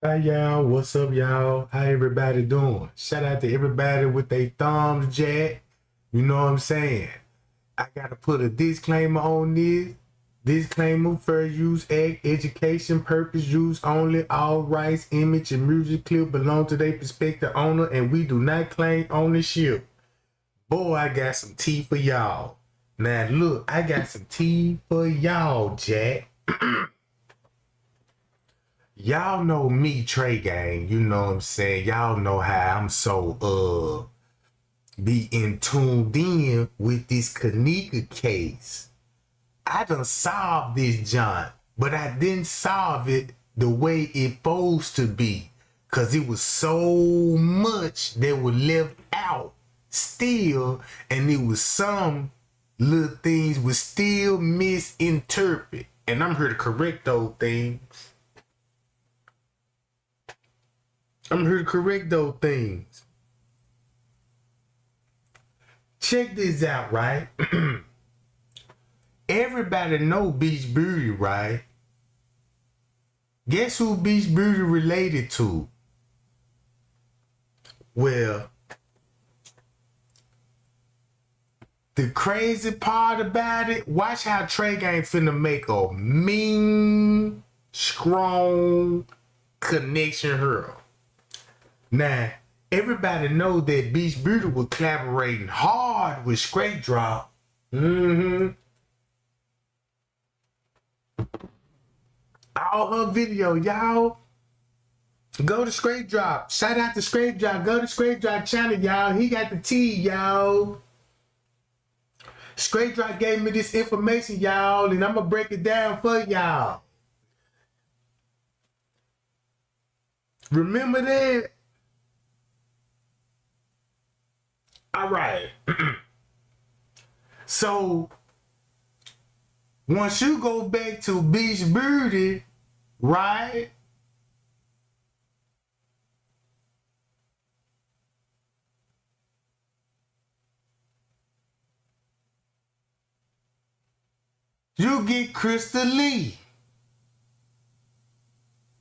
Hi y'all, what's up y'all? How everybody doing? Shout out to everybody with their thumbs jack. You know what I'm saying? I gotta put a disclaimer on this. Disclaimer, fair use act, education purpose, use only, all rights, image, and music clip belong to their prospective owner, and we do not claim ownership. Boy, I got some tea for y'all. Now look, I got some tea for y'all, Jack. Y'all know me, Trey Gang. You know what I'm saying? Y'all know how I'm so be in tuned in with this Kenneka case. I done solved this John, but I didn't solve it the way it supposed to be. Cause it was so much that was left out still, and it was some little things was still misinterpreted. And I'm here to correct those things. I'm here to correct those things. Check this out, right? Everybody know Beach Beauty, right? Guess who Beach Beauty related to? Well, the crazy part about it, watch how Trey Gang finna make a mean, strong connection here. Now, everybody know that Beach Beauty was collaborating hard with Straight Drop. All her video, y'all. Go to Straight Drop. Shout out to Straight Drop. Go to Straight Drop channel, y'all. He got the tea, y'all. Straight Drop gave me this information, y'all, and I'm gonna break it down for y'all. Remember that? All right. So once you go back to Beach Beauty, right? You get Crystal Lee.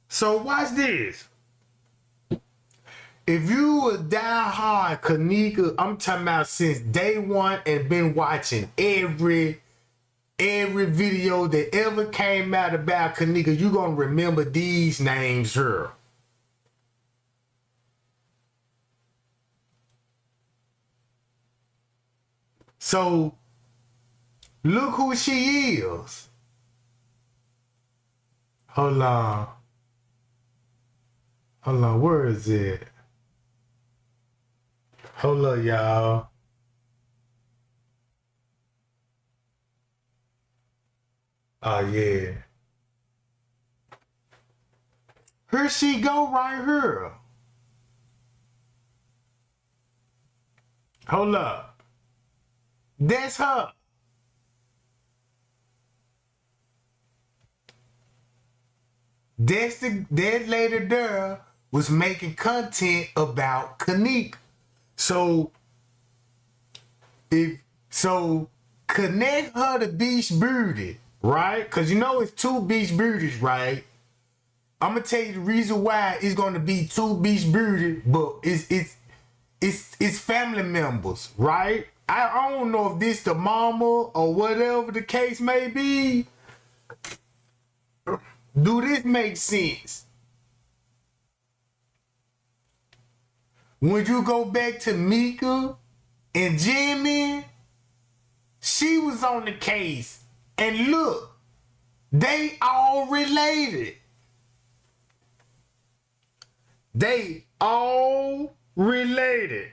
So watch this. If you a die-hard Kenneka, I'm talking about since day one and been watching every video that ever came out about Kenneka, you gonna remember these names here. So look who she is. Hold on, where is it? Hold up, y'all. Oh, yeah. Here she go right here. Hold up. That's her. That lady there was making content about Kenneka. So connect her to Beach Beauty, right? Because you know it's two Beach Beauties, right? I'm gonna tell you the reason why it's gonna be two Beach Beauty, but it's family members, right? I don't know if this the mama or whatever the case may be. Do this make sense? When you go back to Mika and Jimmy, she was on the case. And look, they all related. They all related.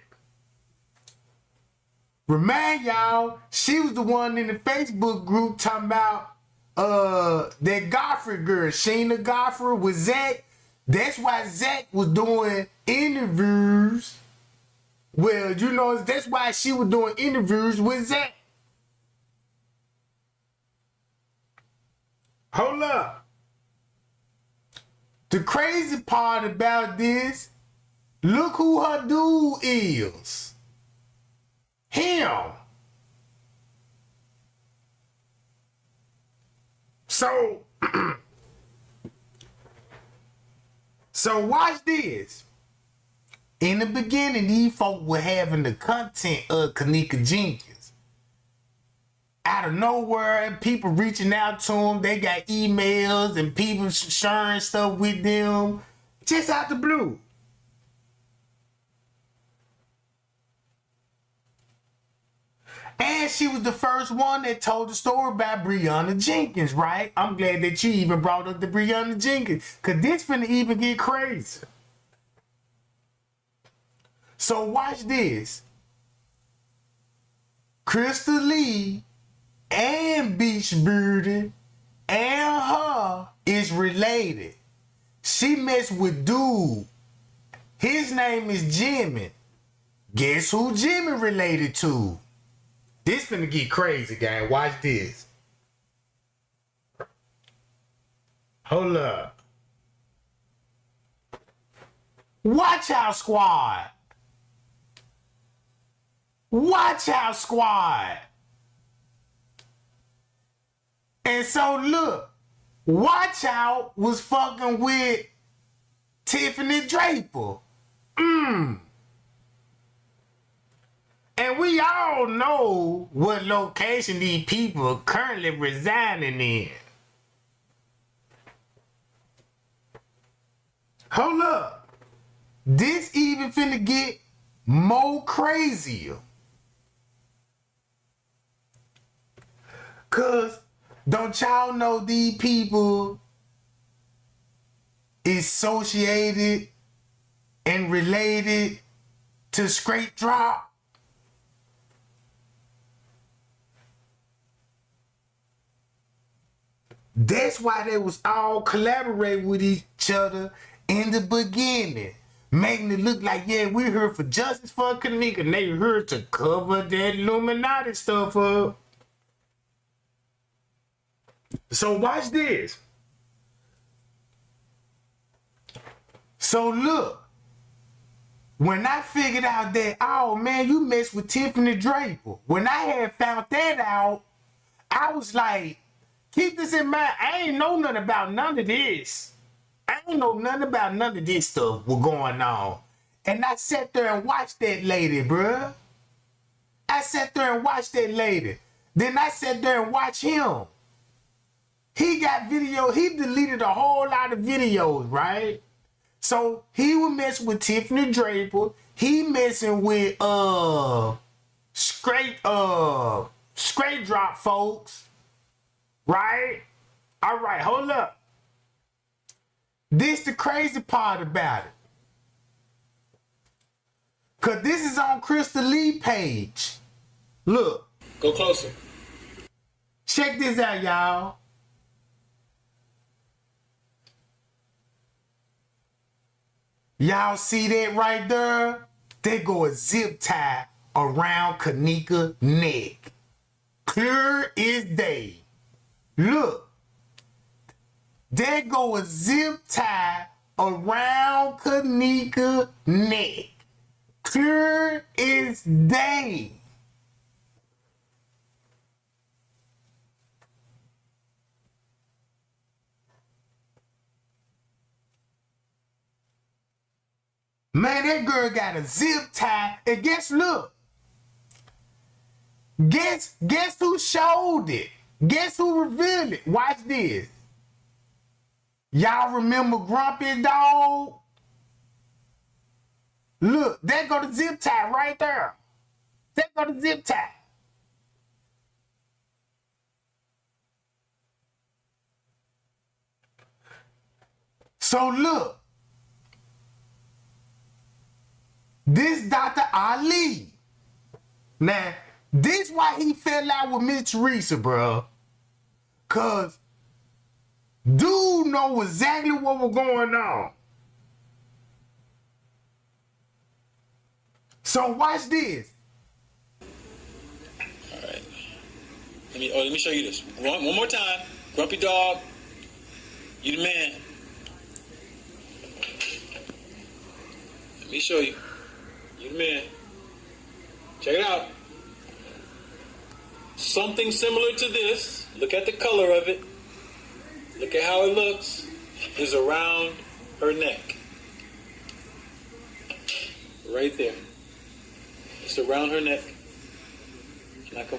Remind y'all, she was the one in the Facebook group talking about that Godfrey girl, Sheena Godfrey with Zach. That's why Zach was doing interviews. Well, you know, that's why she was doing interviews with Zach. Hold up. The crazy part about this, look who her dude is. Him. So So watch this. In the beginning, these folk were having the content of Kenneka Jenkins. Out of nowhere, people reaching out to them. They got emails and people sharing stuff with them. Just out the blue. And she was the first one that told the story about Breonna Jenkins, right? I'm glad that you even brought up the Breonna Jenkins, because this finna even get crazy. So watch this. Crystal Lee and Beach Beauty and her is related. She messed with dude. His name is Jimmy. Guess who Jimmy related to? This finna get crazy, gang. Watch this. Hold up. Watch out, squad. Watch out, squad. And so look, Watch Out was fucking with Tiffany Draper. And we all know what location these people are currently residing in. Hold up. This even finna get more crazier. Cause don't y'all know these people associated and related to Straight Drop? That's why they was all collaborating with each other in the beginning, making it look like, yeah, we're here for justice for Kenneka, and they here to cover that Illuminati stuff up. So watch this. So look, when I figured out that, oh man, you messed with Tiffany Draper, when I had found that out, I was like, keep this in mind. I ain't know nothing about none of this. I ain't know nothing about none of this stuff was going on. And I sat there and watched that lady, bruh. I sat there and watched that lady. Then I sat there and watched him. He got video. He deleted a whole lot of videos, right? So he was messing with Tiffany Draper. He messing with straight drop folks. Right? All right, hold up. This the crazy part about it. Cause this is on Crystal Lee page. Look. Go closer. Check this out, y'all. Y'all see that right there? There go a zip tie around Kenneka's neck. Clear as day. Look, there go a zip tie around Kenneka's neck. Clear as day. Man, that girl got a zip tie, and guess who showed it? Guess who revealed it? Watch this. Y'all remember Grumpy Dog? Look, there go the zip tie right there. There go the zip tie. So look. This Dr. Ali. Now, this why he fell out with Miss Teresa, bro. Cause dude know exactly what was going on. So watch this. All right. Let me show you this. One more time. Grumpy Dog. You the man. Let me show you. You the man. Check it out. Something similar to this. Look at the color of it. Look at how it looks. Is around her neck. right there. It's around her neck. And I can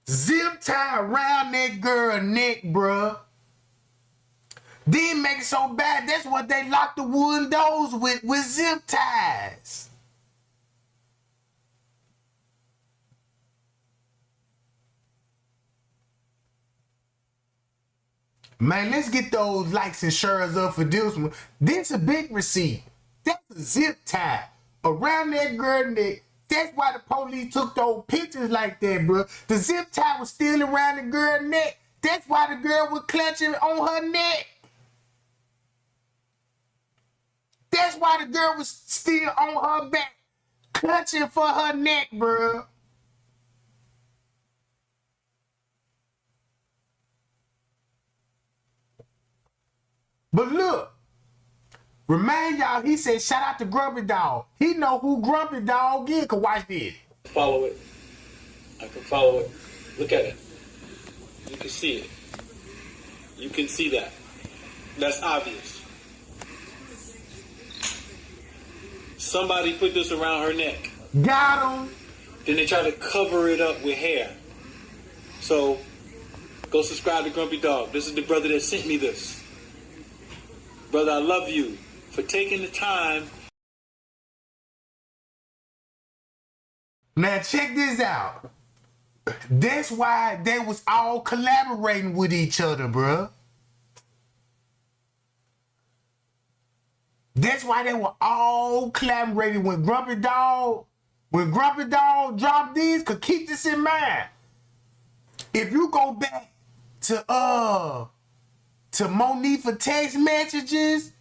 Zip tie around that girl neck, bruh. Then make it so bad, that's what they lock the wooden doors with zip ties. Man, let's get those likes and shares up for this one. This a big receipt. That's a zip tie around that girl neck. That's why the police took those pictures like that, bro. The zip tie was still around the girl neck. That's why the girl was clutching on her neck. That's why the girl was still on her back, clutching for her neck, bro. But look, remind y'all, he said, shout out to Grumpy Dog. He know who Grumpy Dog is, cause watch this. follow it. I can follow it. Look at it. You can see it. You can see that. That's obvious. Somebody put this around her neck. Got him. Then they try to cover it up with hair. So, go subscribe to Grumpy Dog. This is the brother that sent me this. Brother, I love you for taking the time. Now check this out. That's why they was all collaborating with each other, bruh. That's why they were all collaborating with Grumpy Dog. When Grumpy Dog dropped these, cause keep this in mind. If you go back to Monique for text messages,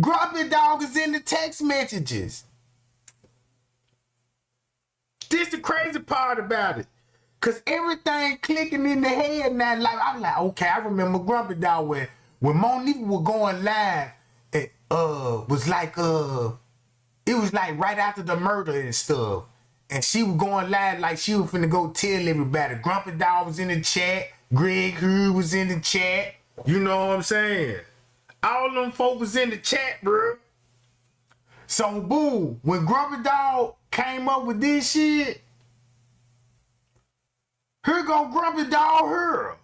Grumpy Dog is in the text messages. This the crazy part about it. Cause everything clicking in the head now. Like I'm like, okay, I remember Grumpy Dog when Monique was going live, it was like it was like right after the murder and stuff. And she was going live like she was finna go tell everybody. Grumpy Dog was in the chat. Greg Hood was in the chat. You know what I'm saying? All them folks was in the chat, bro. So boom, when Grumpy Dog came up with this shit, here go Grumpy Dog here.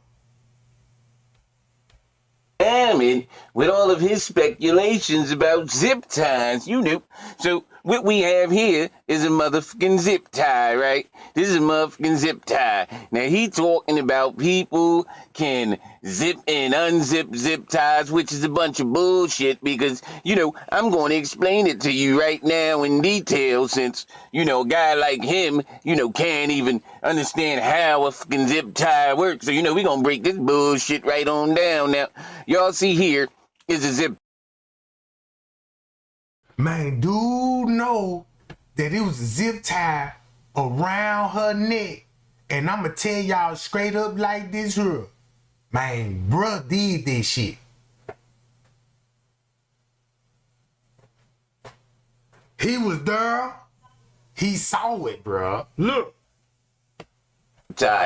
Hammond with all of his speculations about zip ties, you know. So what we have here is a motherfucking zip tie, right? This is a motherfucking zip tie. Now he talking about people can zip and unzip zip ties, which is a bunch of bullshit because, you know, I'm going to explain it to you right now in detail since, you know, a guy like him, you know, can't even understand how a fucking zip tie works. So, you know, we going to break this bullshit right on down. Now, y'all see here is a zip. Man, dude know that it was a zip tie around her neck. And I'ma tell y'all straight up like this here. Man, bruh did this shit. He was there. He saw it, bruh. Look.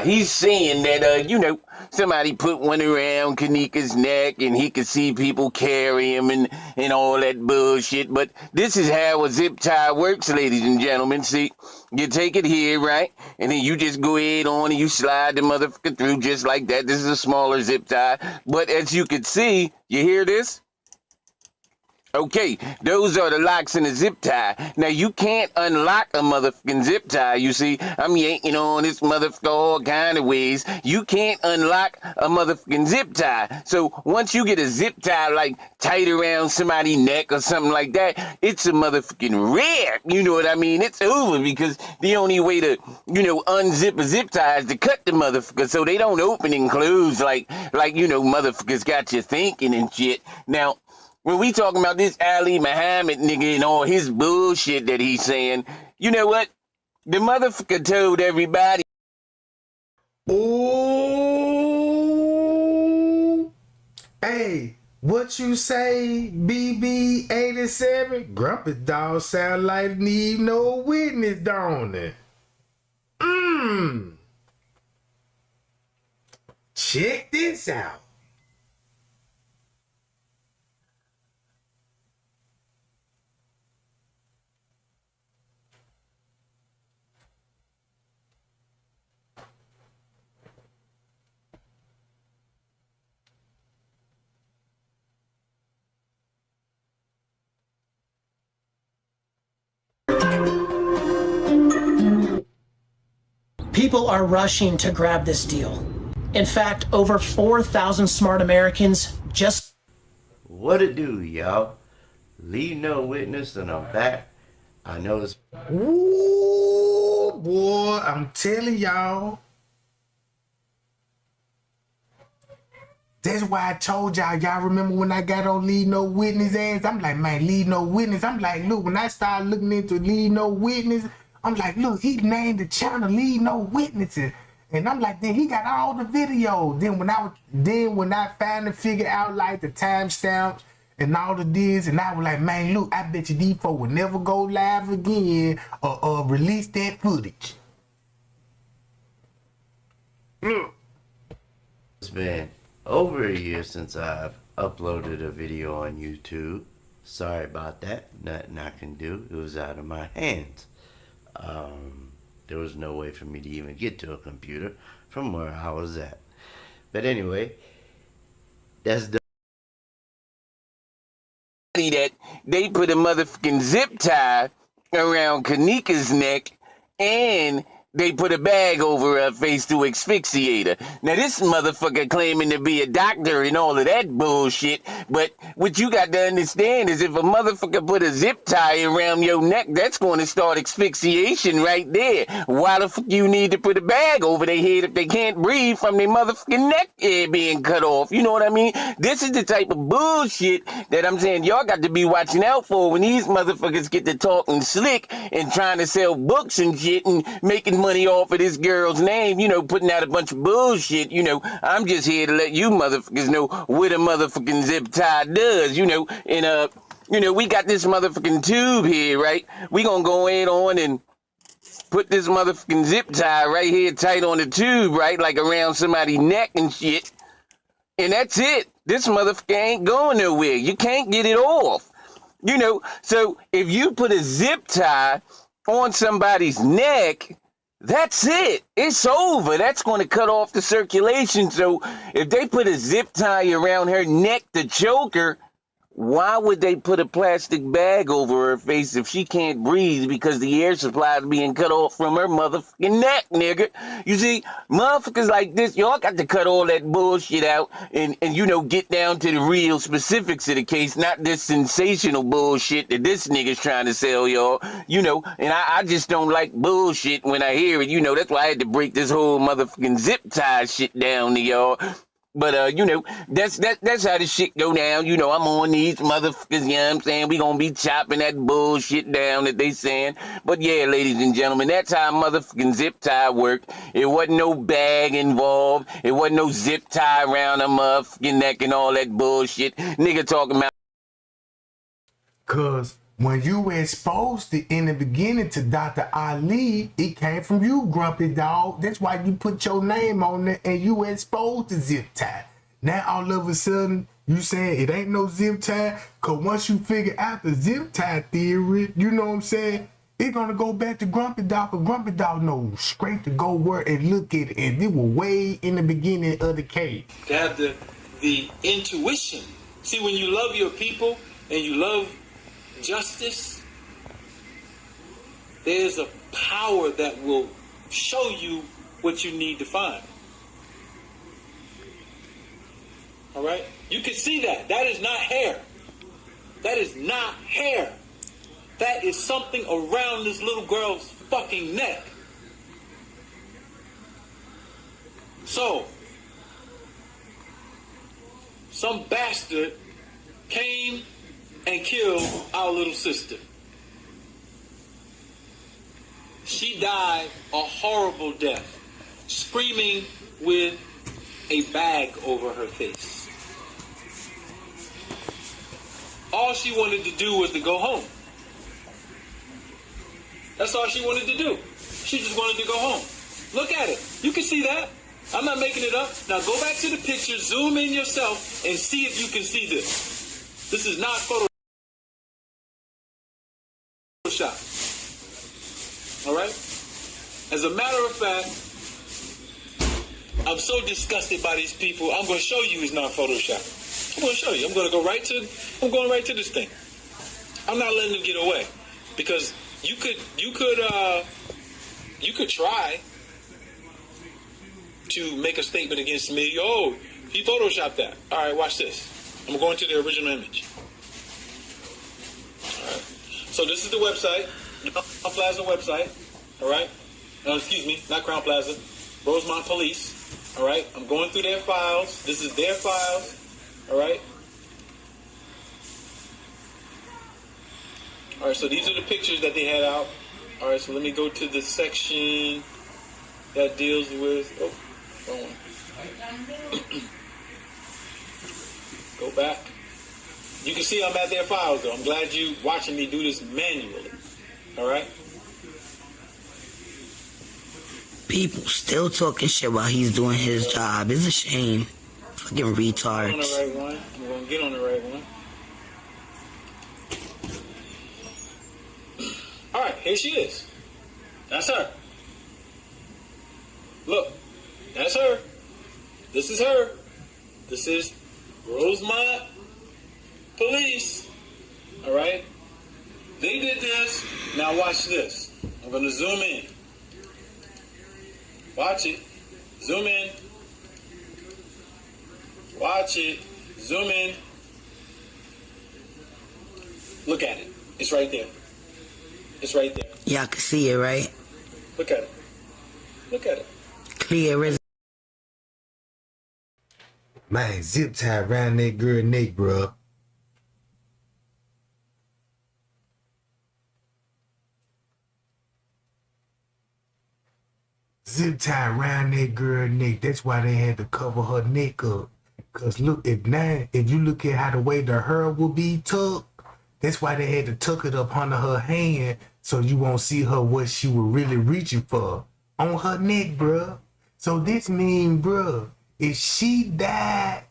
He's saying that, you know, somebody put one around Kenneka's neck and he could see people carry him and all that bullshit. But this is how a zip tie works, ladies and gentlemen. See, you take it here, right? And then you just go ahead on and you slide the motherfucker through just like that. This is a smaller zip tie. But as you can see, you hear this? Okay, those are the locks in the zip tie. Now, you can't unlock a motherfucking zip tie, you see. I'm yanking on this motherfucker all kind of ways. You can't unlock a motherfucking zip tie. So, once you get a zip tie, like, tight around somebody's neck or something like that, it's a motherfucking wreck. You know what I mean? It's over because the only way to, you know, unzip a zip tie is to cut the motherfucker so they don't open and close like, you know, motherfuckers got you thinking and shit. Now, when we talking about this Ali Muhammad nigga and all his bullshit that he's saying, you know what? The motherfucker told everybody. Ooh. Hey, what you say, BB87? Grumpy Dog sound like need no witness, don't it? Check this out. People are rushing to grab this deal. In fact, over 4,000 smart Americans just... What it do, y'all? Leave no witness, and I'm back. I know it's... Ooh, boy, I'm telling y'all. That's why I told y'all. Y'all remember when I got on Leave No Witness ass? I'm like, man, Leave No Witness. I'm like, look, when I started looking into Leave No Witness, I'm like, look, he named the channel Leave No Witnesses. And I'm like, then he got all the videos. Then when I finally figured out like the timestamps and all the this, and I was like, man, look, I bet you these folks will never go live again or release that footage. It's been over a year since I've uploaded a video on YouTube. Sorry about that. Nothing I can do. It was out of my hands. There was no way for me to even get to a computer from where I was at. But anyway, that's the that they put a motherfucking zip tie around Kenneka's neck and they put a bag over her face to asphyxiate her. Now this motherfucker claiming to be a doctor and all of that bullshit, but what you got to understand is if a motherfucker put a zip tie around your neck, that's going to start asphyxiation right there. Why the fuck you need to put a bag over their head if they can't breathe from their motherfucking neck being cut off? You know what I mean? This is the type of bullshit that I'm saying y'all got to be watching out for when these motherfuckers get to talking slick and trying to sell books and shit and making money off of this girl's name, you know, putting out a bunch of bullshit. You know, I'm just here to let you motherfuckers know what a motherfucking zip tie does, you know, and you know, we got this motherfucking tube here, right? We gonna go in on and put this motherfucking zip tie right here tight on the tube, right? Like around somebody's neck and shit. And that's it. This motherfucker ain't going nowhere. You can't get it off. You know, so if you put a zip tie on somebody's neck, that's it. It's over. That's going to cut off the circulation. So if they put a zip tie around her neck to choke her, why would they put a plastic bag over her face if she can't breathe because the air supply is being cut off from her motherfucking neck, nigga? You see, motherfuckers like this, y'all got to cut all that bullshit out and you know, get down to the real specifics of the case, not this sensational bullshit that this nigga's trying to sell y'all, you know, and I just don't like bullshit when I hear it, you know, that's why I had to break this whole motherfucking zip tie shit down to y'all. But, you know, that's how this shit go down. You know, I'm on these motherfuckers, you know what I'm saying? We gonna be chopping that bullshit down that they saying. But yeah, ladies and gentlemen, that's how motherfucking zip tie work. It wasn't no bag involved. It wasn't no zip tie around a motherfucking neck and all that bullshit. Nigga talking about... Cause when you were exposed in the beginning to Dr. Ali, it came from you, Grumpy Dog. That's why you put your name on it and you were exposed to zip tie. Now all of a sudden, you saying it ain't no zip tie? Cause once you figure out the zip tie theory, you know what I'm saying? It's gonna go back to Grumpy Dog, but Grumpy Dog knows straight to go where and look at it. And it was way in the beginning of the case. To have the intuition. See, when you love your people and you love justice, there's a power that will show you what you need to find. All right? You can see that. That is not hair. That is not hair. That is something around this little girl's fucking neck. So, some bastard came and killed our little sister. She died a horrible death, screaming with a bag over her face. All she wanted to do was to go home. That's all she wanted to do. She just wanted to go home. Look at it. You can see that. I'm not making it up. Now go back to the picture, zoom in yourself, and see if you can see this. This is not Photoshop. All right? As a matter of fact, I'm so disgusted by these people. I'm going to show you it's not Photoshop. I'm going to show you. I'm going right to this thing. I'm not letting them get away because you could try, to make a statement against me. Oh, he photoshopped that. All right, watch this. I'm going to the original image. All right. So this is the website, the Crown Plaza website. All right. Excuse me, not Crown Plaza, Rosemont Police. All right. I'm going through their files. This is their files. All right. All right. So these are the pictures that they had out. All right. So let me go to the section that deals with. Oh, wrong one. Go back. You can see I'm at their files, though. I'm glad you watching me do this manually. All right. People still talking shit while he's doing his job. It's a shame. Fucking On the retards. right one. I'm gonna get on the right one. All right, here she is. That's her. Look, that's her. This is her. This is Rosemont Police. All right. They did this. Now watch this. I'm gonna zoom in. Watch it. Zoom in. Watch it. Zoom in. Look at it. It's right there. It's right there. Y'all can see it, right? Look at it. Look at it. Clear as Man, zip tie around that girl neck, bro. Zip tie around that girl neck. That's why they had to cover her neck up. Cause look, if you look at how the way the hair will be tucked, that's why they had to tuck it up under her hand so you won't see her what she was really reaching for on her neck, bruh. So this mean, bruh, if she died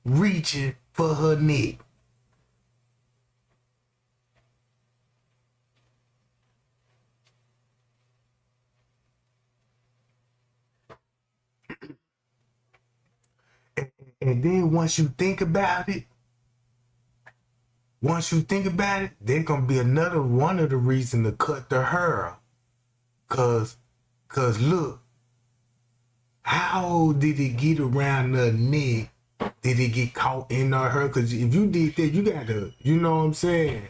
reaching for her neck, and then once you think about it, there's gonna be another one of the reasons to cut the hair. Cause look, how did it get around her neck? Did it get caught in her hair? Cause if you did that, you gotta, you know what I'm saying?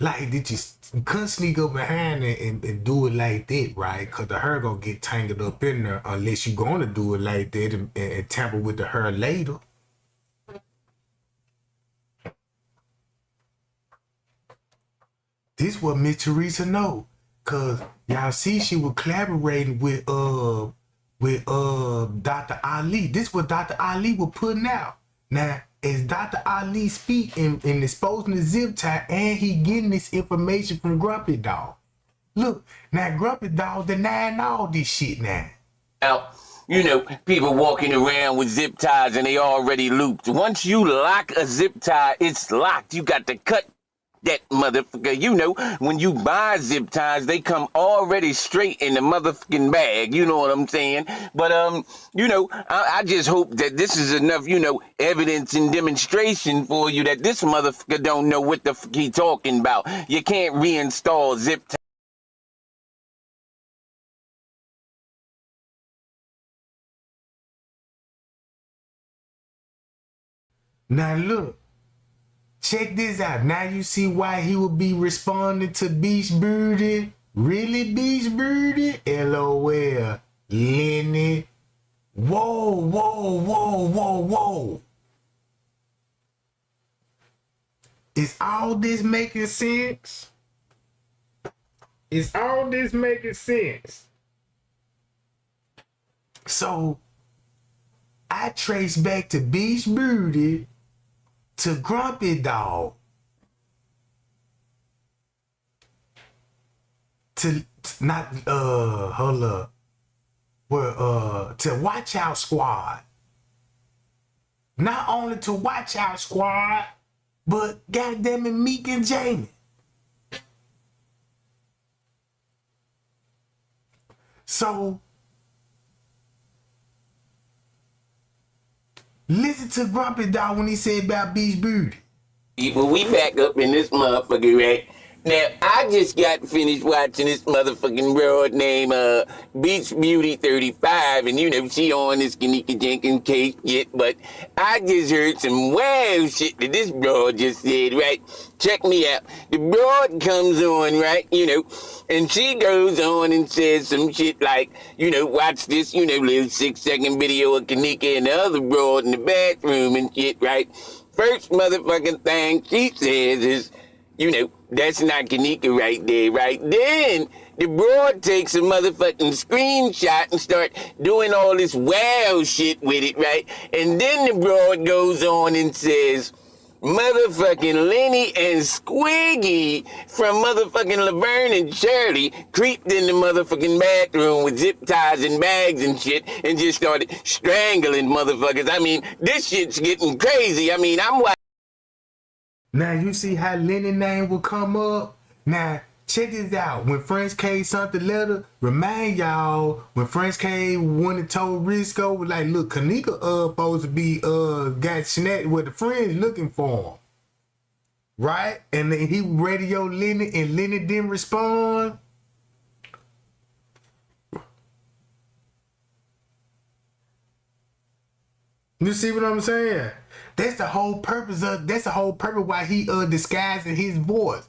Like, did you couldn't sneak up behind it and do it like that, right? Cause the hair gonna get tangled up in there unless you gonna do it like that and tamper with the hair later. This what Miss Teresa know. Cause y'all see she was collaborating with Dr. Ali. This what Dr. Ali was putting out. Now, as Dr. Ali speak in exposing the zip tie, and he getting this information from Grumpy Dog. Look, now Grumpy Dog denying all this shit now. Now, you know, people walking around with zip ties and they already looped. Once you lock a zip tie, it's locked. You got to cut that motherfucker. You know, when you buy zip ties, they come already straight in the motherfucking bag. You know what I'm saying? But, you know, I just hope that this is enough, you know, evidence and demonstration for you that this motherfucker don't know what the fuck he talking about. You can't reinstall zip ties. Now look, check this out. Now you see why he would be responding to Beach Birdie. Really, Beach Birdie? LOL. Lenny. Whoa, whoa, whoa, whoa, whoa. Is all this making sense? Is all this making sense? So, I trace back to Beach Birdie to Grumpy Dog to not hold up. Well, to Watch Out Squad. Not only to Watch Out Squad, but goddamn it, Meek and Jamie. So listen to Grumpy Dog when he said about Beach Birdie. People, we back up in this motherfucker, right? Now, I just got finished watching this motherfucking broad named Beach Beauty 35, and you know, she on this Kenneka Jenkins case yet, but I just heard some wow shit that this broad just said, right? Check me out. The broad comes on, right, you know, and she goes on and says some shit like, you know, watch this, you know, little 6-second video of Kenneka and the other broad in the bathroom and shit, right? First motherfucking thing she says is, you know, that's not Kenneka right there, right? Then the broad takes a motherfucking screenshot and start doing all this wow shit with it, right? And then the broad goes on and says, motherfucking Lenny and Squiggy from motherfucking Laverne and Shirley creeped in the motherfucking bathroom with zip ties and bags and shit and just started strangling motherfuckers. I mean, this shit's getting crazy. I mean, I'm watching. Now you see how Lenny name will come up? Now check this out. When French K sent the letter, remind y'all when French K went and told Risco, like, look, Kenneka supposed to be got snatched with the friends looking for him. Right? And then he radioed Lenny and Lenny didn't respond. You see what I'm saying? That's the whole purpose why he disguising his voice.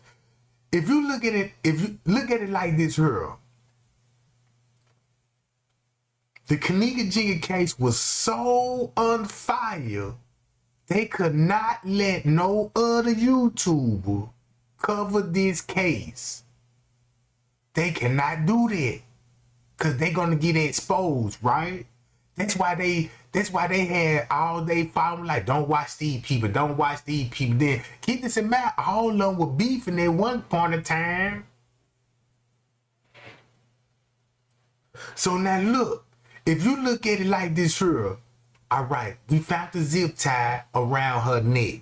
If you look at it like this here, the Kenneka Jenkins case was so on fire, they could not let no other YouTuber cover this case. They cannot do that because they're gonna get exposed, right? That's why they had all day following, like, don't watch these people, don't watch these people. Then keep this in mind, all of them were beefing at one point in time. So now look, if you look at it like this here, all right, we found the zip tie around her neck.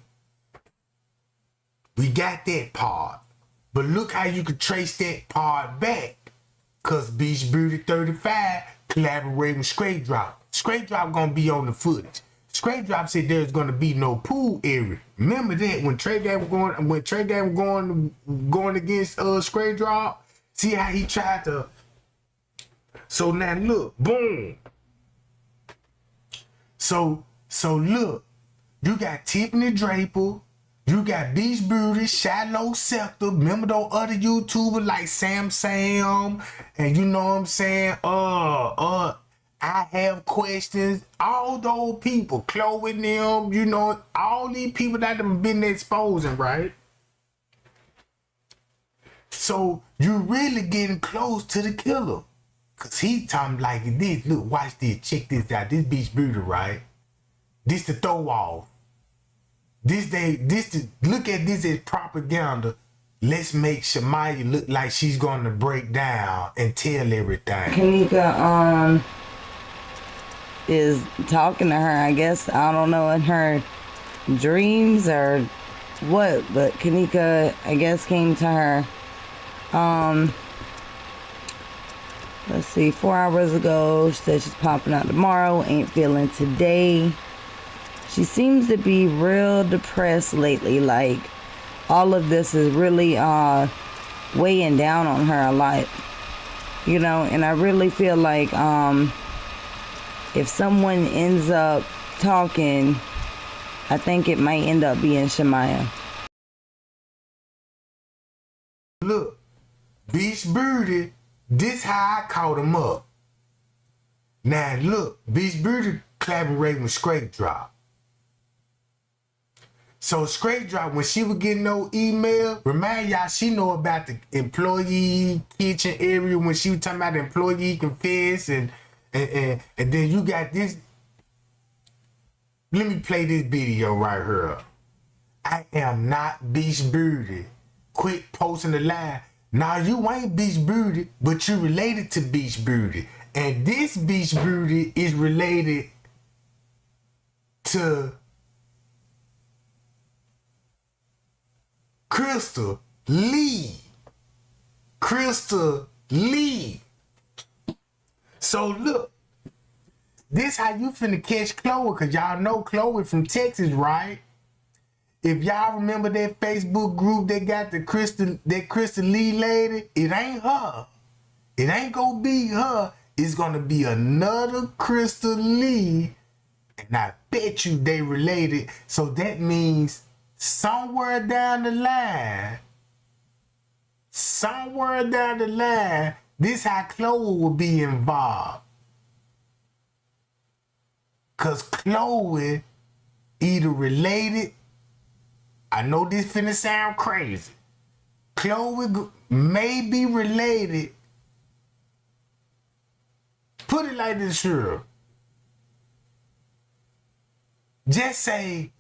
We got that part. But look how you could trace that part back. Cause Beach Beauty 35 collaborating with Straight Drop. Straight Drop gonna be on the footage. Straight Drop said there's gonna be no pool area. Remember that when Trey Gang was going against Straight Drop? See how he tried to. So now look, boom. So look, you got Tiffany Draper, you got Beach Beauty, Shallow Scepter, remember those other YouTubers like Sam, and you know what I'm saying? I have questions. All those people, Chloe and them, you know, all these people that have been exposing, right? So you really getting close to the killer. Cause he's talking like this. Look, watch this, check this out. This Beach Beauty, right? This the throw off. Look at this as propaganda. Let's make Shamaya look like she's gonna break down and tell everything. Kenneka is talking to her, I guess, I don't know, in her dreams or what, but Kenneka, I guess, came to her, let's see, 4 hours ago. She said she's popping out tomorrow, ain't feeling today. She seems to be real depressed lately, like all of this is really weighing down on her a lot, you know, and I really feel like if someone ends up talking, I think it might end up being Shamaya. Look, Beach Beauty, this how I caught him up. Now look, Beach Beauty collaborating with Straight Drop. So Straight Drop, when she was getting no email, remind y'all she know about the employee kitchen area when she was talking about the employee confess and then you got this. Let me play this video right here. I am not Beach Beauty. Quit posting the line. Now you ain't Beach Beauty, but you related to Beach Beauty. And this Beach Beauty is related to Crystal Lee. So look, this how you finna catch Chloe, cause y'all know Chloe from Texas, right? If y'all remember that Facebook group that got that Crystal Lee lady, it ain't her. It ain't gonna be her. It's gonna be another Crystal Lee. And I bet you they related. So that means somewhere down the line, this how Chloe will be involved. Cause Chloe either related, I know this finna sound crazy, Chloe may be related, put it like this, sure. Just say,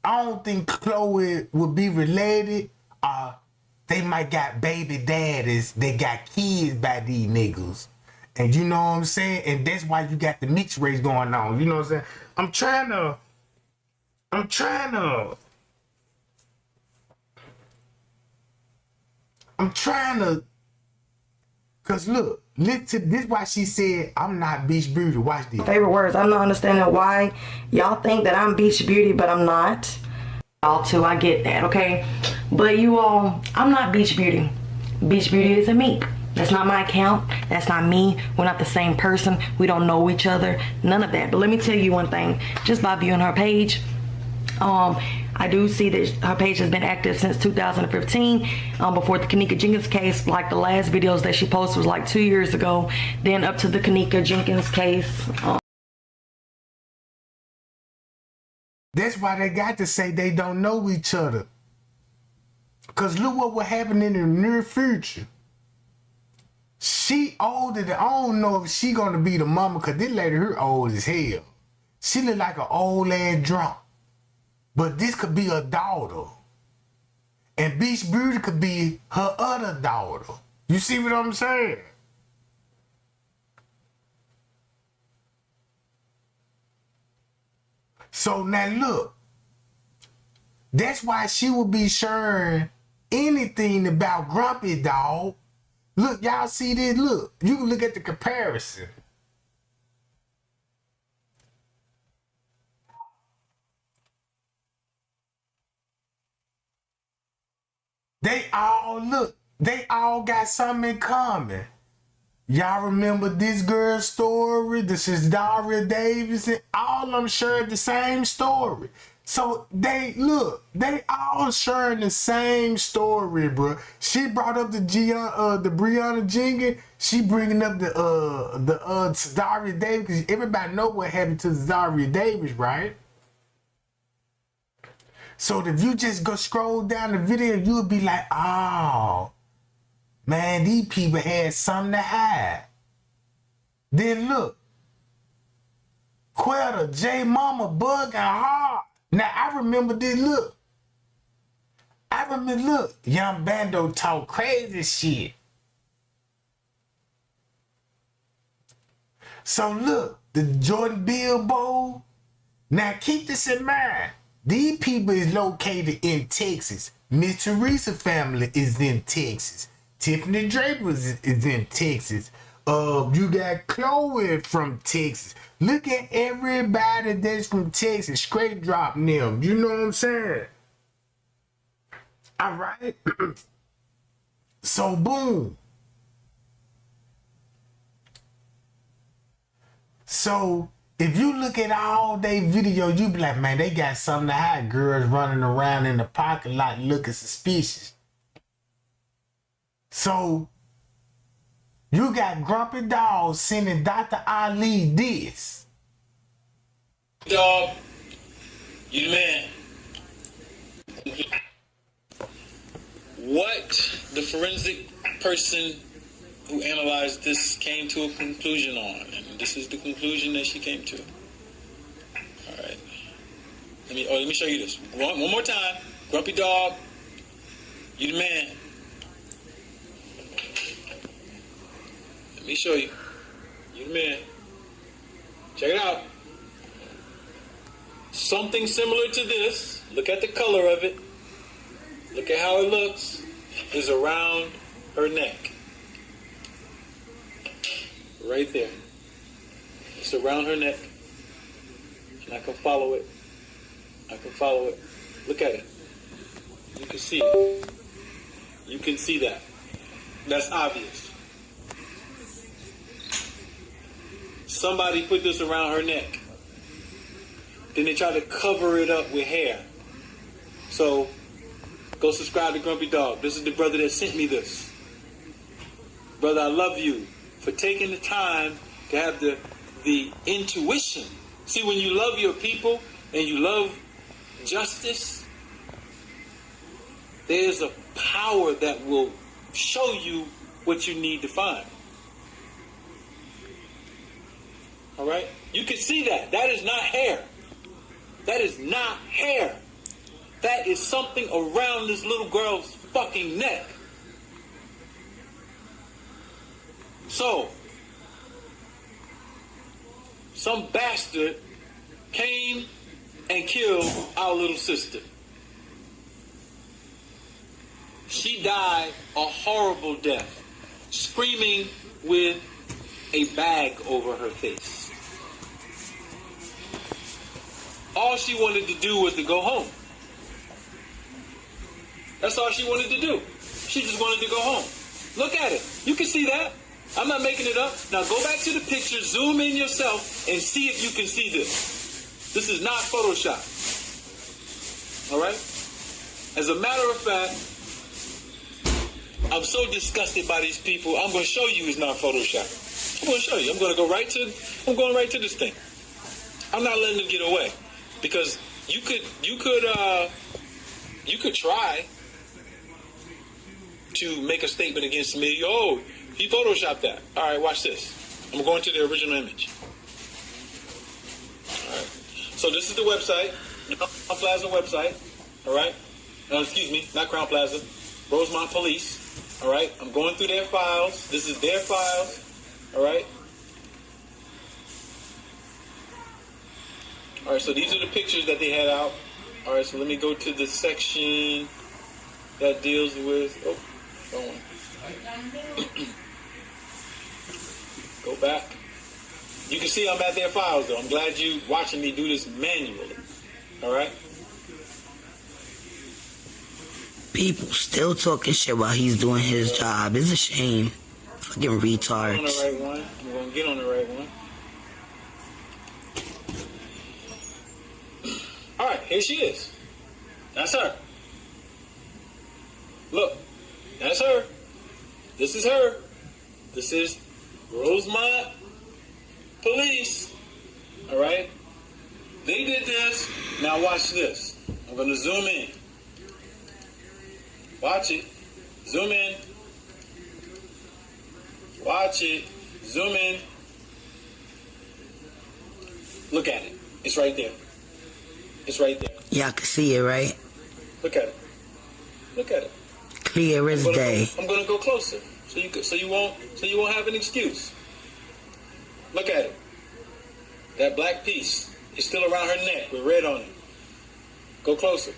I don't think Chloe would be related, they might got baby daddies that got kids by these niggas. And you know what I'm saying? And that's why you got the mixed race going on. You know what I'm saying? I'm trying to, cause look, listen, this is why she said, I'm not Beach Beauty. Watch this. Favorite words. I'm not understanding why y'all think that I'm Beach Beauty, but I'm not. Y'all too, I get that, okay? But you all, I'm not Beach Beauty. Beach Beauty is a me. That's not my account. That's not me. We're not the same person. We don't know each other. None of that. But let me tell you one thing. Just by viewing her page, I do see that her page has been active since 2015, before the Kenneka Jenkins case. Like the last videos that she posted was like 2 years ago. Then up to the Kenneka Jenkins case. That's why they got to say they don't know each other. Because look what will happen in the near future. She older than, I don't know if she gonna be the mama, because this lady, her old as hell. She look like an old ass drunk. But this could be her daughter. And Beach Beauty could be her other daughter. You see what I'm saying? So now look, that's why she will be sharing anything about Grumpy Dog. Look, y'all see this? Look, you can look at the comparison. They all got something in common. Y'all remember this girl's story? This is Daria Davidson. All of them shared the same story. So they all sharing the same story, bro. She brought up the Breonna Jenkins. She bringing up the Daria Davis, because everybody know what happened to Daria Davis, right? So if you just go scroll down the video, you'll be like, oh, man, these people had something to hide. Then look, Quetta, J Mama, Bug, and Hard. Now, I remember this, look. Young Bando talk crazy shit. So look, the Jordan Bill Bowl. Now, keep this in mind. These people is located in Texas. Miss Teresa family is in Texas. Tiffany Draper is in Texas. You got Chloe from Texas. Look at everybody that's from Texas. Straight drop them. You know what I'm saying? All right. So boom. So if you look at all they videos, you be like, man, they got something to hide. Girls running around in the parking lot looking suspicious. So you got Grumpy Dog sending Dr. Ali this. Dog, you the man. What the forensic person who analyzed this came to a conclusion on, and this is the conclusion that she came to. All right. Let me show you this. One more time. Grumpy Dog, you the man. Let me show you. You the man. Check it out. Something similar to this. Look at the color of it. Look at how it looks. Is around her neck. Right there. It's around her neck. And I can follow it. Look at it. You can see it. You can see that. That's obvious. Somebody put this around her neck. Then they try to cover it up with hair. So, go subscribe to Grumpy Dog. This is the brother that sent me this. Brother, I love you for taking the time to have the intuition. See, when you love your people and you love justice, there's a power that will show you what you need to find. All right? You can see that. That is not hair. That is not hair. That is something around this little girl's fucking neck. So, some bastard came and killed our little sister. She died a horrible death, screaming with a bag over her face. All she wanted to do was to go home. That's all she wanted to do. She just wanted to go home. Look at it. You can see that. I'm not making it up. Now go back to the picture, zoom in yourself, and see if you can see this. This is not Photoshop. All right? As a matter of fact, I'm so disgusted by these people. I'm going to show you it's not Photoshop. I'm going to show you. I'm going right to this thing. I'm not letting them get away, because you could try to make a statement against me. Oh, he photoshopped that. All right, watch this. I'm going to the original image. All right. So this is the website, the Crown Plaza website. All right. Excuse me, not Crown Plaza, Rosemont Police. All right. I'm going through their files. This is their files. All right. All right. So these are the pictures that they had out. All right. So let me go to the section that deals with. Oh, go on. Go back. You can see I'm at their files, though. I'm glad you watching me do this manually. All right? People still talking shit while he's doing his job. It's a shame. Fucking retards. I'm on the right one. I'm going to get on the right one. All right, here she is. That's her. Look, that's her. This is her. This is Rosemont Police. All right? They did this. Now watch this. I'm going to zoom in. Watch it. Zoom in. Watch it. Zoom in. Look at it. It's right there. It's right there. Y'all can see it, right? Look at it. Look at it. Clear as day. I'm gonna go closer, so you won't have an excuse. Look at it. That black piece is still around her neck with red on it. Go closer.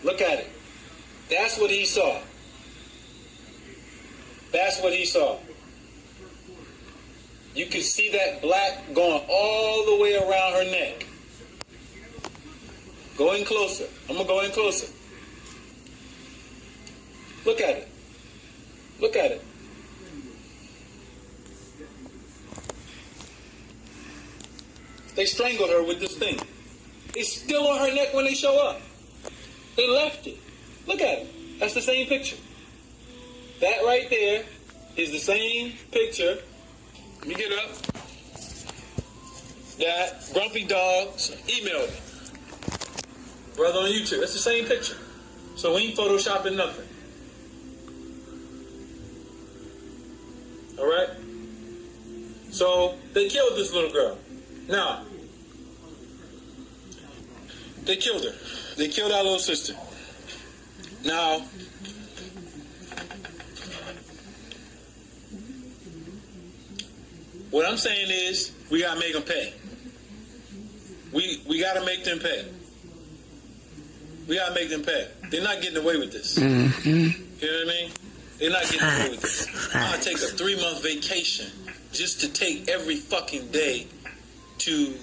Look at it. That's what he saw. That's what he saw. You can see that black going all the way around her neck. Go in closer. I'm gonna go in closer. Look at it. Look at it. They strangled her with this thing. It's still on her neck when they show up. They left it. Look at it. That's the same picture. That right there is the same picture. Let me get up. That Grumpy Dog emailed me. Brother on YouTube. That's the same picture. So we ain't photoshopping nothing. All right? So they killed this little girl. Now, they killed her. They killed our little sister. Now, what I'm saying is, we gotta make them pay. We gotta make them pay. We gotta make them pay. They're not getting away with this. Mm-hmm. You know what I mean? They're not getting away with this. I'm gonna take a 3-month vacation just to take every fucking day to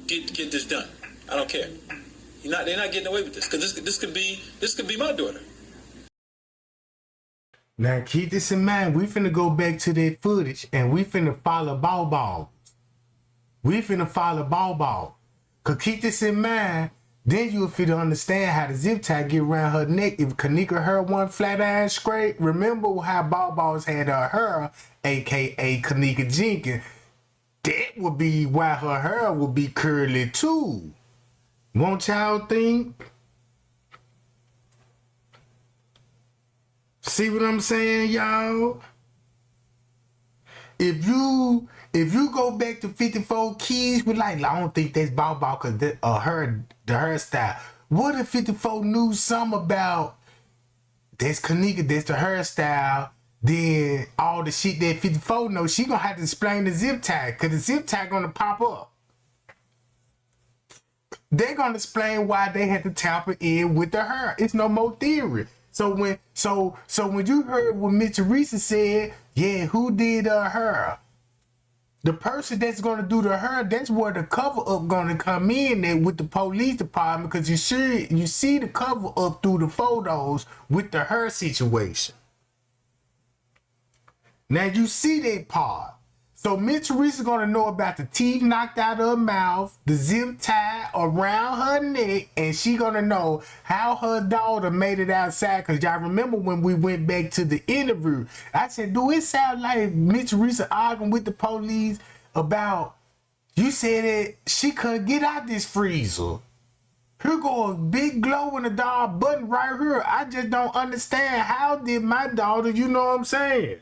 get this done. I don't care. They're not getting away with this because this could be my daughter. Now keep this in mind. We finna go back to that footage and we finna follow Ball. We finna follow Ball. Cause keep this in mind. Then you'll fit to understand how the zip tie get around her neck if Kenneka her one flat iron scrape. Remember how Ball's had her hair, aka Kenneka Jenkins. That would be why her hair would be curly too. Won't y'all think? See what I'm saying, y'all? If you go back to 54 Keys, we like, I don't think that's Ball cause the hairstyle. What if 54 knew something about that's Kenneka, that's the hairstyle? Then all the shit that 54 knows, she gonna have to explain the zip tie, cause the zip tie gonna pop up. They're gonna explain why they had to tamper in with the hair. It's no more theory. So when you heard what Miss Teresa said, yeah, who did her hair? The person that's gonna do the hair, that's where the cover up gonna come in there with the police department, because you see the cover up through the photos with the hair situation. Now you see that part. So Miss Teresa's gonna know about the teeth knocked out of her mouth, the zip tie around her neck, and she gonna know how her daughter made it outside. Cause y'all remember when we went back to the interview, I said, do it sound like Miss Teresa arguing with the police about, you said that she couldn't get out this freezer. Here go a big glow in the dog button right here. I just don't understand, how did my daughter, you know what I'm saying?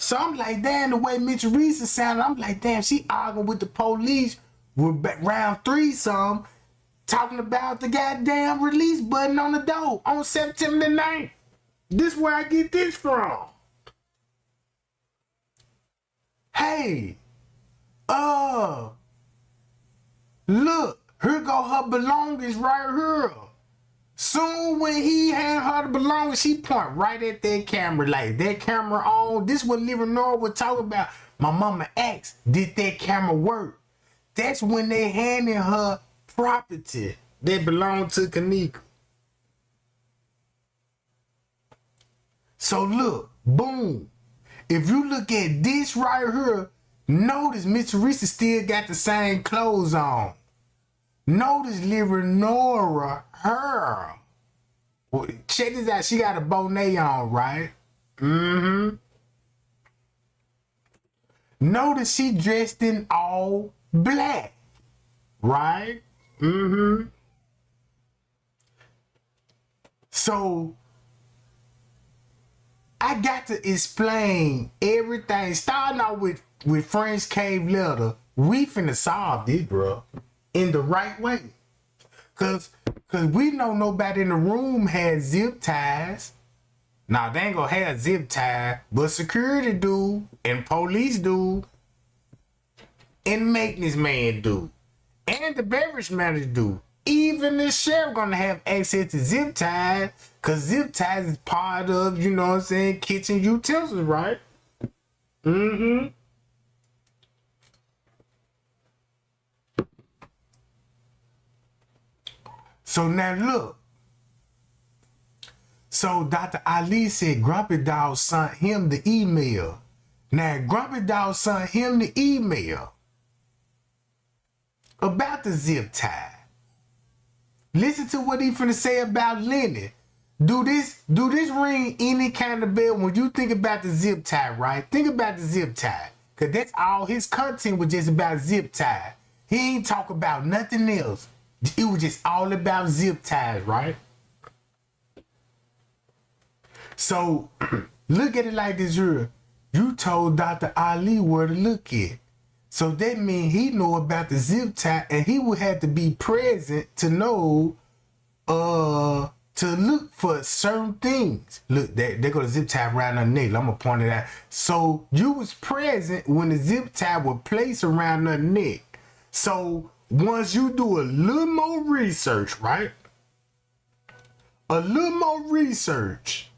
So I'm like, damn, the way Miss Teresa sounded, I'm like, damn, she arguing with the police with round 3 some, talking about the goddamn release button on the door on September the 9th. This where I get this from. Hey, look, here go her belongings right here. Soon when he hand her the belongings, she point right at that camera, like that camera on. This what Leonora was talking about. My mama asked, did that camera work? That's when they handed her property that belonged to Kenneka. So look, boom. If you look at this right here, notice Miss Teresa still got the same clothes on. Notice Leonora, her. Well, check this out. She got a bonnet on, right? Notice she dressed in all black, right? So I got to explain everything. Starting out with French Cave Letter. We finna solve this, bro, in the right way. Cause we know nobody in the room has zip ties. Now they ain't gonna have zip tie, but security do, and police do, and maintenance man do, and the beverage manager do. Even the sheriff gonna have access to zip ties, cause zip ties is part of, you know what I'm saying, kitchen utensils, right? So now look. So Dr. Ali said Grumpy Dog sent him the email. Now Grumpy Dog sent him the email about the zip tie. Listen to what he finna say about Lenny. Do this ring any kind of bell when you think about the zip tie, right? Think about the zip tie. Cause that's all his content was, just about zip tie. He ain't talk about nothing else. It was just all about zip ties, right? So look at it like this here. You told Dr. Ali where to look at. So that means he know about the zip tie, and he would have to be present to know to look for certain things. Look, they got a zip tie around her neck. I'm gonna point it out. So you was present when the zip tie was placed around her neck. So once you do a little more research, right? A little more research,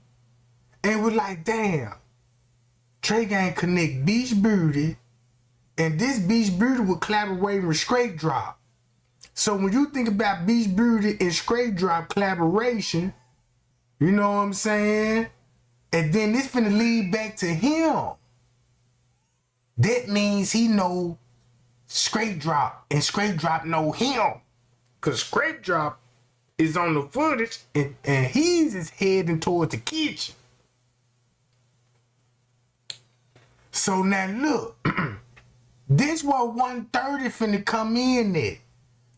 and we're like, damn, Trey Gang connect Beach Beauty, and this Beach Beauty will collaborate with Straight Drop. So when you think about Beach Beauty and Straight Drop collaboration, you know what I'm saying? And then this finna lead back to him. That means he know Straight Drop and Straight Drop know him. Cause Straight Drop is on the footage and he's just heading towards the kitchen. So now look, this what 130 finna come in at.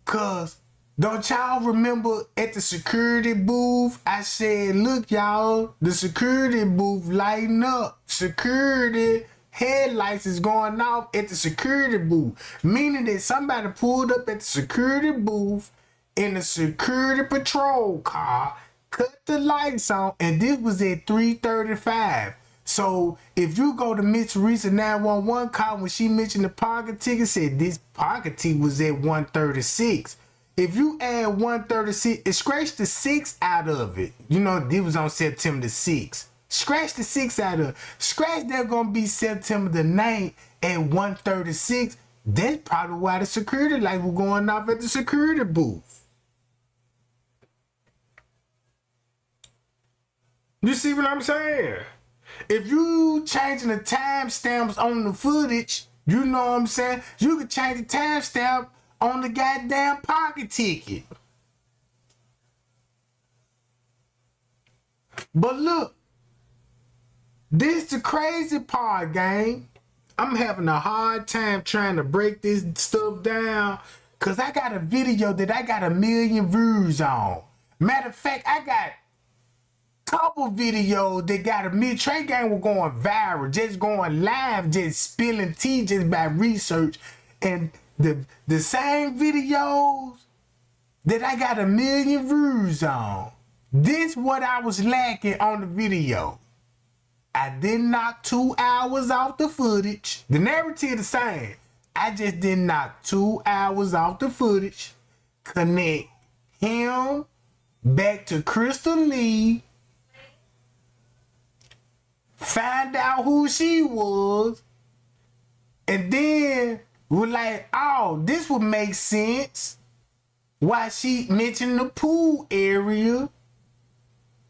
Cause don't y'all remember at the security booth, I said, look y'all, the security booth lighting up. Security headlights is going off at the security booth. Meaning that somebody pulled up at the security booth in a security patrol car, cut the lights on, and this was at 3:35. So if you go to Miss Teresa 911 call, when she mentioned the parking ticket, said this parking ticket was at 136. If you add 136, it scratched the 6 out of it. You know, it was on September the 6th. Scratch the 6 out of it. Scratch that gonna be September the 9th at 136. That's probably why the security lights were going off at the security booth. You see what I'm saying? If you changing the timestamps on the footage, you know what I'm saying? You could change the timestamp on the goddamn pocket ticket. But look, this the crazy part, gang. I'm having a hard time trying to break this stuff down because I got a video that I got 1 million views on. Matter of fact, I got couple videos that got 1 million. Trey Gang was going viral, just going live, just spilling tea just by research. And the same videos that I got 1 million views on, this what I was lacking on the video. I didn't knock 2 hours off the footage. The narrative the same. I just didn't knock 2 hours off the footage. Connect him back to Crystal Lee. Find out who she was. And then we're like, oh, this would make sense. Why she mentioned the pool area.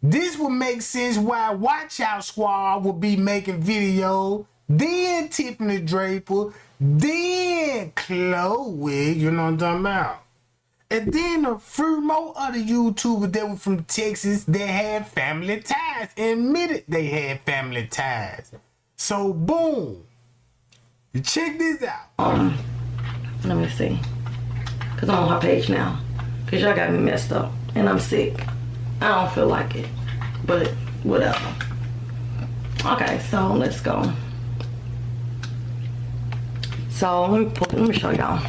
This would make sense why Watch Out Squad would be making video. Then Tiffany Draper. Then Chloe. You know what I'm talking about? And then a few more other YouTubers that were from Texas that had family ties. Admitted they had family ties. So boom. You check this out. Let me see. Cause I'm on her page now. Cause y'all got me messed up. And I'm sick. I don't feel like it. But whatever. Okay, so let's go. So let me show y'all.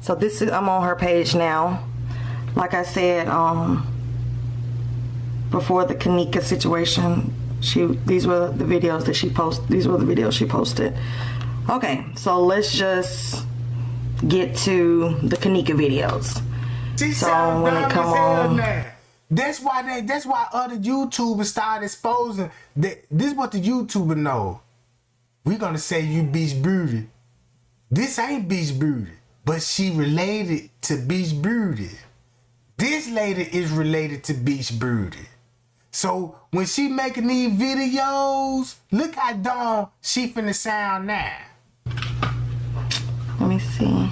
So this is, I'm on her page now. Like I said, before the Kenneka situation, these were the videos that she posted. These were the videos she posted. Okay, so let's just get to the Kenneka videos. So when it come on, that's why other YouTubers started exposing that. This is what the YouTuber know. We're gonna say you Beach Beauty. This ain't Beach Beauty, but she related to Beach Beauty. This lady is related to Beach Beauty. So when she making these videos, look how dumb she finna sound now. Let me see.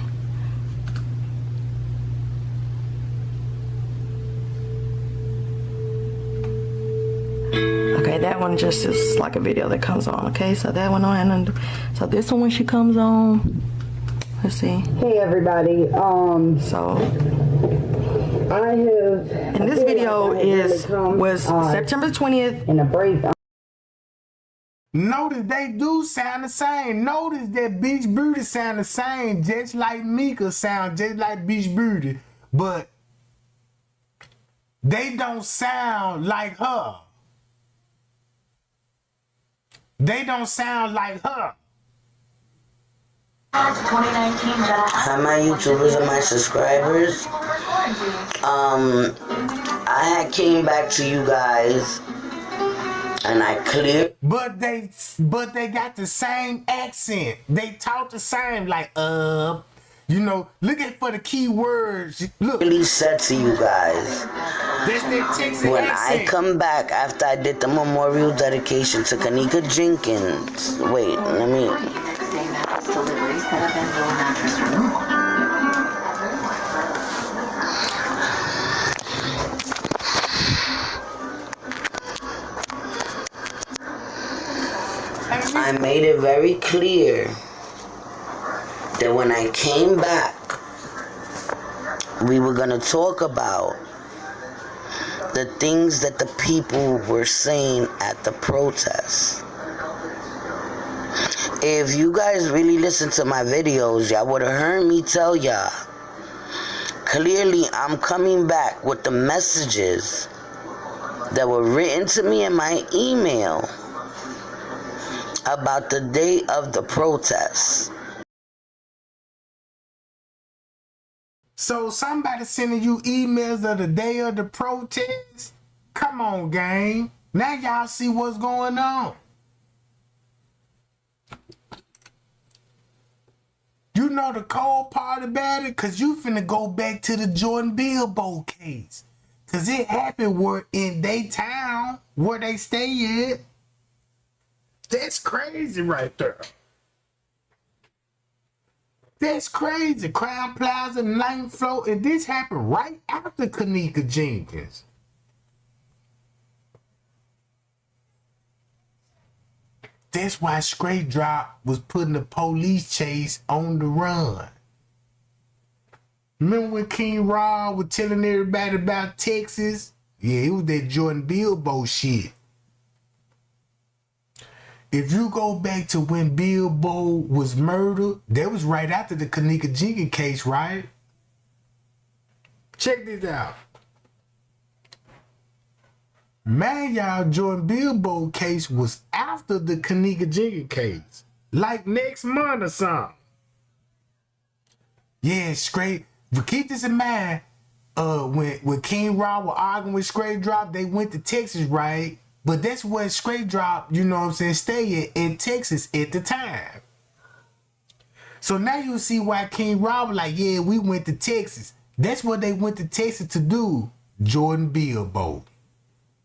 Okay, that one just is like a video that comes on. Okay, so that one on, and so this one when she comes on, let's see. Hey everybody. So I have. And this video was September 20th. In a break. Notice they do sound the same. Notice that Beach Beauty sound the same, just like Mika sound just like Beach Beauty, but they don't sound like her. They don't sound like her. Hi my YouTubers and my subscribers. I had came back to you guys And I clear. But they got the same accent. They talk the same, like you know, looking for the key words. Look. Really said to you guys, That's that Texas when accent. I come back after I did the memorial dedication to Kenneka Jenkins. Wait, let me. I made it very clear that when I came back, we were going to talk about the things that the people were saying at the protest. If you guys really listen to my videos, y'all would have heard me tell y'all, clearly I'm coming back with the messages that were written to me in my email about the day of the protest. So somebody sending you emails of the day of the protest? Come on, gang. Now y'all see what's going on. You know the cold part about it? Because you finna go back to the Jordan Billboard case. Because it happened where in their town, where they stay at. That's crazy right there. That's crazy. Crown Plaza, 9th floor, and this happened right after Kenneka Jenkins. That's why Straight Drop was putting the police chase on the run. Remember when King Raw was telling everybody about Texas? Yeah, it was that Jordan Billboard shit. If you go back to when Billboard was murdered, that was right after the Kenneka Jenkins case, right? Check this out. Man, y'all, Jordan Billboard case was after the Kenneka Jenkins case. Like next month or something. Yeah, Straight. But keep this in mind. When King Raw was arguing with Straight Drop, they went to Texas, right? But that's where Straight Drop, you know what I'm saying, stay in Texas at the time. So now you see why King Raw was like, yeah, we went to Texas. That's what they went to Texas to do. Jordan Billboard.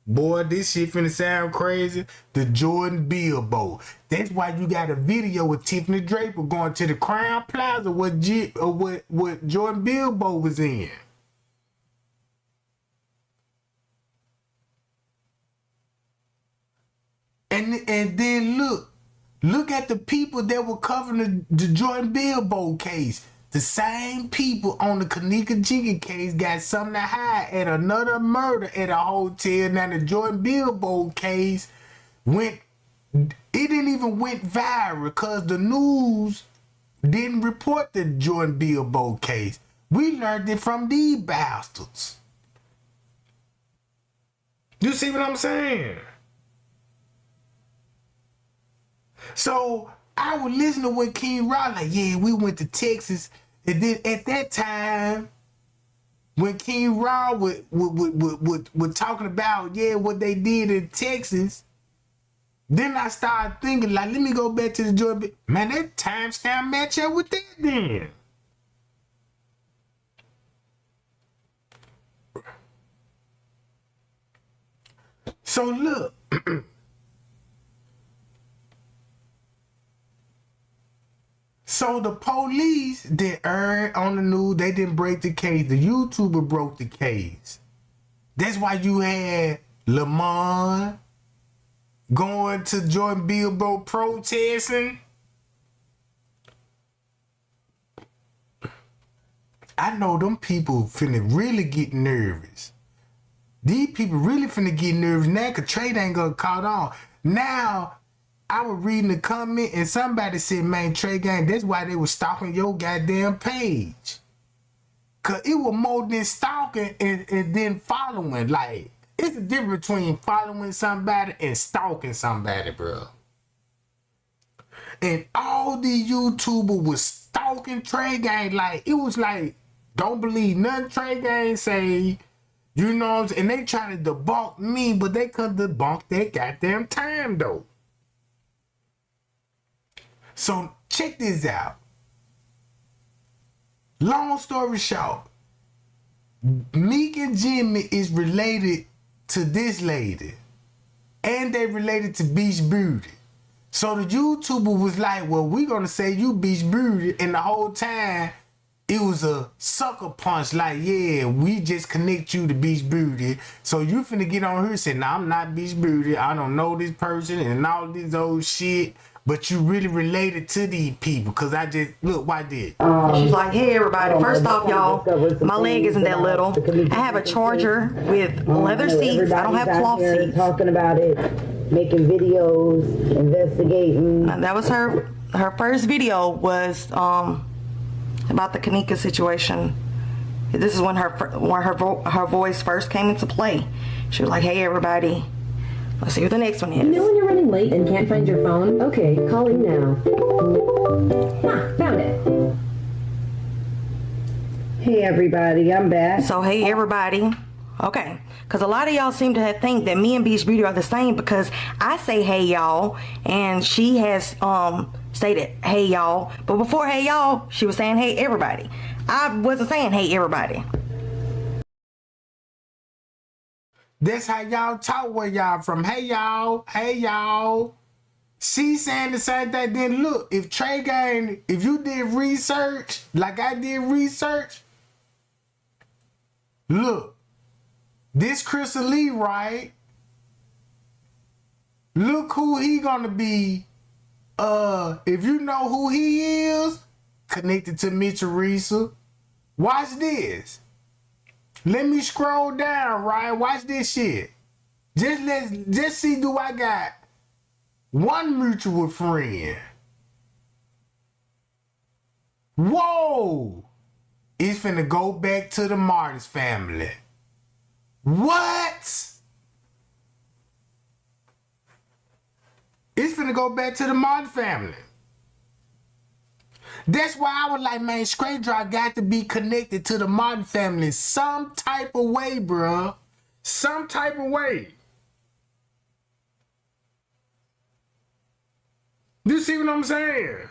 Boy, this shit finna sound crazy. The Jordan Billboard. That's why you got a video with Tiffany Draper going to the Crown Plaza what Jordan Billboard was in. And then look at the people that were covering the Jordan Billboard case. The same people on the Kenneka Jenkins case got something to hide at another murder at a hotel. Now the Jordan Billboard case it didn't even went viral because the news didn't report the Jordan Billboard case. We learned it from these bastards. You see what I'm saying? So I was listening to what King Raw like, yeah, we went to Texas. And then at that time, when King Raw was talking about, yeah, what they did in Texas, then I started thinking, like, let me go back to the Jordan. Man, that timestamp match up with that then. So look. So the police that aired on the news, they didn't break the case. The YouTuber broke the case. That's why you had Lamont going to Jordan Billboard protesting. I know them people finna really get nervous. These people really finna get nervous now because Trade ain't gonna caught on. Now, I was reading the comment and somebody said, man, Trey Gang, that's why they was stalking your goddamn page. Cause it was more than stalking and then following. Like, it's a difference between following somebody and stalking somebody, bro. And all these YouTubers was stalking Trey Gang. Like, it was like, don't believe nothing Trey Gang say. You know what I'm saying? And they try to debunk me, but they couldn't debunk that goddamn time, though. So, check this out. Long story short, Meek and Jimmy is related to this lady. And they related to Beach Beauty. So the YouTuber was like, well, we're going to say you Beach Beauty. And the whole time, it was a sucker punch. Like, yeah, we just connect you to Beach Beauty. So you finna get on here and say, nah, I'm not Beach Beauty. I don't know this person and all this old shit. But you really related to these people. Because I just, look, why did? She's like, hey, everybody. First off, y'all, my leg isn't that little. I have a charger with leather seats. I don't have cloth seats. Talking about it, making videos, investigating. That was her first video was about the Kenneka situation. This is when her voice first came into play. She was like, hey, everybody. Let's see what the next one is. You know when you're running late and can't find your phone? Okay, calling now. Found it. Hey everybody, I'm back. So hey everybody. Okay, because a lot of y'all seem to think that me and Beach Beauty are the same because I say hey y'all and she has stated hey y'all. But before hey y'all, she was saying hey everybody. I wasn't saying hey everybody. That's how y'all talk where y'all from. Hey y'all, hey y'all. She saying the same thing. Then look, if Trey Gang, if you did research, like I did research, look, this Chris Lee, right? Look who he gonna be. If you know who he is, connected to Miss Teresa. Watch this. Let me scroll down, right? Watch this shit. Just see, do I got one mutual friend? Whoa! It's finna go back to the Martins family. What? It's finna go back to the Martin family. That's why I was like, man, Straight Drop got to be connected to the Martin family some type of way, bruh. Some type of way. You see what I'm saying?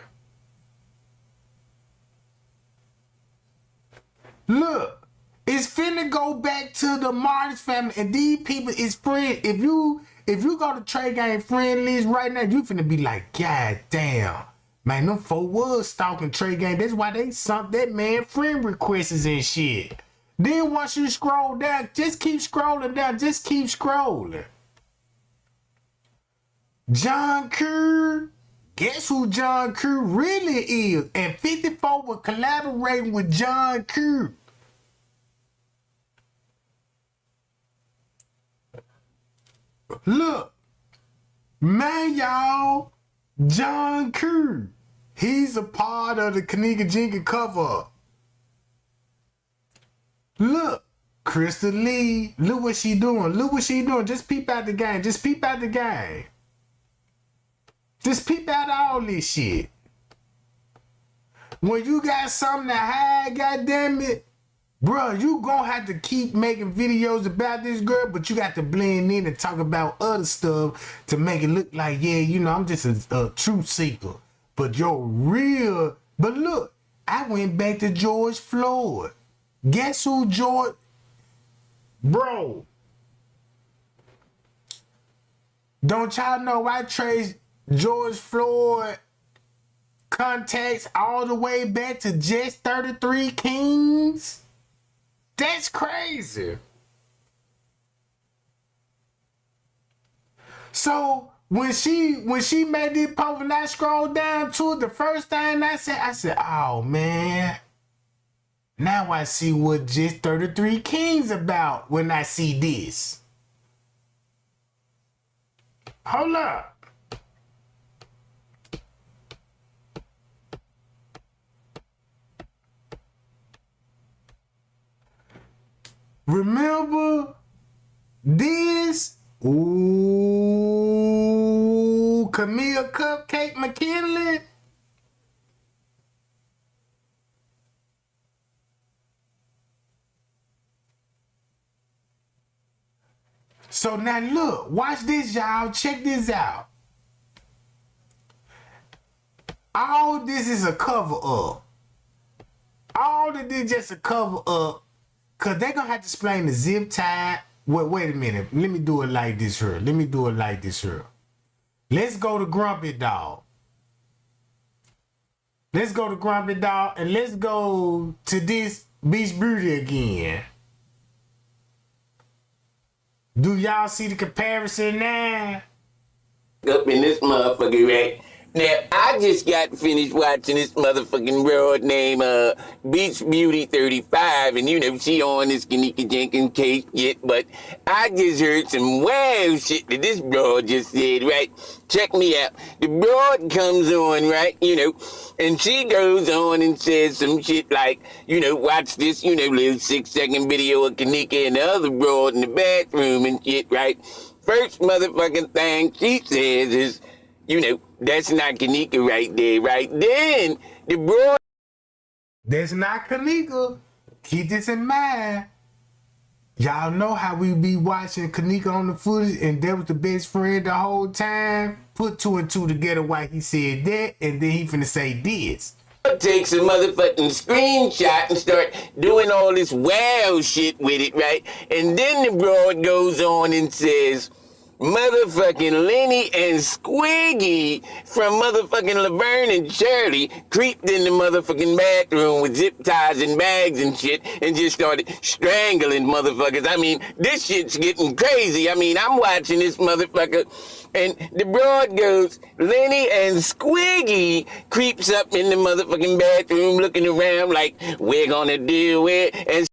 Look, it's finna go back to the Martins family, and these people is friends. If you go to Trey Gang friend list right now, you finna be like, God damn. Man, them folk was stalking Trey Gang. That's why they sunk that man friend requests and shit. Then once you scroll down, just keep scrolling down. Just keep scrolling. John Kerr. Guess who John Kerr really is? And 54 was collaborating with John Kerr. Look. Man, y'all. John Kerr. He's a part of the Kenneka Jenkins cover. Look, Krista Lee. Look what she doing. Look what she doing. Just peep out the game. Just peep out the game. Just peep out all this shit. When you got something to hide, goddammit, bro, you gonna have to keep making videos about this girl, but you got to blend in and talk about other stuff to make it look like, yeah, you know, I'm just a truth seeker. But you're real. But look, I went back to George Floyd. Guess who George? Bro. Don't y'all know I traced George Floyd contacts all the way back to just 33 Kings? That's crazy. So when she made this post and I scrolled down to it, the first thing I said, oh man, now I see what just 33 Kings about when I see this. Hold up. Remember this? Ooh, Camille Cupcake McKinley. So now look, watch this, y'all. Check this out. All this is a cover up. All of this just a cover up. Cause they're gonna have to explain the zip tie. Wait a minute. Let me do it like this here. Let's go to Grumpy Dog. Let's go to Grumpy Dog and let's go to this Beach Beauty again. Do y'all see the comparison now? Up in this motherfucker, right? Now, I just got finished watching this motherfucking broad named Beach Beauty 35, and you know, she on this Kenneka Jenkins case yet, but I just heard some wow shit that this broad just said, right? Check me out. The broad comes on, right, you know, and she goes on and says some shit like, you know, watch this, you know, little 6-second video of Kenneka and the other broad in the bathroom and shit, right? First motherfucking thing she says is, you know, that's not Kenneka right there, right? Then the broad. That's not Kenneka. Keep this in mind. Y'all know how we be watching Kenneka on the footage and that was the best friend the whole time? Put 2 and 2 together why he said that and then he finna say this. Takes a motherfucking screenshot and start doing all this wow shit with it, right? And then the broad goes on and says, motherfucking Lenny and Squiggy from motherfucking Laverne and Shirley creeped in the motherfucking bathroom with zip ties and bags and shit and just started strangling motherfuckers. I mean, this shit's getting crazy. I mean, I'm watching this motherfucker and the broad goes, Lenny and Squiggy creeps up in the motherfucking bathroom looking around like, we're gonna deal with it. And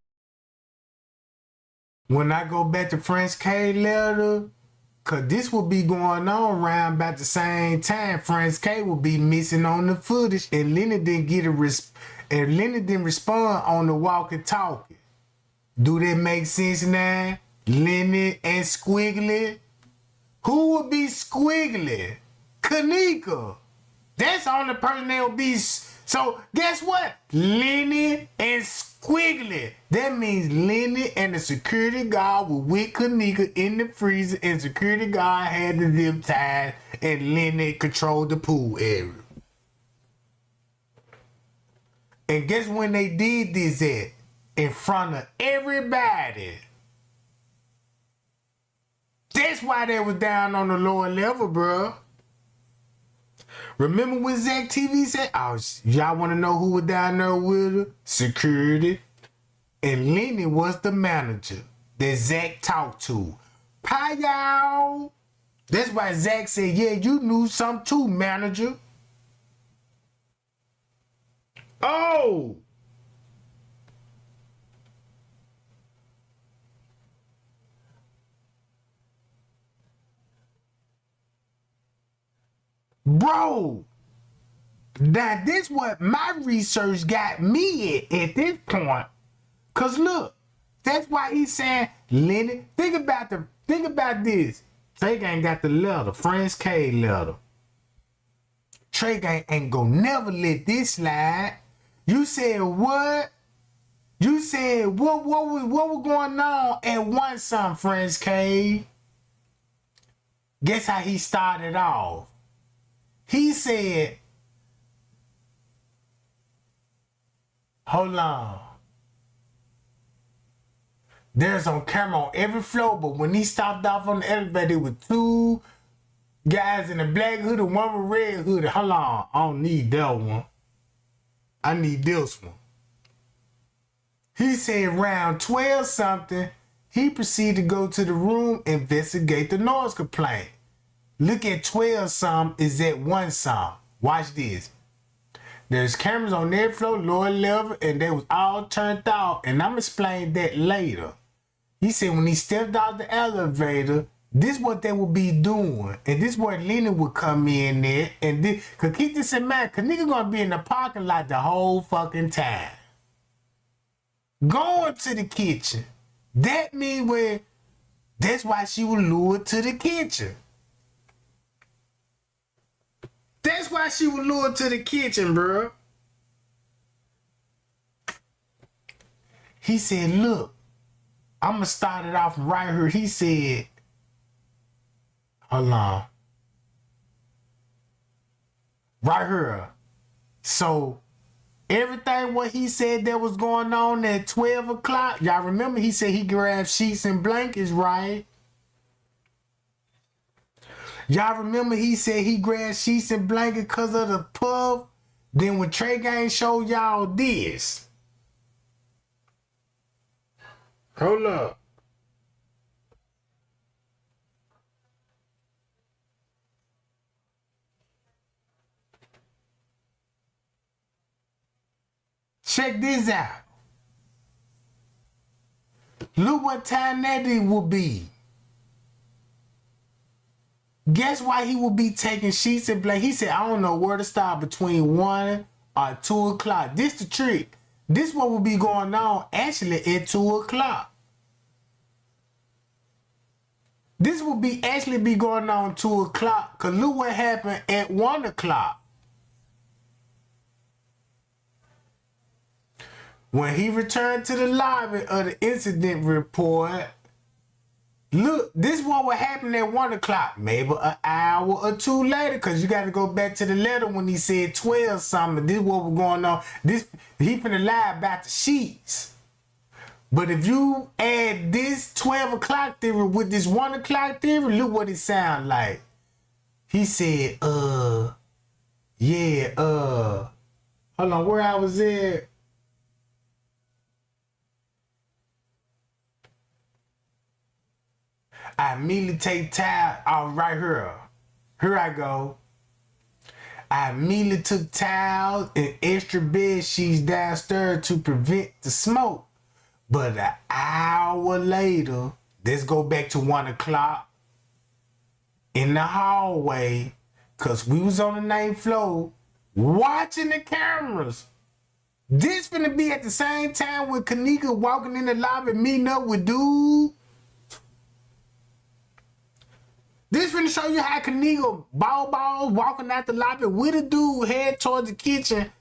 when I go back to French K letter, cause this will be going on around about the same time. French K will be missing on the footage, and Lenny didn't get Lenny didn't respond on the walkie-talkie. Do that make sense now? Lenny and Squiggly. Who would be Squiggly? Kenneka. That's the only person that will be. So guess what? Lenny and Squiggly. That means Lenny and the security guard were with Kenneka in the freezer, and security guard had the zip ties, and Lenny controlled the pool area. And guess when they did this at? In front of everybody. That's why they was down on the lower level, bro. Remember when Zach TV said, oh, y'all want to know who was down there with her? Security. And Lenny was the manager that Zach talked to. Pie y'all. That's why Zach said, yeah, you knew something too, manager. Oh. Bro, now this what my research got me at this point. Cause look, that's why he's saying, Lenny, think about this. Trey Gang got the letter, French K letter. Trey Gang ain't gonna never let this slide. You said what? You said what was going on at one some French K? Guess how he started off? He said, hold on. There's on camera on every floor, but when he stopped off on the elevator with 2 guys in a black hoodie, one with red hoodie. Hold on, I don't need that one. I need this one. He said around 12 something, he proceeded to go to the room, investigate the noise complaint. Look at 12 some is at 1 some. Watch this. There's cameras on every floor, lower level, and they was all turned off. And I'm explaining that later. He said when he stepped out the elevator, this is what they would be doing. And this is where Lenny would come in there. And this, cause keep this in mind, cause nigga gonna be in the parking lot the whole fucking time. Going to the kitchen. That means where, that's why she was lured to the kitchen. That's why she was lured to the kitchen, bro. He said, look, I'm going to start it off right here. He said, Hold on. Right here. So everything what he said that was going on at 12 o'clock, y'all remember he said he grabbed sheets and blankets, right? Y'all remember he said he grabbed sheets and blankets because of the puff? Then when Trey Gang showed y'all this. Hold up. Check this out. Look what time that it will be. Guess why he will be taking sheets and blankets? He said, I don't know where to stop between 1 or 2 o'clock. This the trick. This what will be going on actually at 2 o'clock. This will be actually be going on 2 o'clock. Cause look what happened at 1 o'clock. When he returned to the lobby of the incident report, look, this what would happen at 1 o'clock, maybe an hour or two later, because you got to go back to the letter when he said 12 something. This what was going on. This he finna lie about the sheets. But if you add this 12 o'clock theory with this 1 o'clock theory, look what it sound like. He said, hold on, where I was at? I immediately take towel right here. Here I go. I immediately took towels and extra bed sheets downstairs to prevent the smoke. But an hour later, let's go back to 1 o'clock in the hallway, cause we was on the 9th floor watching the cameras. This finna be at the same time with Kenneka walking in the lobby meeting up with dude. This finna show you how Kenneka ball walking out the lobby with a dude head towards the kitchen,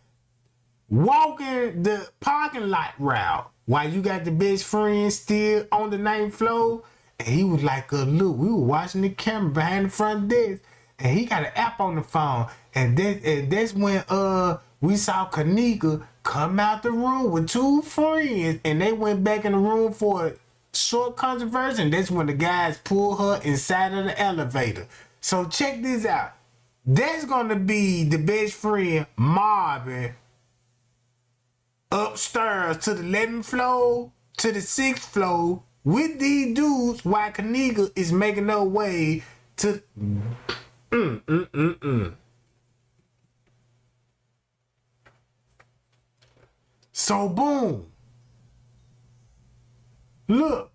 walking the parking lot route while you got the best friend still on the 9th floor. And he was like, look, we were watching the camera behind the front desk and he got an app on the phone. And that's when we saw Kenneka come out the room with two friends and they went back in the room for a short controversy. That's when the guys pulled her inside of the elevator. So check this out. That's gonna be the best friend Marvin upstairs to the 11th floor to the 6th floor with these dudes while Kenneka is making her way to So boom. Look.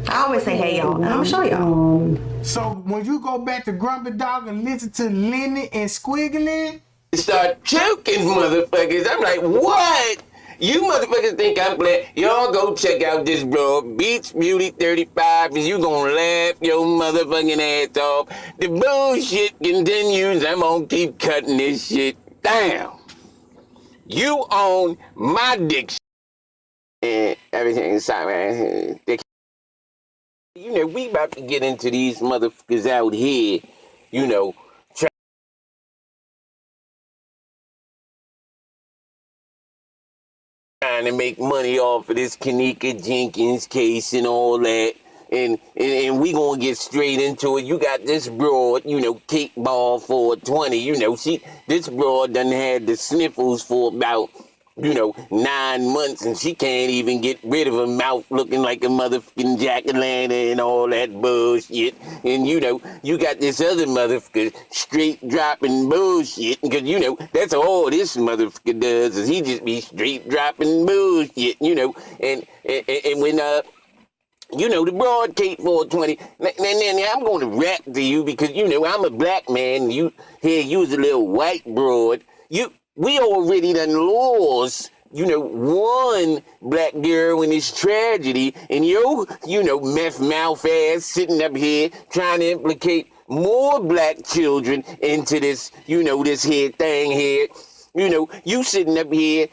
I always say, hey, y'all, and I'm gonna show y'all. So when you go back to Grumpy Dog and listen to Lenny and Squiggly, start choking motherfuckers. I'm like, what? You motherfuckers think I'm black? Y'all go check out this blog, Beach Beauty 35, and you gonna laugh your motherfucking ass off. The bullshit continues. I'm gonna keep cutting this shit down. You own my dick and everything inside, man. You know, we about to get into these motherfuckers out here, you know, trying to make money off of this Kenneka Jenkins case and all that. And we gonna get straight into it. You got this broad, you know, Kate Ball 420, you know, this broad done had the sniffles for about, you know, 9 months, and she can't even get rid of her mouth looking like a motherfucking jack-o'-lantern and all that bullshit. And, you know, you got this other motherfucker straight dropping bullshit, because, you know, that's all this motherfucker does, is he just be straight dropping bullshit, you know. And when, you know, the broad Kate 420, now I'm going to rap to you because, you know, I'm a black man, you was a little white broad. We already done lost, you know, one black girl in this tragedy, and you know, meth mouth ass sitting up here trying to implicate more black children into this, you know, this here thing here. You know, you sitting up here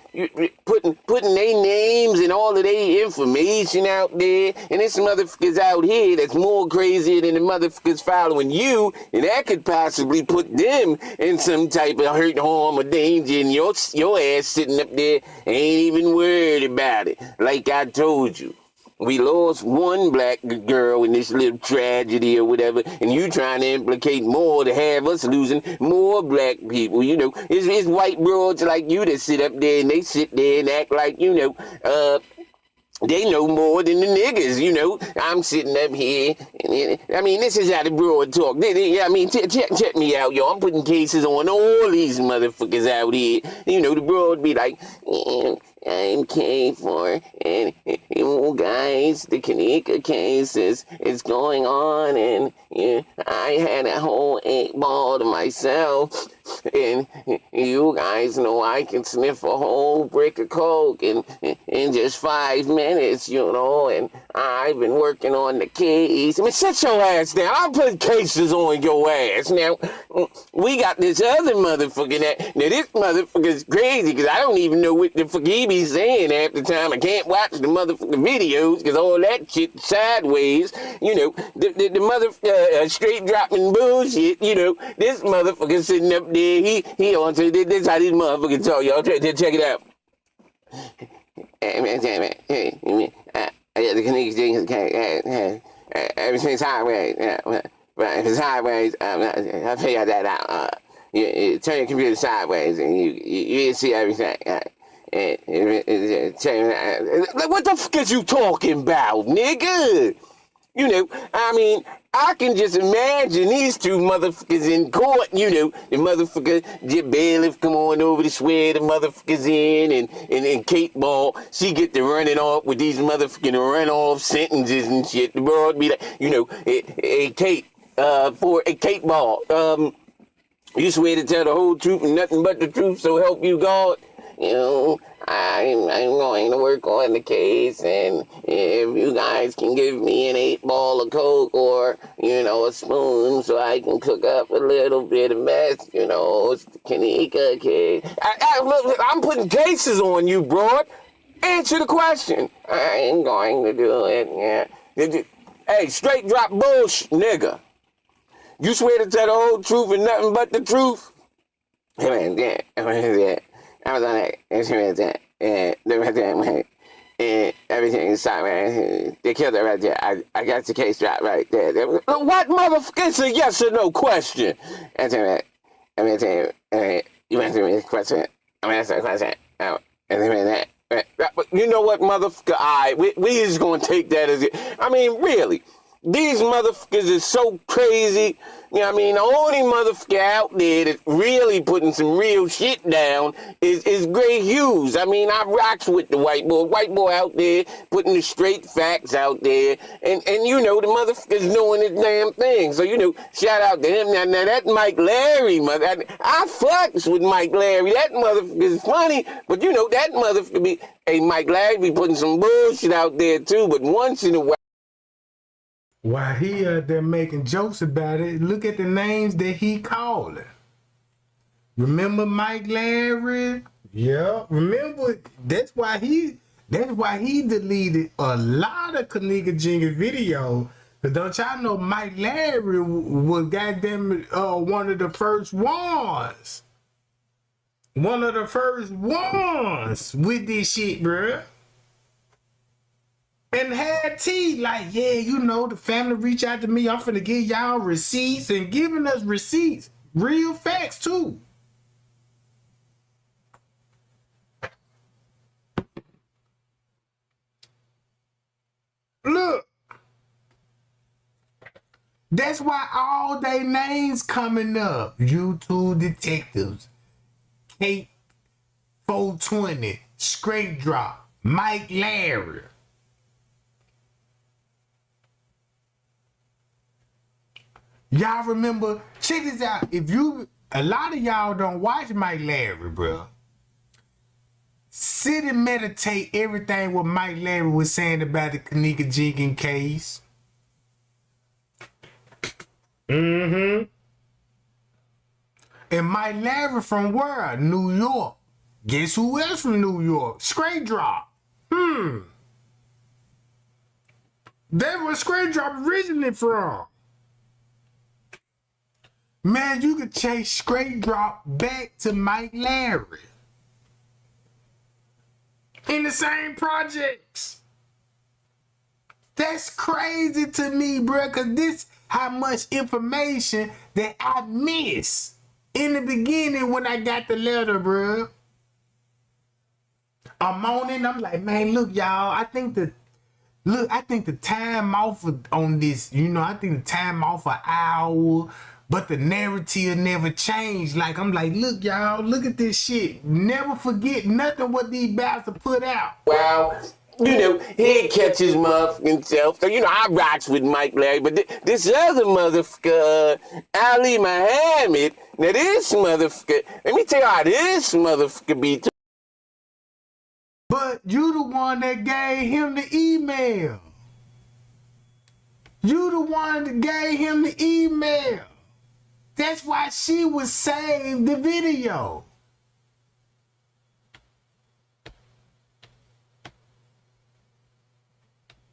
putting their names and all of their information out there, and there's some motherfuckers out here that's more crazier than the motherfuckers following you, and that could possibly put them in some type of hurt, harm, or danger, and your ass sitting up there ain't even worried about it. Like I told you. We lost one black girl in this little tragedy or whatever, and you trying to implicate more to have us losing more black people. You know, it's white broads like you that sit up there and they sit there and act like, you know, they know more than the niggas, you know. I'm sitting up here. I mean, this is how the broad talk. I mean, check me out, yo. I'm putting cases on all these motherfuckers out here. You know, the broad be like, I'm K4, and you guys, the Kenneka case is going on, and I had a whole 8-ball to myself, and you guys know I can sniff a whole brick of coke in just 5 minutes, you know, and I've been working on the case. I mean, sit your ass down. I'll put cases on your ass. Now, we got this other motherfucker now this motherfucker's crazy, because I don't even know what the fuck he be saying half the time. I can't watch the motherfucking videos, because all that shit sideways, you know, the mother straight dropping bullshit, you know, this motherfucker sitting up there, he on to this how these motherfuckers talk, y'all. Check it out. The Kenneka everything's sideways. If it's sideways, I'll figure that out. You turn your computer sideways and you see everything. What the fuck is you talking about, nigga? You know, I mean, I can just imagine these two motherfuckers in court, you know, the motherfucker, the bailiff come on over to swear the motherfuckers in, and Kate Ball, she get to running off with these motherfucking run-off sentences and shit. The broad be like, you know, Kate Ball, you swear to tell the whole truth and nothing but the truth, so help you God. You know, I'm going to work on the case, and if you guys can give me an 8-ball of coke or, you know, a spoon so I can cook up a little bit of mess, you know, it's the Kenneka case. I'm putting cases on you, broad. Answer the question. I ain't going to do it, yeah. Hey, straight drop bullshit, nigga. You swear to tell the whole truth and nothing but the truth? I was on that instrument and everything is sideways. They killed her right there. I got the case dropped right there. What motherfucker? It's a yes or no question. I'm gonna tell you, you answer me this question. I'm gonna answer the question. You know what, motherfucker? We just gonna take that as it. I mean, really. These motherfuckers is so crazy. You know what I mean? The only motherfucker out there that's really putting some real shit down is Gray Hughes. I mean, I rocks with the white boy. White boy out there putting the straight facts out there. And you know, the motherfucker's doing his damn thing. So, you know, shout out to him. Now that Mike Larry, I fucks with Mike Larry. That motherfucker's funny. But, you know, that motherfucker be, hey, Mike Larry be putting some bullshit out there, too. But once in a while, while he they're making jokes about it, look at the names that he calling. Remember Mike Larry? Yeah, remember that's why he deleted a lot of Kenneka Jenkins videos. But don't y'all know Mike Larry was goddamn one of the first ones. One of the first ones with this shit, bruh. And had tea, like, yeah, you know, the family reach out to me. I'm finna give y'all receipts and giving us receipts. Real facts, too. Look. That's why all they names coming up. YouTube detectives. Kate 420. Straight Drop. Mike Larry. Y'all remember, check this out. A lot of y'all don't watch Mike Larry, bro. Sit and meditate everything what Mike Larry was saying about the Kenneka Jenkins case. And Mike Larry from where? New York. Guess who else from New York? Straight Drop. That's where Straight Drop originally from. Man, you could chase Straight Drop back to Mike Larry. In the same projects. That's crazy to me, bro, because this how much information that I missed in the beginning when I got the letter, bro. I'm on it, I'm like, man, look, y'all, I think the time off on this, I think the time off an hour, but the narrative never changed. Like, I'm like, look, y'all, look at this shit. Never forget nothing what these bastards put out. Wow. He'd catch his motherfucking self. So, I rocks with Mike Larry, but this other motherfucker, Ali Muhammad, now this motherfucker, let me tell you how this motherfucker be. But you the one that gave him the email. You the one that gave him the email. That's why she would save the video.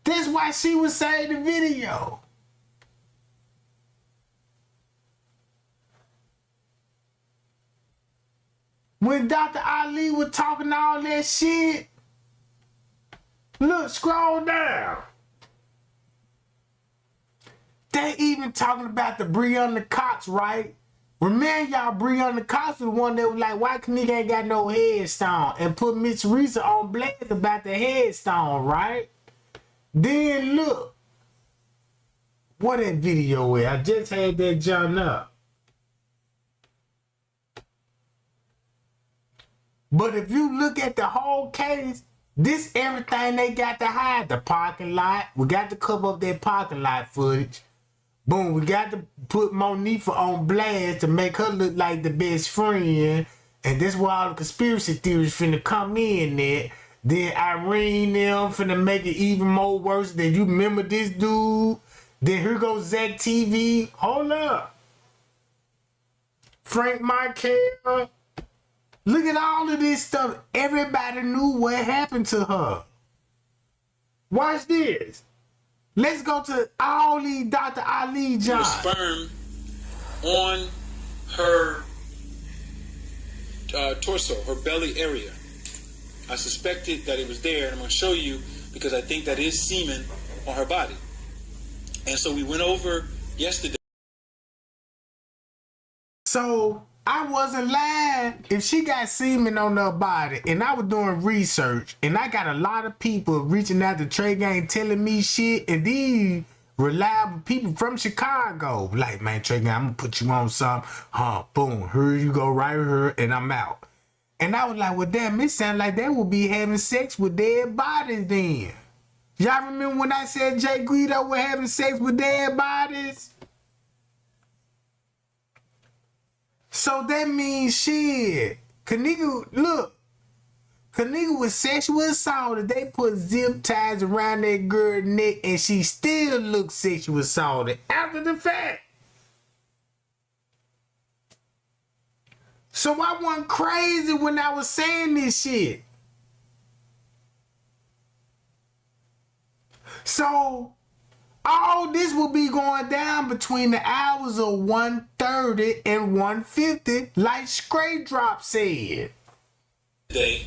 That's why she would save the video. When Dr. Ali was talking all that shit, look, scroll down. They even talking about the Breonna Cox, right? Remember y'all, Breonna Cox was the one that was like, why Kenneka ain't got no headstone? And put Miss Teresa on blast about the headstone, right? Then look, what that video is. I just had that jump up. But if you look at the whole case, this everything they got to hide. The parking lot. We got to cover up that parking lot footage. Boom, we got to put Monifa on blast to make her look like the best friend. And this where all the conspiracy theories finna come in there. Then Irene them finna make it even more worse. Then you remember this dude. Then here goes Zach TV. Hold up. Frank Michael. Look at all of this stuff. Everybody knew what happened to her. Watch this. Let's go to all these Dr. Ali jobs. Sperm on her torso, her belly area. I suspected that it was there, and I'm going to show you because I think that is semen on her body. And so we went over yesterday. So I wasn't lying. If she got semen on her body, and I was doing research, and I got a lot of people reaching out to Trey Gang telling me shit, and these reliable people from Chicago, like, man, Trey Gang, I'm gonna put you on something. Boom, here you go, right here, and I'm out. And I was like, well, damn, it sounds like they would be having sex with dead bodies then. Y'all remember when I said Jay Guido was having sex with dead bodies? So that means shit. Kenneka, look. Kenneka was sexually assaulted. They put zip ties around that girl's neck and she still looks sexually assaulted after the fact. So I wasn't crazy when I was saying this shit. So all this will be going down between the hours of 1:30 and 1:50, like Straight Drop said. Today,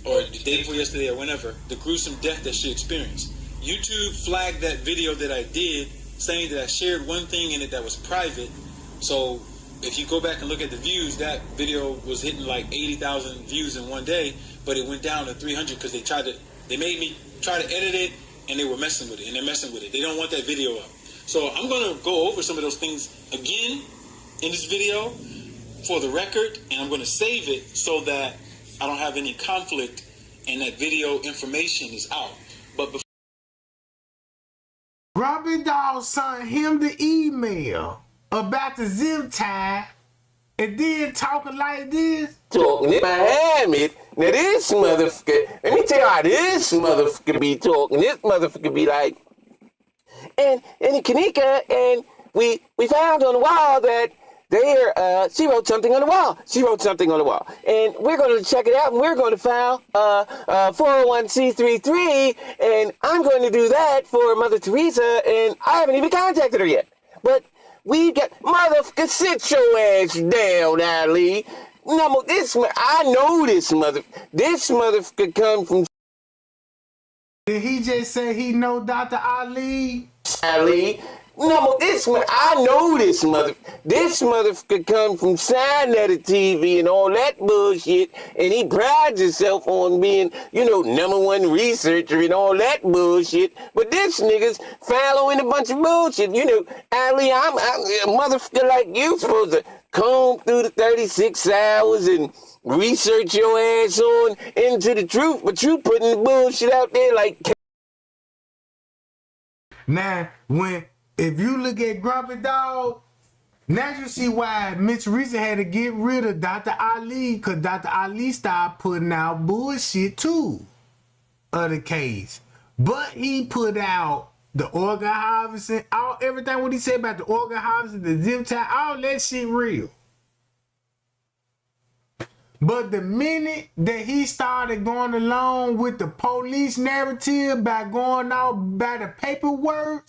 or the day before yesterday or whenever, the gruesome death that she experienced. YouTube flagged that video that I did, saying that I shared one thing in it that was private. So if you go back and look at the views, that video was hitting like 80,000 views in one day, but it went down to 300 because they made me try to edit it, and they were messing with it, and they're messing with it. They don't want that video up. So I'm going to go over some of those things again in this video for the record, and I'm going to save it so that I don't have any conflict and that video information is out. But before Robbie Dawg sent him the email about the zip tie and then talking like this. Talking in Miami. Now this motherfucker, let me tell you how this motherfucker be talking. This motherfucker be like, and Kenneka, and we found on the wall that she wrote something on the wall. She wrote something on the wall. And we're going to check it out, and we're going to file 401c33, and I'm going to do that for Mother Teresa, and I haven't even contacted her yet. But we got, motherfucker, sit your ass down, Ali. No, I know this motherfucker come from Did he just say he know Dr. Ali? Ali. No, I know this motherfucker come from Sign-Letter TV and all that bullshit, and he prides himself on being, #1 researcher and all that bullshit, but this nigga's following a bunch of bullshit. Ali, I'm a motherfucker like you supposed to comb through the 36 hours and research your ass on into the truth, but you putting the bullshit out there like... Now, if you look at Grumpy Dog, now you see why Miss Teresa had to get rid of Dr. Ali, because Dr. Ali started putting out bullshit too of the case. But he put out the organ harvesting, everything what he said about the organ harvesting, the zip tie, all that shit real. But the minute that he started going along with the police narrative by going out by the paperwork,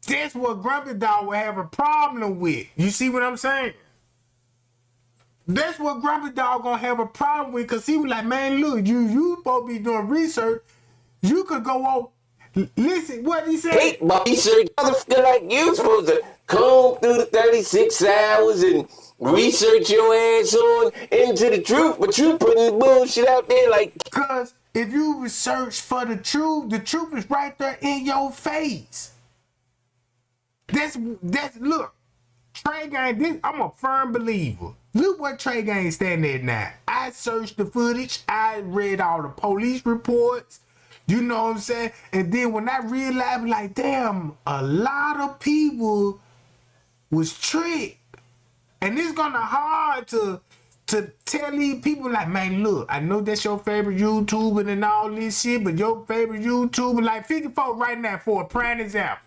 that's what Grumpy Dog would have a problem with. You see what I'm saying? That's what Grumpy Dog gonna have a problem with, because he was like, man, look, you supposed to be doing research. You could go on. Listen, what he said? Hey, research, motherfucker like you supposed to comb through the 36 hours and research your ass on into the truth, but you putting the bullshit out there like... Because if you research for the truth is right there in your face. That's look, Trey Gang, I'm a firm believer. Look what Trey Gang standing at now. I searched the footage, I read all the police reports, you know what I'm saying? And then when I realized, like, damn, a lot of people was tricked. And it's gonna hard to tell these people, like, man, look, I know that's your favorite YouTuber and all this shit, but your favorite YouTuber, like 54 right now, for a prime example.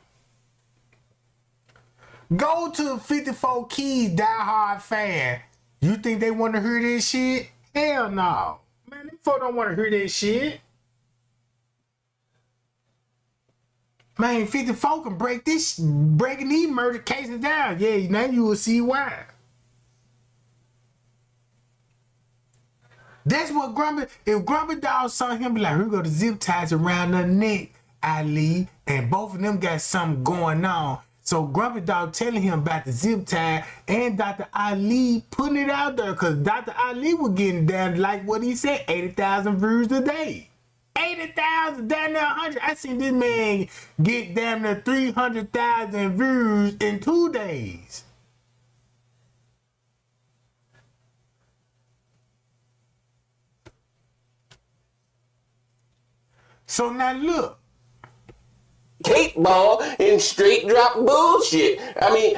Go to 54 Keys Die Hard fan. You think they want to hear this shit? Hell no. Man, them folks don't want to hear this shit. Man, 54 can breaking these murder cases down. Yeah, now you will see why. That's what if Grumpy Dog saw him, be like, here go the zip ties around her neck, Ali, and both of them got something going on. So Grumpy Dog telling him about the zip tie and Dr. Ali putting it out there, because Dr. Ali was getting down, like what he said, 80,000 views a day. 80,000, down there 100. I seen this man get down there 300,000 views in 2 days. So now look. Cake ball and straight drop bullshit. I mean,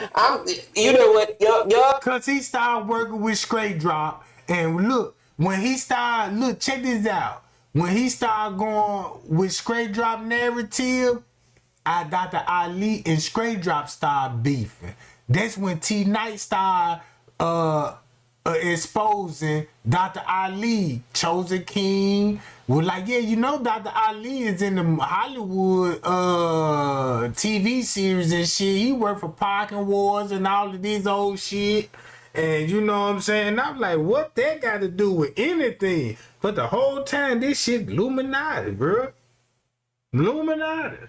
you know what, y'all. Cause he started working with straight drop, and look, when he started, look, check this out. When he started going with straight drop narrative, Dr. Ali and straight drop started beefing. That's when T Knight started exposing Dr. Ali, Chosen King. Was like, yeah, you know Dr. Ali is in the Hollywood TV series and shit. He worked for Parking Wars and all of these old shit. And you know what I'm saying? And I'm like, what that got to do with anything? But the whole time, this shit Illuminati, bro. Illuminati.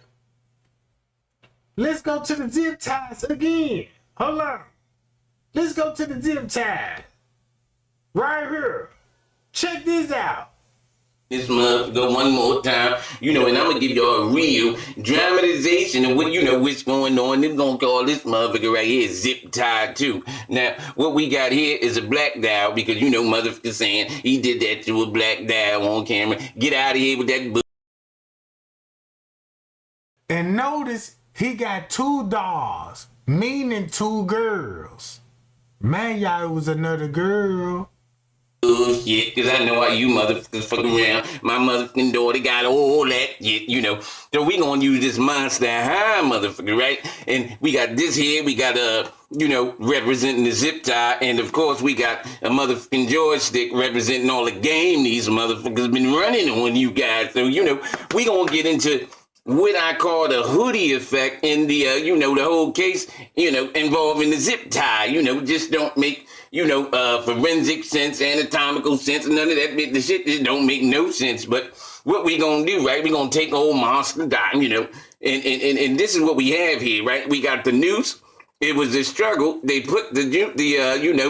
Let's go to the zip ties again. Hold on. Let's go to the zip tie. Right here. Check this out. This motherfucker one more time, and I'm gonna give y'all a real dramatization of what, what's going on. They're gonna call this motherfucker right here zip tied too. Now, what we got here is a black dial, because motherfucker saying he did that to a black dial on camera. Get out of here with that And notice he got 2 dolls, meaning 2 girls. Man, y'all, it was another girl. bullshit, because I know how you motherfuckers fuck around. My motherfucking daughter got all that shit, So we gonna use this monster high motherfucker, right? And we got this here, we got representing the zip tie. And of course, we got a motherfucking joystick representing all the game these motherfuckers been running on you guys. So, we gonna get into what I call the hoodie effect in the, the whole case, involving the zip tie. Just don't make, forensic sense, anatomical sense, none of that bit. The shit just don't make no sense. But what we gonna do, right? We gonna take old monster dime, and this is what we have here, right? We got the noose. It was a struggle. They put the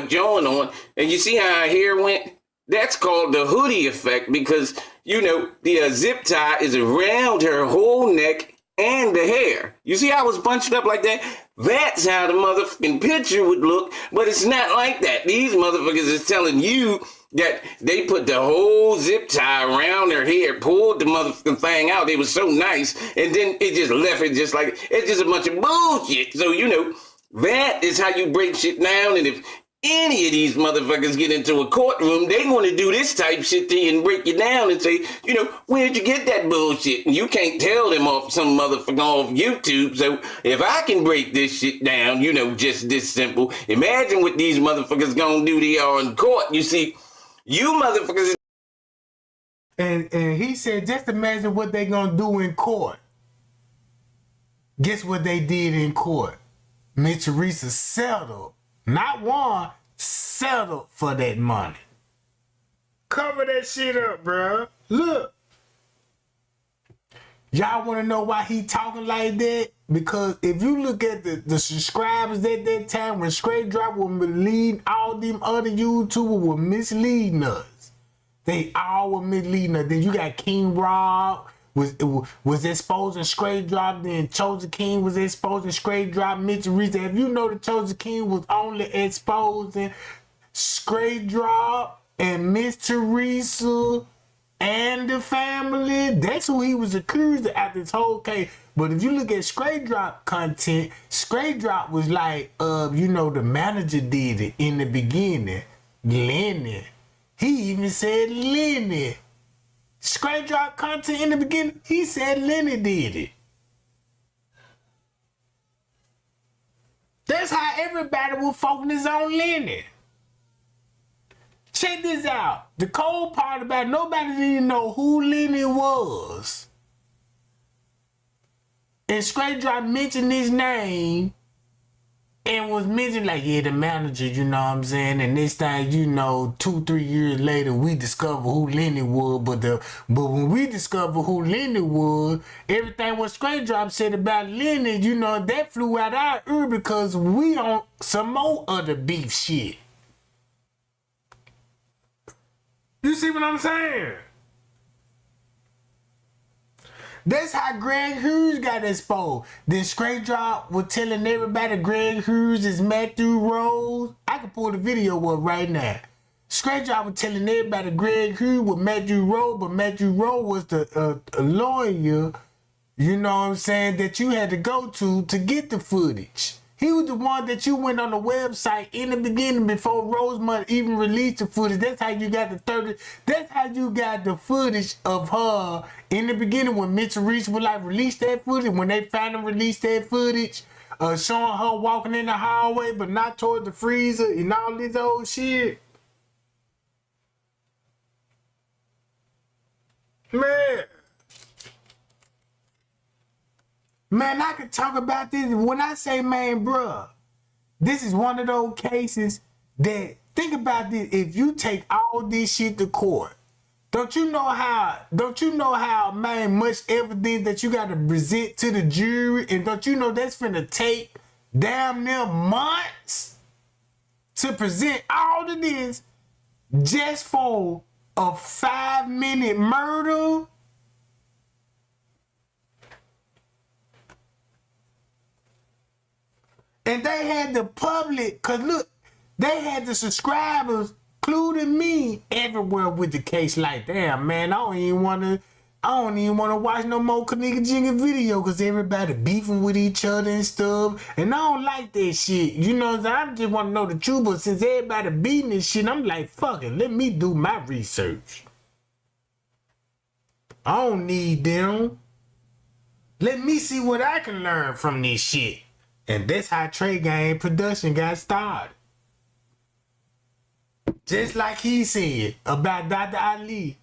joint on, and you see how her hair went? That's called the hoodie effect because, the zip tie is around her whole neck and the hair. You see how it was bunched up like that? That's how the motherfucking picture would look, but it's not like that. These motherfuckers is telling you that they put the whole zip tie around her hair, pulled the motherfucking thing out. It was so nice, and then it just left it just like, it's just a bunch of bullshit. So, that is how you break shit down, and if any of these motherfuckers get into a courtroom, they want to do this type shit to you and break you down and say, where'd you get that bullshit? And you can't tell them off some motherfucker off YouTube. So if I can break this shit down, just this simple, imagine what these motherfuckers gonna do to y'all in court. You see, you motherfuckers. And he said, just imagine what they gonna do in court. Guess what they did in court? Miss Teresa settled. Not one, settled for that money. Cover that shit up, bruh. Look. Y'all want to know why he talking like that? Because if you look at the subscribers at that time when Straight Drop was misleading, all them other YouTubers were misleading us. They all were misleading us. Then you got King Rob was exposing Straight Drop, then Chosen King was exposing Straight Drop, Miss Teresa. If you know the Chosen King was only exposing Straight Drop and Miss Teresa and the family, that's who he was accused of after this whole case. But if you look at Straight Drop content, Straight Drop was like, the manager did it in the beginning, Lenny. He even said Lenny. Straight Drop content in the beginning, he said Lenny did it. That's how everybody will focus on Lenny. Check this out. The cold part about it, nobody didn't know who Lenny was. And Straight Drop mentioned his name and was mentioned like, yeah, the manager, you know what I'm saying? And this thing, 2-3 years later, we discover who Lenny was. But when we discover who Lenny was, everything what Straight Drop said about Lenny, that flew out our ear because we on some more other beef shit. You see what I'm saying? That's how Greg Hughes got exposed. Then Straight Drop was telling everybody Greg Hughes is Matthew Rose. I can pull the video up right now. Straight Drop was telling everybody Greg Hughes was Matthew Rose, but Matthew Rose was the lawyer, that you had to go to get the footage. He was the one that you went on the website in the beginning before Rosemont even released the footage. That's how you got that's how you got the footage of her in the beginning when Miss Teresa would release that footage. When they finally released that footage, showing her walking in the hallway but not toward the freezer and all this old shit. Man, I could talk about this. When I say, man, bruh, this is one of those cases that, think about this, if you take all this shit to court, don't you know how, man, much evidence that you got to present to the jury, and don't you know that's finna take damn near months to present all of this just for a 5-minute murder? And they had the public, cause look, they had the subscribers, including me, everywhere with the case. Like, damn, man, I don't even wanna watch no more Kenneka Jenkins video, cause everybody beefing with each other and stuff. And I don't like that shit. I just wanna know the truth, but since everybody beating this shit, I'm like, fuck it, let me do my research. I don't need them. Let me see what I can learn from this shit. And that's how Trey Gang production got started. Just like he said about Dr. Ali.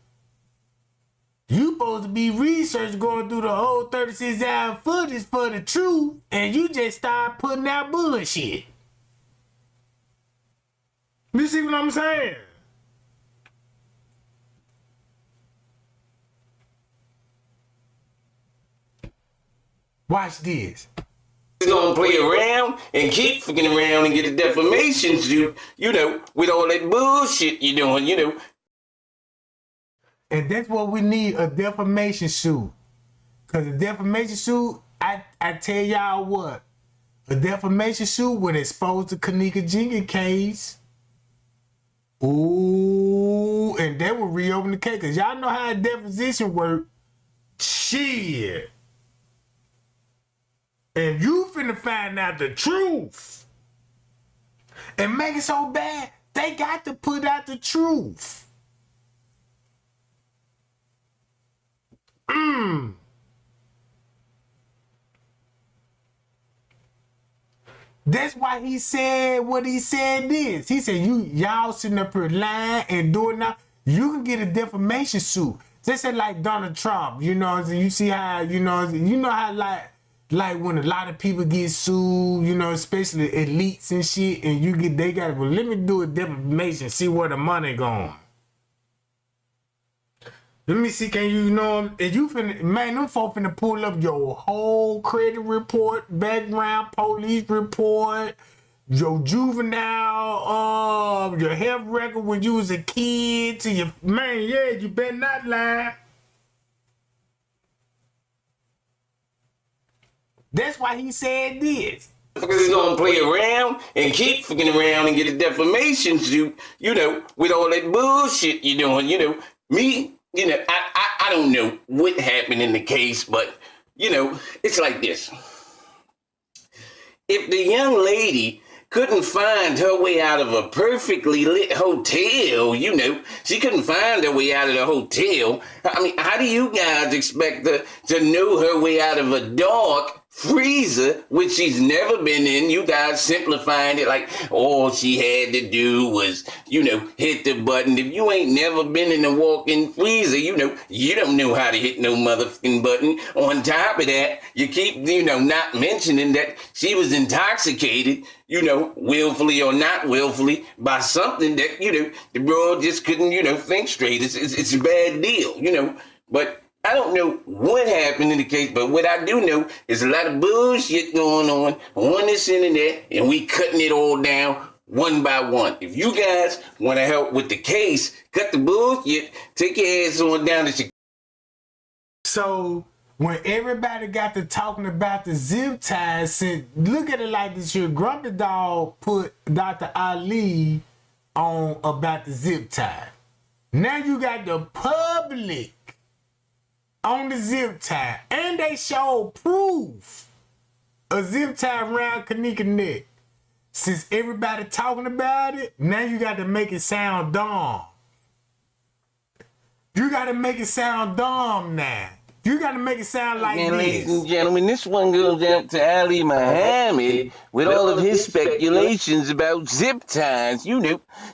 You supposed to be research going through the whole 36-hour footage for the truth, and you just start putting out bullshit. You see what I'm saying? Watch this. Gonna play around and keep fucking around and get a defamation suit, with all that bullshit you're doing, And that's what we need, a defamation suit. Because a defamation suit, I tell y'all what, a defamation suit would expose the Kenneka Jenkins case. Ooh, and that would reopen the case. Because y'all know how a deposition work. Shit. And you finna find out the truth. And make it so bad, they got to put out the truth. That's why he said what he said this. He said, y'all sitting up here lying and doing that. You can get a defamation suit. Just like Donald Trump, you see how, how like when a lot of people get sued, especially elites and shit, and they got, well, let me do a defamation, see where the money going. Let me see, can and you finna, man, them folk finna pull up your whole credit report, background, police report, your juvenile, your health record when you was a kid to your, man, yeah, you better not lie. That's why he said this. Motherfuckers gonna play around and keep fucking around and get a defamation suit, with all that bullshit you're doing, Me, I don't know what happened in the case, but, it's like this. If the young lady couldn't find her way out of a perfectly lit hotel, she couldn't find her way out of the hotel. I mean, how do you guys expect her to know her way out of a dark freezer, which she's never been in? You guys simplifying it like all she had to do was, hit the button. If you ain't never been in a walk-in freezer, you don't know how to hit no motherfucking button. On top of that, you keep, not mentioning that she was intoxicated, willfully or not willfully, by something that, the bro just couldn't, think straight. It's a bad deal, but I don't know what happened in the case, but what I do know is a lot of bullshit going on this internet, and we cutting it all down one by one. If you guys want to help with the case, cut the bullshit, take your ass on down to Chicago. So when everybody got to talking about the zip ties, look at it like this here. Grumpy Dog put Dr. Ali on about the zip tie. Now you got the public on the zip tie, and they showed proof a zip tie around Kenneka neck. Since everybody talking about it, now you got to make it sound dumb. You got to make it sound dumb now. You got to make it sound like this. Ladies and gentlemen, this one goes out to Ali Muhammad with all of his speculations about zip ties,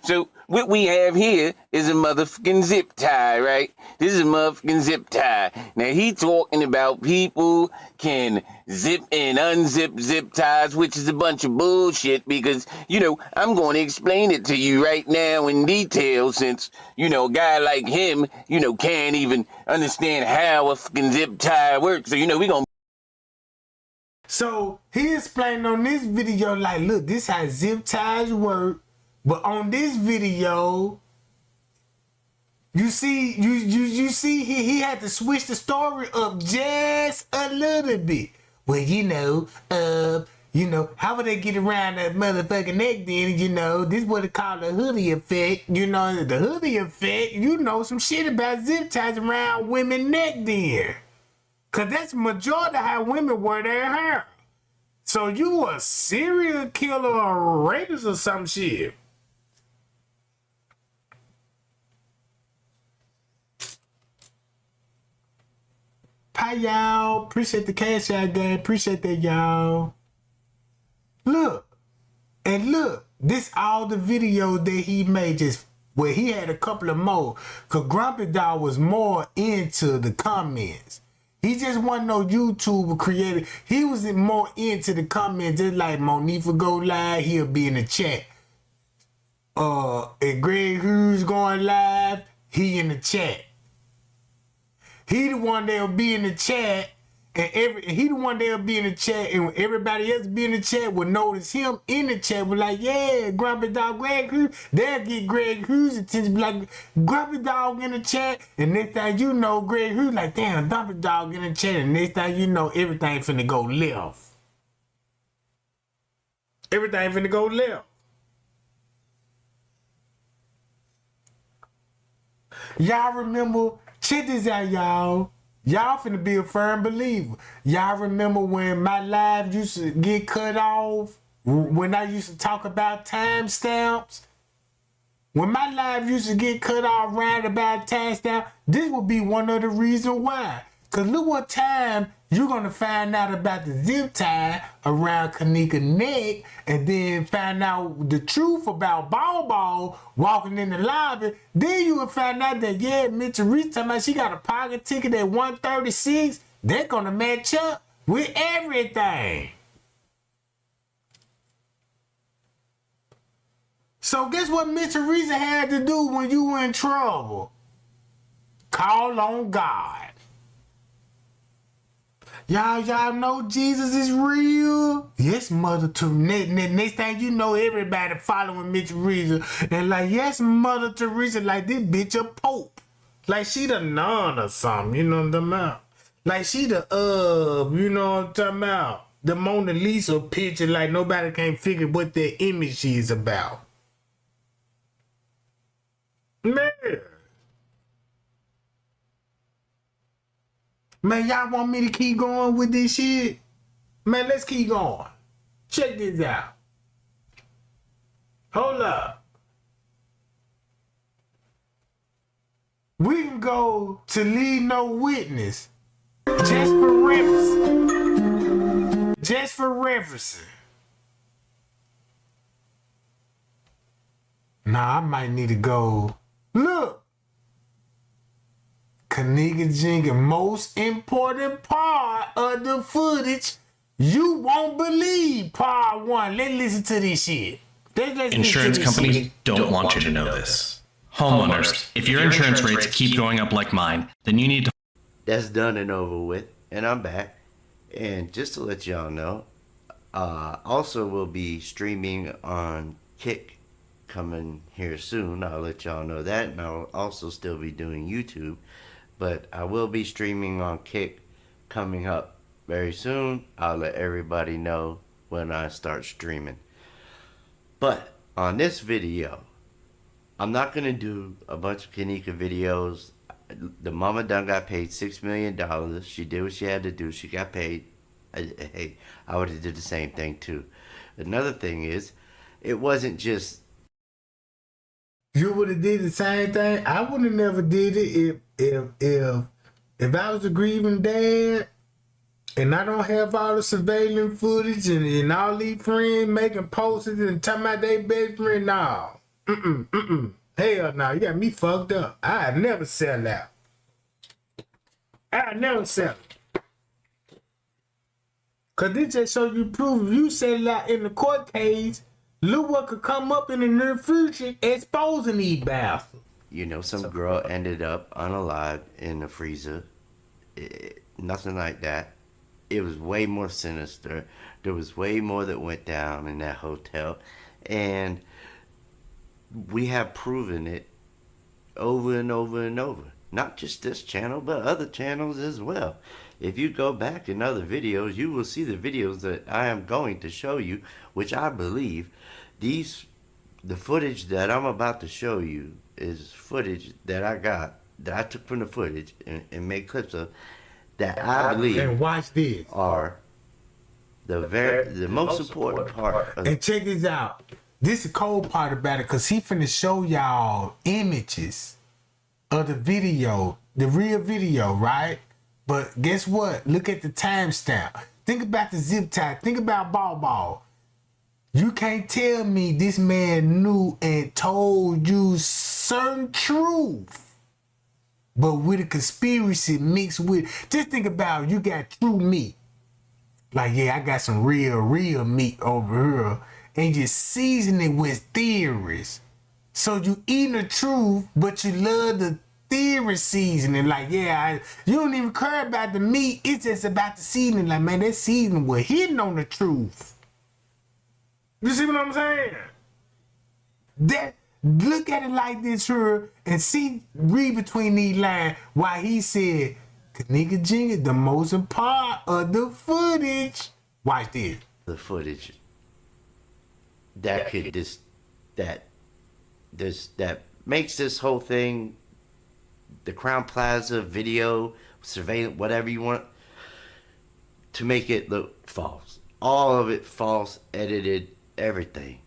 So what we have here is a motherfucking zip tie, right? This is a motherfucking zip tie. Now he talking about people can zip and unzip zip ties, which is a bunch of bullshit because, I'm going to explain it to you right now in detail since, a guy like him, can't even understand how a fucking zip tie works. So, we gonna. So he explained on this video, like, look, this how zip ties work. But on this video, you see, you see he had to switch the story up just a little bit. Well, how would they get around that motherfucking neck then? This is what they call the hoodie effect. The hoodie effect, some shit about zip ties around women neck then. Cause that's majority of how women wear their hair. So you a serial killer or rapist or some shit. Hi y'all, appreciate the cash out game, appreciate that y'all. Look. And look, this all the videos that he made, just where he had a couple of more. Cause Grumpy Dog was more into the comments. He just wasn't no YouTuber creator. He was more into the comments, just like Monique would go live, he'll be in the chat. And Greg Hughes going live, he in the chat. He the one that'll be in the chat, and he the one that'll be in the chat, and everybody else be in the chat will notice him in the chat, will like, yeah, Grumpy Dog, Greg Hughes. They'll get Greg Hughes' attention, be like, Grumpy Dog in the chat, and next thing you know, Greg Hughes like, damn, Grumpy Dog in the chat, and next thing you know, everything finna go left. Everything finna go left. Y'all remember, check this out, y'all. Y'all finna be a firm believer. Y'all remember when my live used to get cut off? When I used to talk about timestamps? When my live used to get cut off right about timestamp, this would be one of the reasons why. Cause look what time you're gonna find out about the zip tie around Kenneka's neck, and then find out the truth about Ball walking in the lobby. Then you will find out that, yeah, Mitchell Reese talking about she got a pocket ticket at 136. They're gonna match up with everything. So guess what Mitchell Reese had to do when you were in trouble? Call on God. Y'all know Jesus is real? Yes, Mother Teresa. Next thing you know, everybody following Mitch Teresa. And like, yes, Mother Teresa, like this bitch a pope. Like she the nun or something, you know what I'm talking about? Like she the, you know what I'm talking about? The Mona Lisa picture, like nobody can figure what their image is about. Man. Man, y'all want me to keep going with this shit? Man, let's keep going. Check this out. Hold up. We can go to leave no witness. Just for reference. Just for reference. Nah, I might need to go. Look. Kenneka Jenkins, most important part of the footage, you won't believe part one. Let's listen to this shit. Insurance companies don't want you to know this. Homeowners, if your insurance rates keep going up like mine, then you need to... That's done and over with, and I'm back. And just to let y'all know, also will be streaming on Kick coming here soon. I'll let y'all know that, and I'll also still be doing YouTube. But I will be streaming on Kick coming up very soon. I'll let everybody know when I start streaming. But on this video, I'm not going to do a bunch of Kenneka videos. The mama done got paid $6 million. She did what she had to do. She got paid. Hey, I would have did the same thing too. Another thing is, it wasn't just... You would have did the same thing. I would have never did it if I was a grieving dad and I don't have all the surveillance footage and all these friends making posters and talking about their best friend. No. Hell no. You got me fucked up. I'd never sell out. I'd never sell it. Cause this just shows you proof. If you sell out in the court case, look what could come up in the near future exposing these bastards. You know, some girl ended up unalive in the freezer. Nothing like that. It was way more sinister. There was way more that went down in that hotel. And we have proven it over and over and over. Not just this channel, but other channels as well. If you go back in other videos, you will see the videos that I am going to show you, which I believe the footage that I'm about to show you is footage that I got, that I took from the footage and made clips of, that I believe and watch this are the most important part of. And check this out. This is the cold part about it, because he finna show y'all images of the video, the real video, right? But guess what? Look at the timestamp. Think about the zip tie. Think about Ball. You can't tell me this man knew and told you certain truth, but with a conspiracy mixed with. Just think about it, you got true meat. Like, yeah, I got some real meat over here, and you season it with theories. So you eating the truth, but you love the theory seasoning. Like, yeah, you don't even care about the meat. It's just about the seasoning. Like, man, that seasoning was hidden on the truth. You see what I'm saying? That look at it like this here and read between these lines why he said Kenneka Jenkins the most important of the footage. Watch this. The footage that makes this whole thing, the Crown Plaza video, surveillance, whatever you want, to make it look false. All of it false, edited, everything.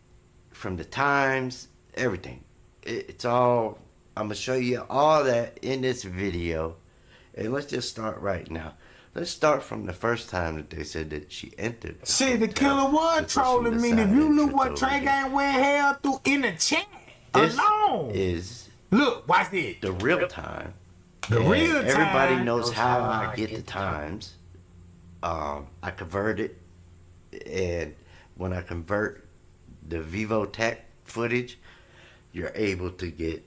From the times, everything. It's all, I'm going to show you all that in this video. And let's just start right now. Let's start from the first time that they said that she entered. See, the killer was trolling me. If you knew what Trey Gang went hell through in the chat alone. Is look, watch this. The real time. The real time. Everybody knows how I get the times. I convert it. And when I convert the Vivotech footage, you're able to get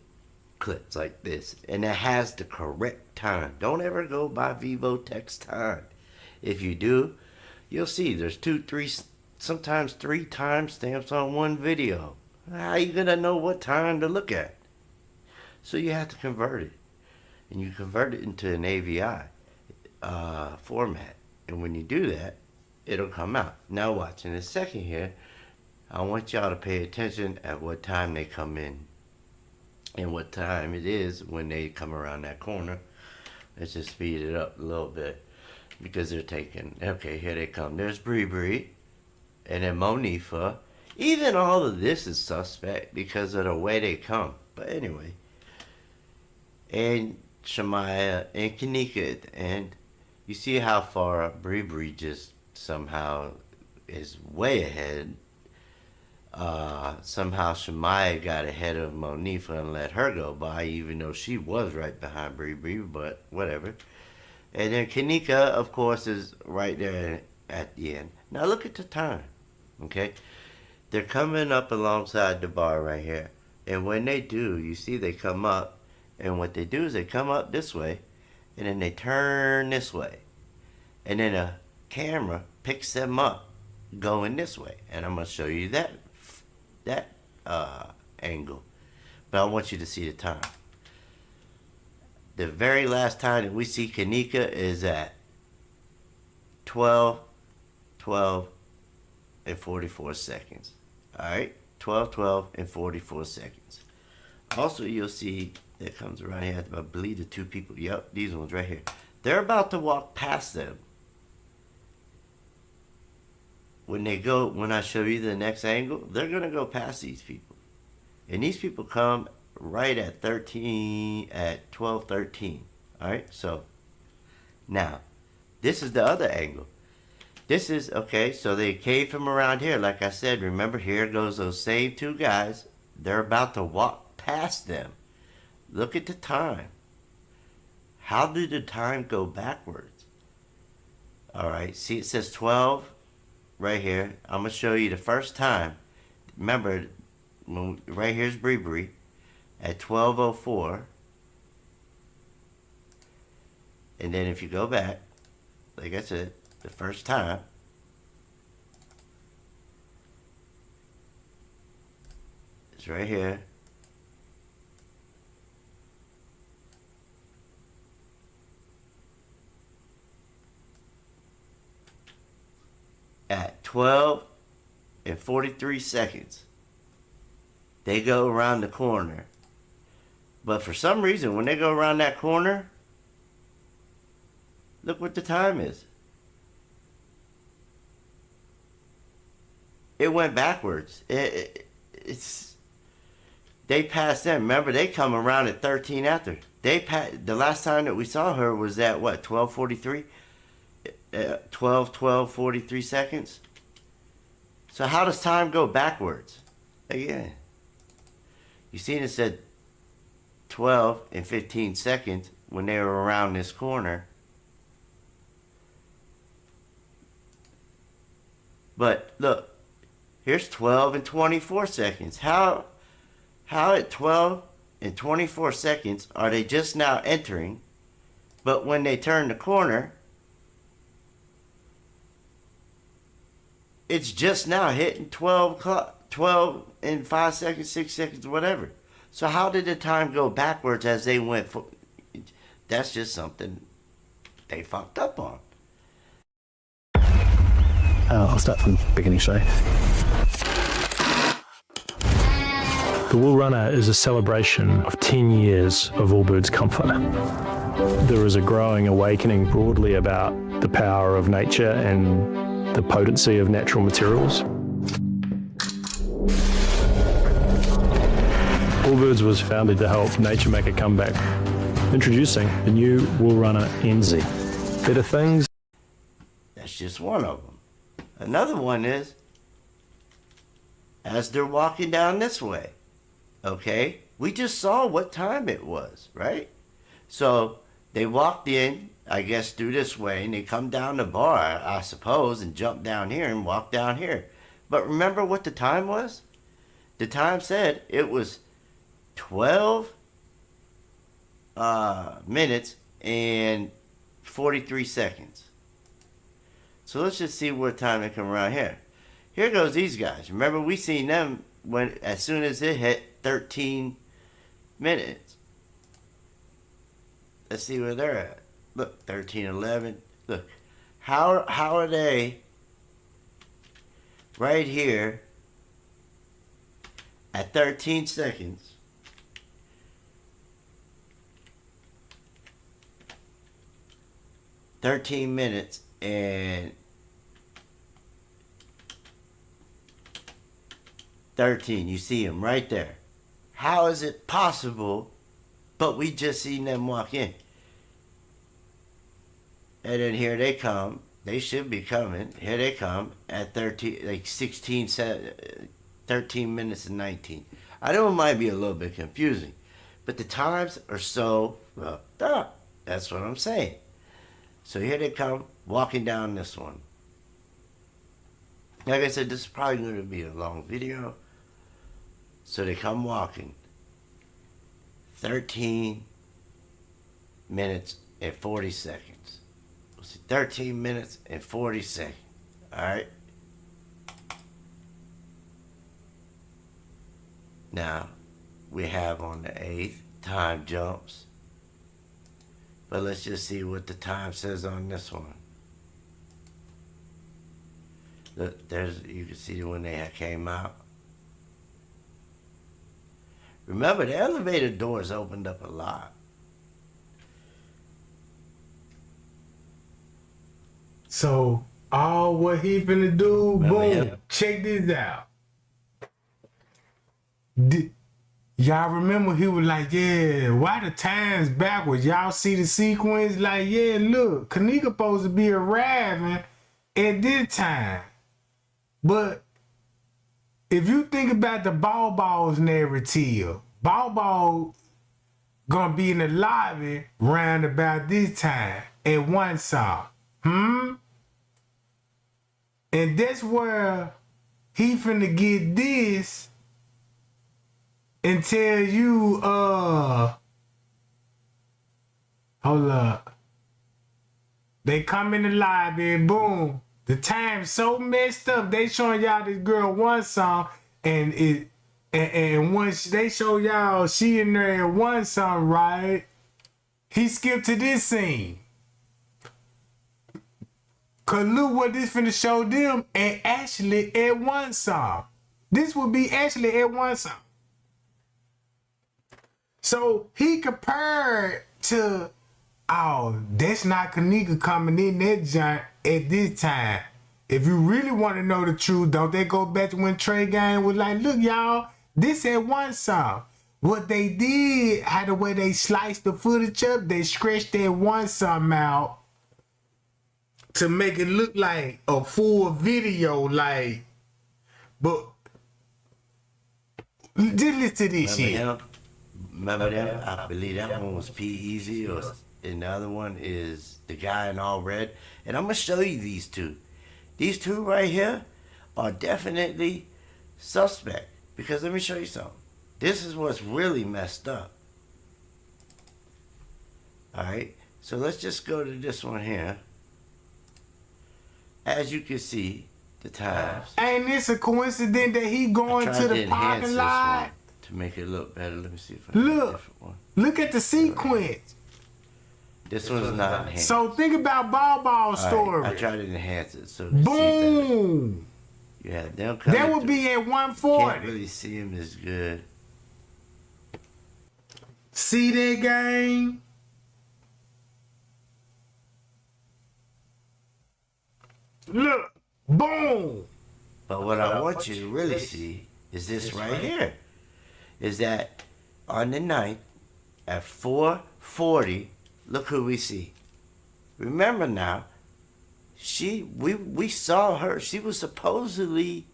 clips like this, and it has the correct time. Don't ever go by Vivotech's time. If you do, you'll see there's 2, 3, sometimes 3 timestamps on one video. How are you gonna know what time to look at? So you have to convert it, and you convert it into an AVI format, and when you do that, it'll come out. Now watch, in a second here, I want y'all to pay attention at what time they come in and what time it is when they come around that corner. Let's just speed it up a little bit because they're taking, okay, here they come. There's Bree and then Monifa. Even all of this is suspect because of the way they come. But anyway, and Shamaya and Kenneka, and you see how far Bree just somehow is way ahead. Somehow Shamaya got ahead of Monifa and let her go by, even though she was right behind Bree, but whatever. And then Kenneka, of course, is right there at the end. Now look at the time, okay? They're coming up alongside the bar right here. And when they do, you see they come up, and what they do is they come up this way, and then they turn this way. And then a camera picks them up going this way. And I'm going to show you that angle, but I want you to see the time. The very last time that we see Kenneka is at 12 and 44 seconds. Alright, 12 and 44 seconds. Also, you'll see that comes around here, I believe the 2 people, yep, these ones right here, they're about to walk past them. When I show you the next angle, they're going to go past these people. And these people come right at 12:13. Alright, so now, this is the other angle. This is, okay, so they came from around here. Like I said, remember, here goes those same 2 guys. They're about to walk past them. Look at the time. How did the time go backwards? Alright, see it says 12. Right here, I'm going to show you the first time. Remember, right here's Bree at 12:04. And then if you go back, like I said, the first time, it's right here. At 12 and 43 seconds, they go around the corner. But for some reason, when they go around that corner, look what the time is. It went backwards. It's they passed them. Remember, they come around at 13 after. The last time that we saw her was at what, 12:43? 43 seconds. So how does time go backwards? Again, you seen it said 12 and 15 seconds when they were around this corner. But look, here's 12 and 24 seconds. How at 12 and 24 seconds are they just now entering, but when they turn the corner, it's just now hitting 12 and 5 seconds, 6 seconds, whatever. So how did the time go backwards as they went for? That's just something they fucked up on. I'll start from the beginning, sorry. The Wool Runner is a celebration of 10 years of Allbirds comfort. There is a growing awakening broadly about the power of nature and the potency of natural materials. Allbirds was founded to help nature make a comeback. Introducing the new Wool Runner NZ. Better things. That's just one of them. Another one is as they're walking down this way. Okay, we just saw what time it was, right? So they walked in, I guess, through this way, and they come down the bar, I suppose, and jump down here and walk down here. But remember what the time was? The time said it was 12 minutes and 43 seconds. So let's just see what time they come around here. Here goes these guys. Remember, we seen them when as soon as it hit 13 minutes. Let's see where they're at. Look, 13, 11. Look, how are they right here at 13 seconds? "13 minutes and 13. You see them right there. How is it possible? But we just seen them walk in. And then here they come. They should be coming. Here they come at 13, like 16, 13 minutes and 19. I know it might be a little bit confusing, but the times are so fucked up. That's what I'm saying. So here they come, walking down this one. Like I said, this is probably going to be a long video. So they come walking. 13 minutes and 40 seconds. Let's see, 13 minutes and 40 seconds. Alright? Now, we have on the 8th, time jumps. But let's just see what the time says on this one. Look, there's, you can see when they came out. Remember, the elevator doors opened up a lot. So, all what he finna do, boom, check this out. Y'all remember he was like, yeah, why the time's backwards? Y'all see the sequence? Like, yeah, look, Kenneka supposed to be arriving at this time. But if you think about the Ball's narrative, Ball gonna be in the lobby round about this time at one song. And that's where he finna get this and tell you, hold up. They come in the lobby and boom. The time's so messed up. They showing y'all this girl one song and once they show y'all she in there at one song, right? He skipped to this scene. Cause look what this finna show them and Ashley at one song. This would be Ashley at one song. So he compared to, oh, that's not Kenneka coming in that giant at this time. If you really want to know the truth, don't they go back to when Trey Gang was like, look, y'all, this at one song. What they did, how the way they sliced the footage up, they scratched that one song out to make it look like a full video, like But just listen to this shit. Remember them? I believe that one was P Easy, and the other one is the guy in all red. And I'm gonna show you these two. These two right here are definitely suspect. Because let me show you something. This is what's really messed up. Alright, so let's just go to this one here. As you can see, the times. Ain't this a coincidence that he going to the parking lot? To make it look better. Let me see if I can get a different one. Look at the sequence. This one's not enhanced. So think about Ball's story. Right, I tried to enhance it so boom. You have them coming. That would be at 140. Can't really see him as good. See that game? Look, boom. But what I want you to really see is this right here. Is that on the 9th at 4:40, look who we see. Remember now, we saw her. She was supposedly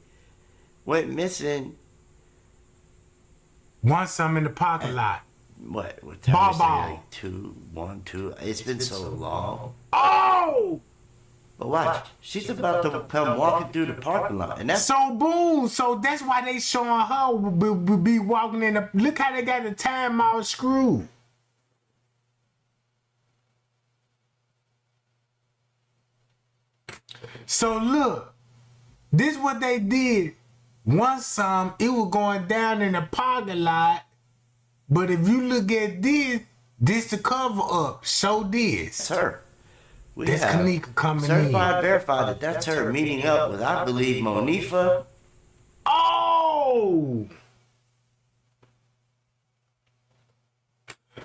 went missing. Some in the parking lot. What time is it? Like 2, 1, 2. It's been so long. Oh! But watch, she's about to come walking through the parking lot, and that's so boom. So that's why they showing her be walking in the. Look how they got the time all screwed. So look, this what they did. Once it was going down in the parking lot, but if you look at this the cover up. Show this, sir. That's Kenneka coming certified, in. verified that's her meeting up with, I believe, Monifa. Oh!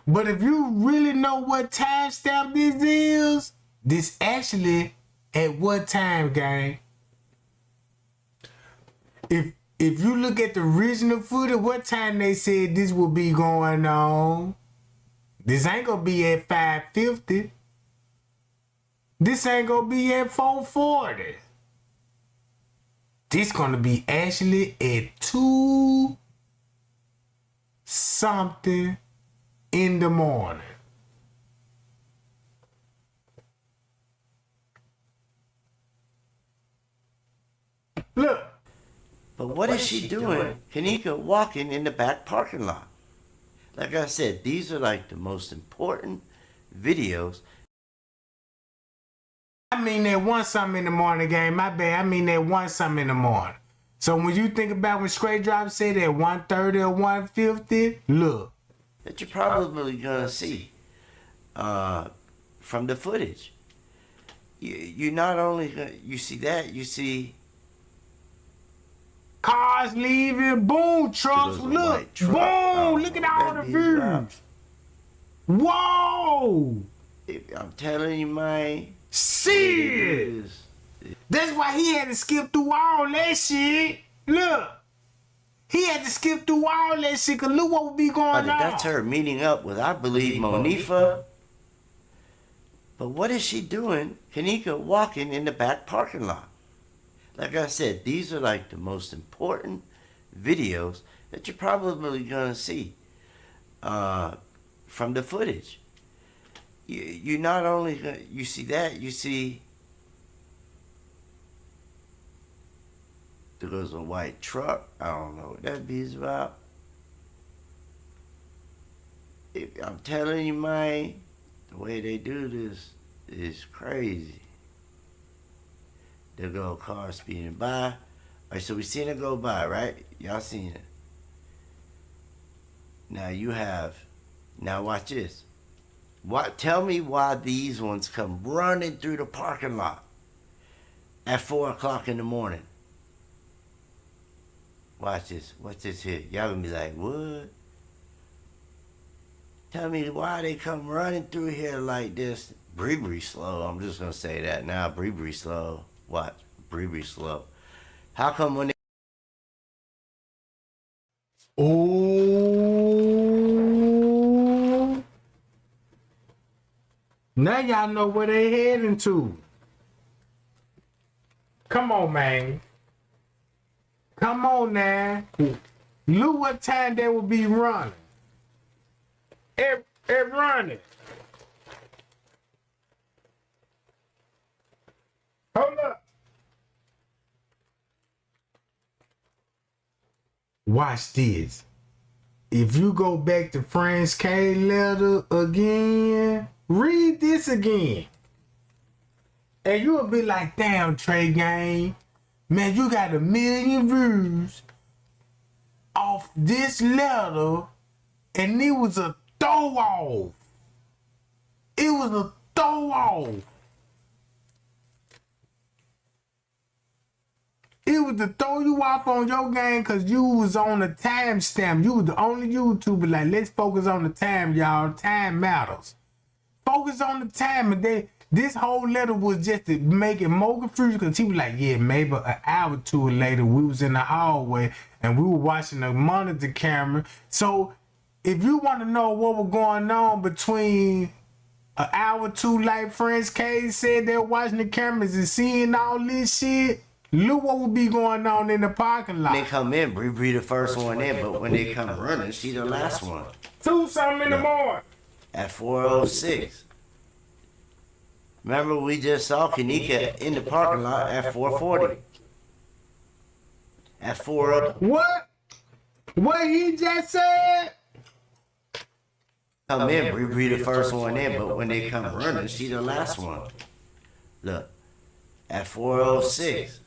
But if you really know what timestamp this is, this actually at what time, gang? If you look at the original footage, what time they said this will be going on? This ain't gonna be at 5:50. This ain't gonna be at 4:40. This gonna be actually at 2 something in the morning. Look. But what is she doing? Kenneka walking in the back parking lot. Like I said, these are like the most important videos. I mean that 1 something in the morning, game. My bad. I mean that 1 something in the morning. So when you think about when Straight Drop said at 1:30 or 1:50, look. That you're probably gonna see from the footage. You not only you see that, you see cars leaving, boom, trucks, look, boom, look at all the views. Whoa! I'm telling you, man. Shit! That's why he had to skip through all that shit. Look. He had to skip through all that shit, because look what would be going on. That's her meeting up with, I believe, Monifa. But what is she doing? Kenneka walking in the back parking lot. Like I said, these are like the most important videos that you're probably gonna see from the footage. You not only you see that, you see there goes a white truck. I don't know what that is about. I'm telling you, man, the way they do this is crazy. There go a car speeding by. Alright, so we seen it go by, right? Y'all seen it. Now you have, now watch this. Tell me why these ones come running through the parking lot at 4 o'clock in the morning. Watch this. What's this here? Y'all gonna be like, what? Tell me why they come running through here like this. Bree slow. I'm just gonna say that now. Bree slow. Watch. Bree slow. How come when they... Oh. Now y'all know where they heading to. Come on, man. Come on now. Look what time they will be running. It running. Hold up. Watch this. If you go back to Fran's K letter again, read this again. And you'll be like, damn, Trey Gang, man, you got 1 million views off this letter, and it was a throw off. It was a throw off. It was to throw you off on your game because you was on a timestamp. You was the only YouTuber like, let's focus on the time, y'all. Time matters. Focus on the time. And this whole letter was just to make it more confusing because he was like, yeah, maybe an hour or two later, we was in the hallway and we were watching the monitor camera. So if you want to know what was going on between an hour or two, like Friends K said, they're watching the cameras and seeing all this shit, look what would be going on in the parking lot. They come in, we the first one in, but when they come running, she the last one. 2 something in the morning. At 4:06. Remember, we just saw Kenneka in the parking lot at 4:40. At 4. What? What he just said? Come in, we the first one in, but when they come running, she the last one. Look, at 4:06.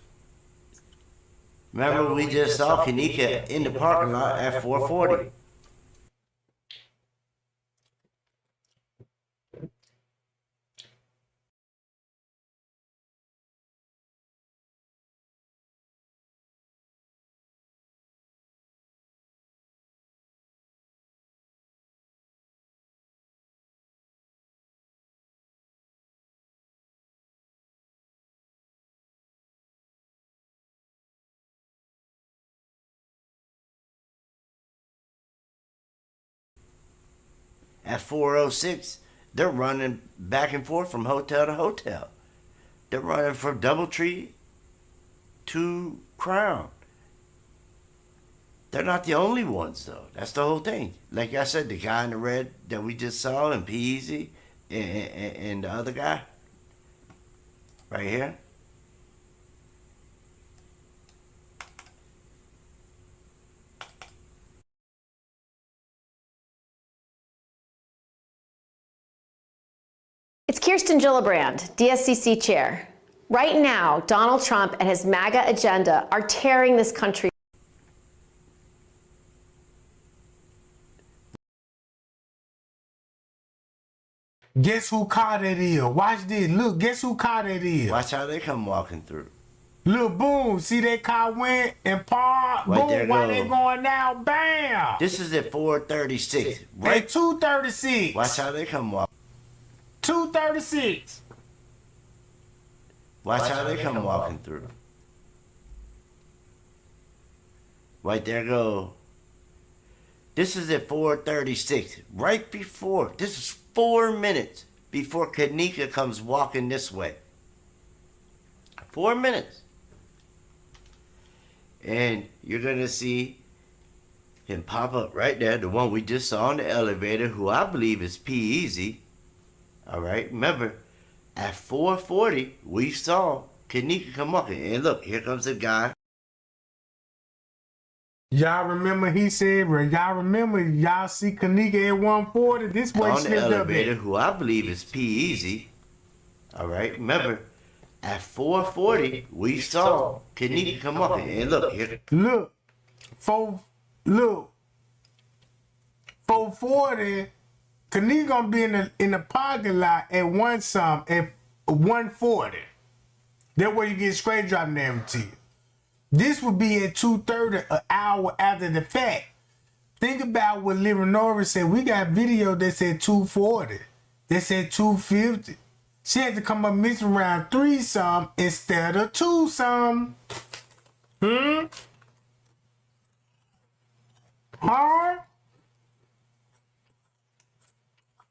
Remember, we just saw Kenneka in the parking lot at 4:40. At 4:06, they're running back and forth from hotel to hotel. They're running from Doubletree to Crown. They're not the only ones, though. That's the whole thing. Like I said, the guy in the red that we just saw, and P-Easy, and the other guy, right here. It's Kirsten Gillibrand, DSCC chair. Right now, Donald Trump and his MAGA agenda are tearing this country. Guess who car that is? Watch this. Look, guess who car that is? Watch how they come walking through. Look, boom. See that car went and parked? Right, boom, while they going now, bam. This is at 4:36. Right? At 2:36. Watch how they come walking. 2:36. Watch how they come walking through. Right there go. This is at 4:36. Right before. This is 4 minutes before Kenneka comes walking this way. 4 minutes. And you're going to see him pop up right there. The one we just saw in the elevator, who I believe is P-Easy. All right. Remember, at 4:40, we saw Kenneka come walking. And look, here comes the guy. Y'all remember he said, y'all remember y'all see Kenneka at 140? This way On the elevator, up who I believe is P-Easy. All right. Remember, at 4:40, we saw Kenneka come walking. And look, here. Look. 440. Kenneka gonna be in the parking lot at 140. That way you get straight drop down to you. This would be at 2:30, an hour after the fact. Think about what Leonora said. We got video that said 240. That said 250. She had to come up missing around 3 some instead of 2 some. Huh?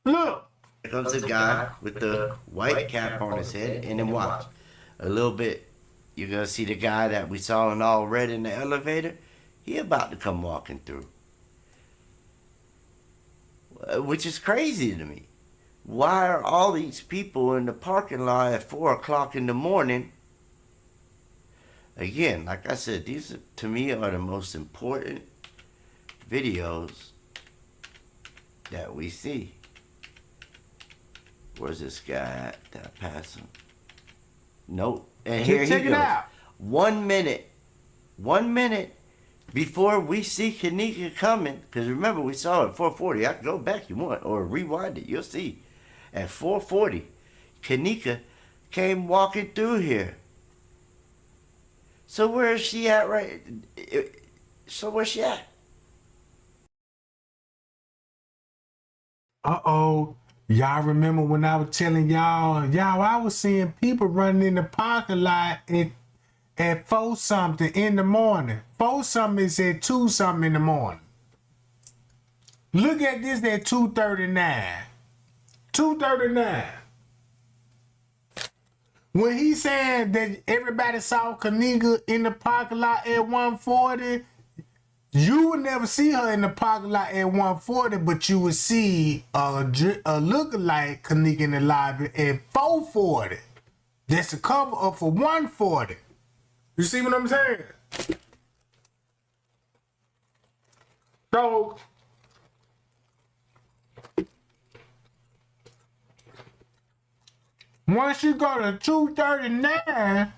Look. Here comes the guy with the white cap on his head, and then watch. A little bit, you're gonna see the guy that we saw in all red in the elevator. He about to come walking through, which is crazy to me. Why are all these people in the parking lot at 4 o'clock in the morning? Again, like I said, these to me are the most important videos that we see. Where's this guy at? Did I pass him? Nope. And here he goes. Out. 1 minute. 1 minute before we see Kenneka coming. Because remember, we saw it at 4:40. I can go back if you want. Or rewind it. You'll see. At 4:40, Kenneka came walking through here. So where is she at right? So where's she at? Uh-oh. Y'all remember when I was telling y'all, I was seeing people running in the parking lot at 4 something in the morning. 4 something is at 2 something in the morning. Look at this at 2:39. 2:39. When he said that everybody saw Kenneka in the parking lot at 1:40, you would never see her in the parking lot at 1:40, but you would see a lookalike Kenneka in the lobby at 4:40. That's the cover up for 1:40. You see what I'm saying? So once you go to 2:39,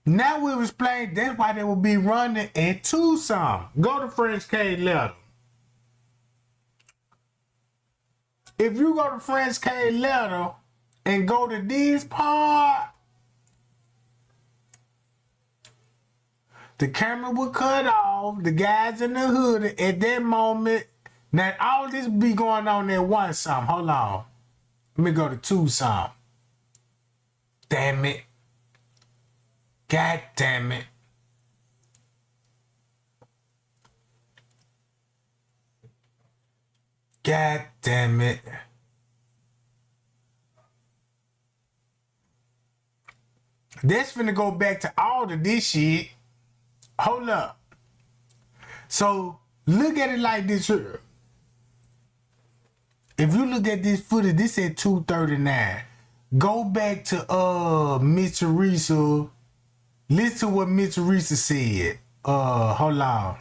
now we'll explain that's why they will be running at 2 something. Go to French K letter. If you go to French K letter and go to this part, the camera will cut off. The guys in the hood at that moment. Now all this be going on at 1 something. Hold on. Let me go to 2 something. Damn it. God damn it. God damn it. That's finna go back to all of this shit. Hold up. So look at it like this here. If you look at this footage, this at 2:39. Go back to Miss Teresa. Listen to what Miss Teresa said. Hold on.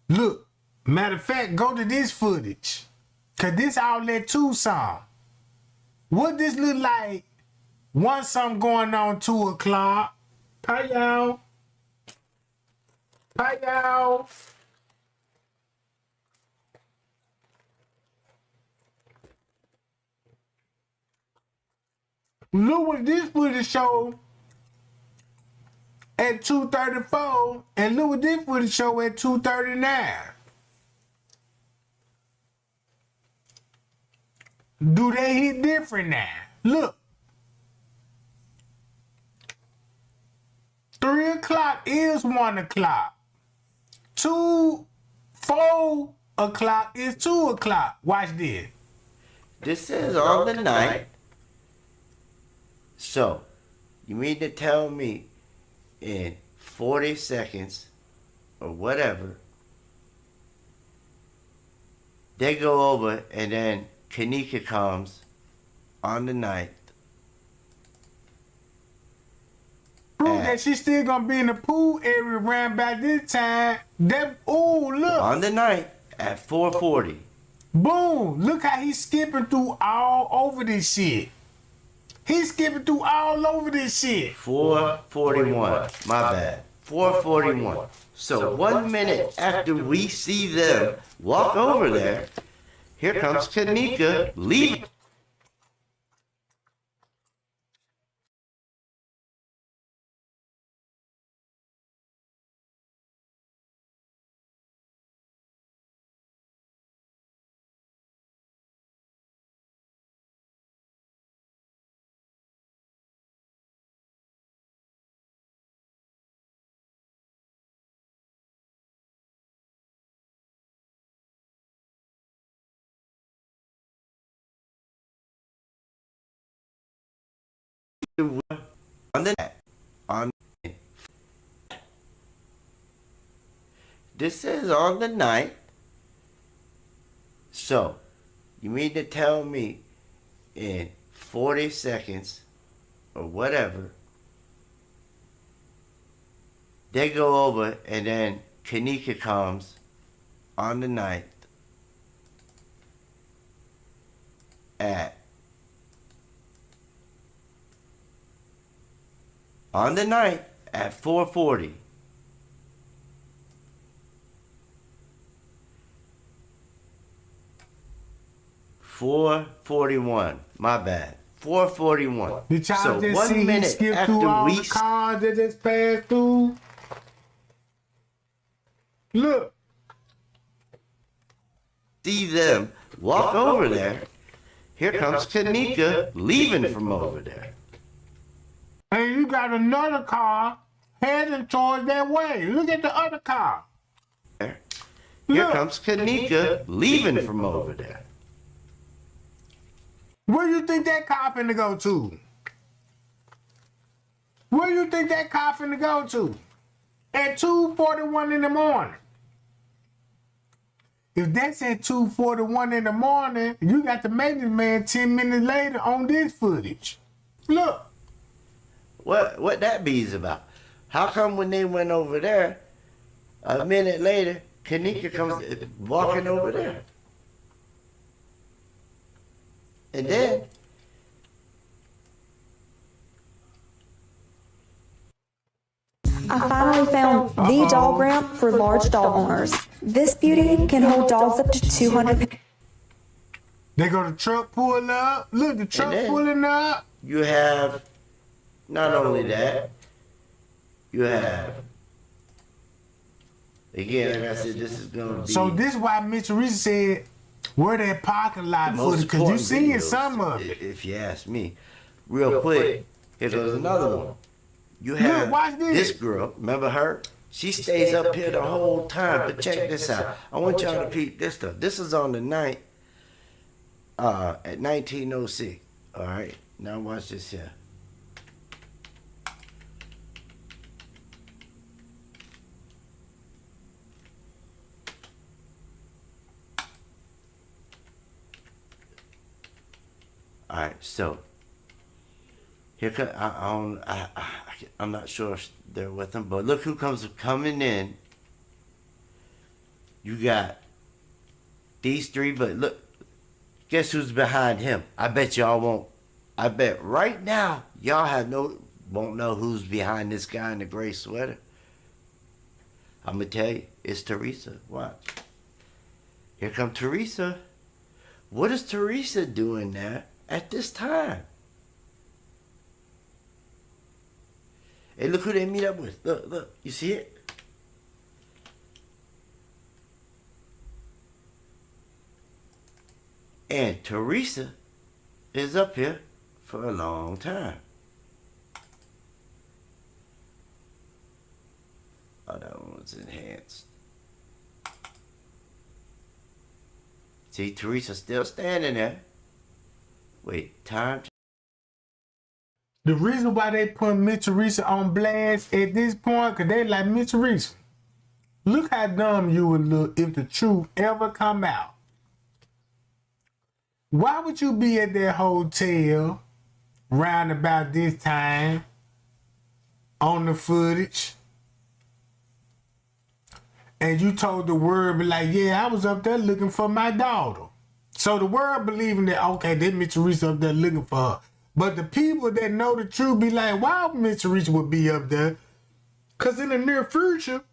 Look, matter of fact, go to this footage. Cause this all at 2 something. What this look like? 1 something going on 2 o'clock. Hi y'all. Hi y'all. Look what this footage show at 2:34, and look what this footage show at 2:39. Do they hit different now? Look. 3 o'clock is 1 o'clock. 4 o'clock is 2 o'clock. Watch this. This is on the night. So, you mean to tell me in 40 seconds or whatever, they go over and then Kenneka comes on the night. Prove that she's still gonna be in the pool area around by this time. Look. On the night at 4:40. Boom. Look how he's skipping through all over this shit. He's skipping through all over this shit. 4:41. My bad. 4:41. So 1 minute after we see them walk over there, here comes Kenneka leaving. on the on this is on the 9th. So you mean to tell me in 40 seconds or whatever they go over and then Kenneka comes on the 9th at 4:40. $4:41. My bad. 4:41. Did y'all So just 1 see he minute skip through after all we the cars that just passed through? Look. see them walk over there, here comes Kenneka leaving from over there. And you got another car heading towards that way. Look at the other car. Here comes Kenneka leaving from over there. Where you think that car finna go to? Where you think that car finna go to? At 2:41 in the morning. If that's at 2:41 in the morning, you got the maintenance man 10 minutes later on this footage. Look. What that be's about? How come when they went over there, a minute later, Kenneka comes walking over there? And then I finally found the dog ramp for large dog owners. This beauty can hold dogs up to 200. They go to truck pull up. Look, the truck pulling up. you have not only that, you have again, like I said, this is gonna be. So this is why Mitch Reese said, "Where that parking lot footage?" Because you seeing some of it. If you ask me, real quick, here goes another one. You have watch this girl. Remember her? She stays up here the whole time. But check this out. I want y'all to peep this stuff. This is on the night at 1906. All right. Now watch this here. All right, so here comes, I'm not sure if they're with them, but look who comes coming in. You got these three, but look, guess who's behind him? I bet y'all won't. I bet right now y'all won't know who's behind this guy in the gray sweater. I'm gonna tell you, it's Teresa. Watch. Here comes Teresa. What is Teresa doing there at this time? Hey, look who they meet up with. Look, look. You see it? And Teresa is up here for a long time. Oh, that one was enhanced. See, Teresa's still standing there. Wait, time. The reason why they put Mitch Teresa on blast at this point, because they like, Mitch Teresa, look how dumb you would look if the truth ever come out. Why would you be at that hotel round about this time on the footage and you told the world, be like, yeah, I was up there looking for my daughter. So the world believing that, okay, that Mitch Teresa up there looking for her. But the people that know the truth be like, why Mitch Teresa would be up there? Because in the near future,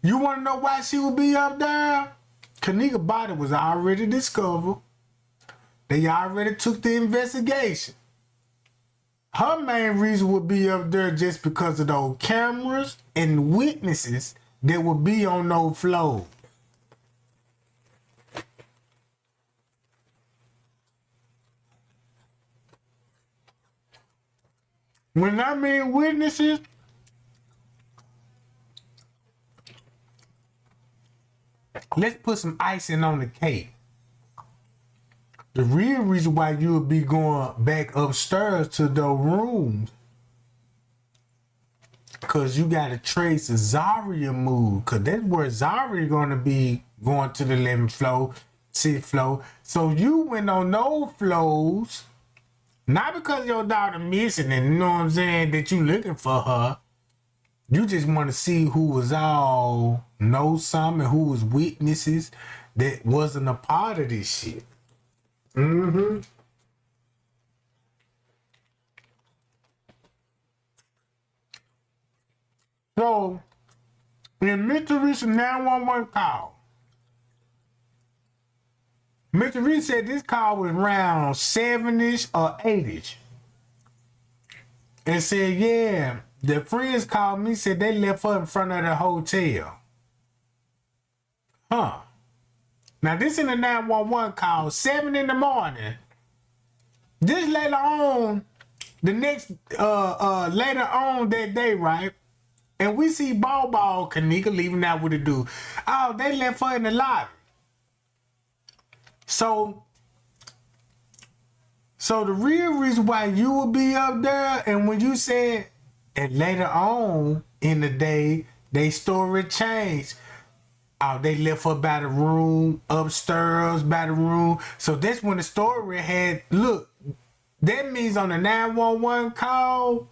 you want to know why she would be up there? Kenneka's body was already discovered. They already took the investigation. Her main reason would be up there just because of those cameras and witnesses that would be on those floors. When I mean witnesses, let's put some icing on the cake. The real reason why you would be going back upstairs to those rooms, because you got to trace a Zaria move, because that's where Zaria going to be going to the 11th floor, 6th floor. So you went on those floors, not because your daughter missing and you know what I'm saying, that you looking for her. You just want to see who was all know something, who was witnesses that wasn't a part of this shit. Mm-hmm. So, in Mr. Reese's 911 call, Mr. Reese said this call was around 7-ish or 8-ish. And said, yeah, the friends called me, said they left her in front of the hotel. Huh. Now, this in the 911 call, 7 in the morning. This later on, the next, later on that day, right? And we see Ball Kenneka leaving out with the dude. Oh, they left her in the lobby. So the real reason why you would be up there, and when you said, and later on in the day, they story changed. Oh, they left her by the room, upstairs by the room. So that's when the story had, look, that means on the 911 call,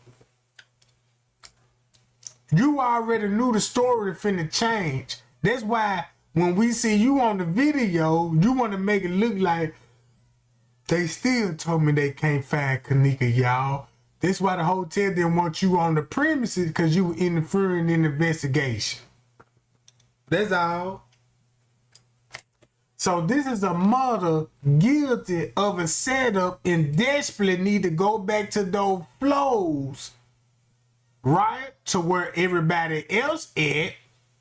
you already knew the story finna change. That's why when we see you on the video, you want to make it look like they still told me they can't find Kenneka, y'all. That's why the hotel didn't want you on the premises, because you were interfering in the investigation. That's all. So this is a mother guilty of a setup and desperately need to go back to those flows, right? To where everybody else at,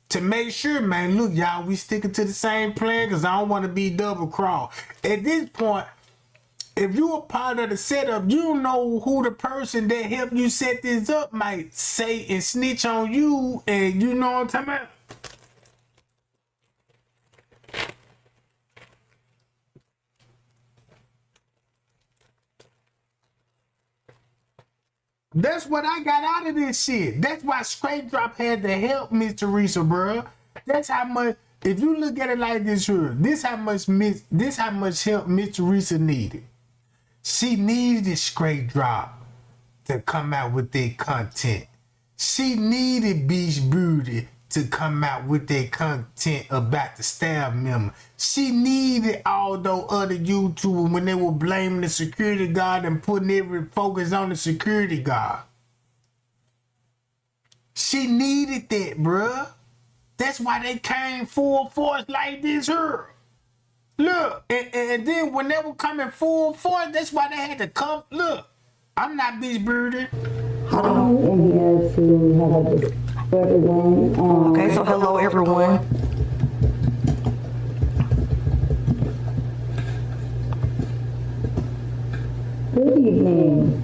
to make sure, man, look, y'all, we sticking to the same plan, because I don't want to be double crossed. At this point, if you a part of the setup, you don't know who the person that helped you set this up might say and snitch on you, and you know what I'm talking about? That's what I got out of this shit. That's why Straight Drop had to help Miss Teresa, bro. That's how much. If you look at it like this here, this how much help Miss Teresa needed. She needed Straight Drop to come out with their content. She needed Beach Beauty to come out with their content about the staff member. She needed all those other YouTubers when they were blaming the security guard and putting every focus on the security guard. She needed that, bruh. That's why they came full force like this here. Look, and then when they were coming full force, that's why they had to come. Look, I'm not Beach Beauty. Hold on. And here to have a everyone. Okay, so hello everyone. Good evening.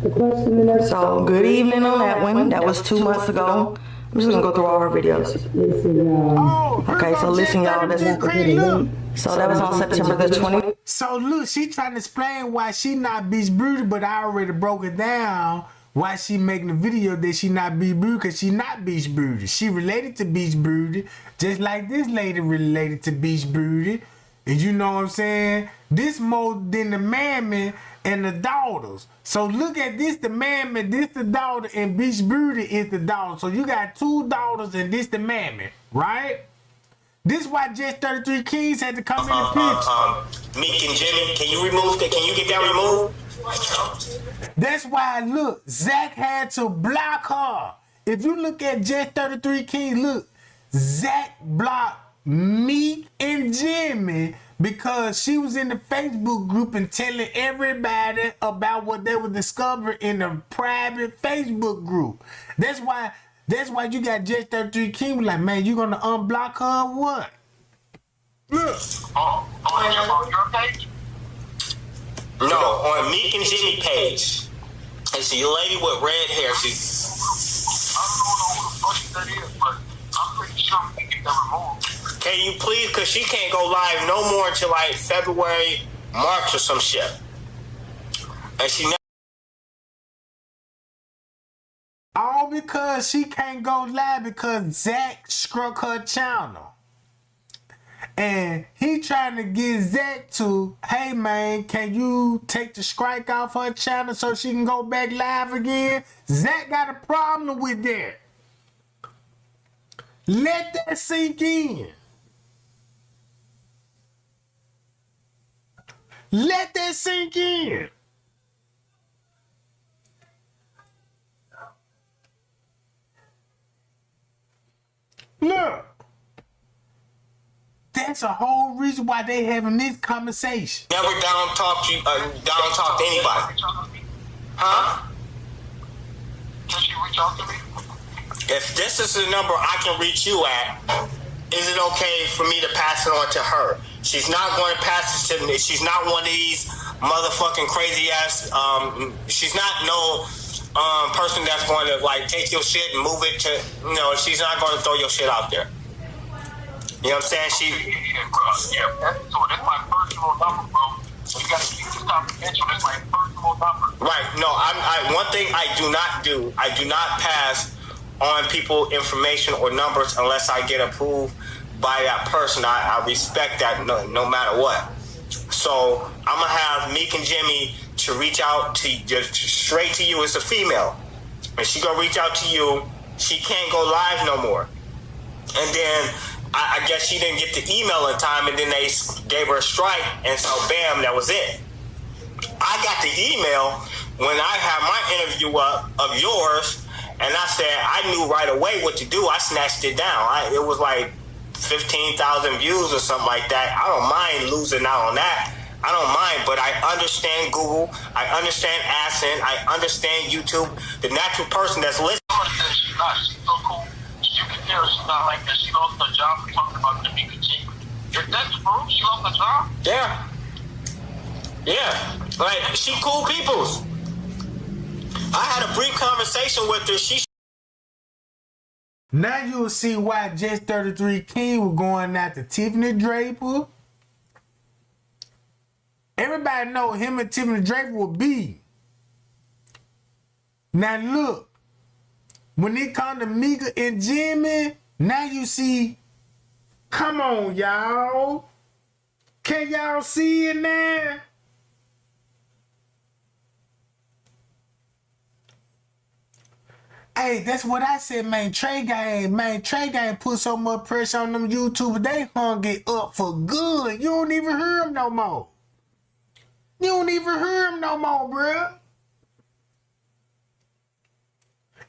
The question in So good evening on that one. That was 2 months ago. I'm just gonna go through all her videos. Okay, so listen, y'all. So that was on September the 20th. So look, she trying to explain why she not Beach Beauty, but I already broke it down. Why she making the video that she not Beach Beauty, because she not Beach Beauty. She related to Beach Beauty, just like this lady related to Beach Beauty. And you know what I'm saying? This more than the mammy and the daughters. So look at this, the mammy, this the daughter, and Beach Beauty is the daughter. So you got 2 daughters and this the mammy, right? This why Just 33 Kings had to come in the picture. Meek and Jimmy, can you get that removed? That's why, look, Zach had to block her. If you look at Just 33 Kings, look, Zach blocked Meek and Jimmy because she was in the Facebook group and telling everybody about what they were discovering in the private Facebook group. That's why you got Just 33 Kings like, man, you gonna unblock her or what? Look. On your page? No, on Meek and Jimmy page. And see a lady with red hair. I don't know who the fuck that is, but I'm pretty sure we can get that removed. Can you please, because she can't go live no more until like February March or some shit. And she never. All because she can't go live because Zach struck her channel. And he trying to get Zach to, hey man, can you take the strike off her channel so she can go back live again? Zach got a problem with that. Let that sink in. Let that sink in. Look. That's a whole reason why they having this conversation. Never down talk to anybody. Huh? Can she reach out to me? If this is the number I can reach you at, is it okay for me to pass it on to her? She's not going to pass it to me. She's not one of these motherfucking crazy ass. She's not no person that's going to like take your shit and move it to. She's not going to throw your shit out there. You know what I'm saying? So that's my personal number, bro. You gotta stop mentioning that's my personal number. Right. No, one thing I do not do, I do not pass on people information or numbers unless I get approved by that person. I respect that no matter what. So I'm gonna have Meek and Jimmy to reach out to just straight to you as a female. And she gonna reach out to you. She can't go live no more. And then I guess she didn't get the email in time, and then they gave her a strike, and so bam, that was it. I got the email when I had my interview up of yours, and I said I knew right away what to do. I snatched it down. It was like 15,000 views or something like that. I don't mind losing out on that. I don't mind, but I understand Google. I understand AdSense. I understand YouTube. The natural person that's listening. She's so cool. You can tell she's not like that. She lost her job for talking about the Mika G. That's the proof? She lost her job? Yeah. Yeah. Like, she cool peoples. I had a brief conversation with her. Now you'll see why Just 33 King was going after Tiffany Draper. Everybody know him and Tiffany Draper will be. Now look. When it come to Mika and Jimmy, now you see, come on, y'all. Can y'all see it now? Hey, that's what I said, man. Trey Gang put so much pressure on them YouTubers, they hung it up for good. You don't even hear them no more. You don't even hear them no more, bruh.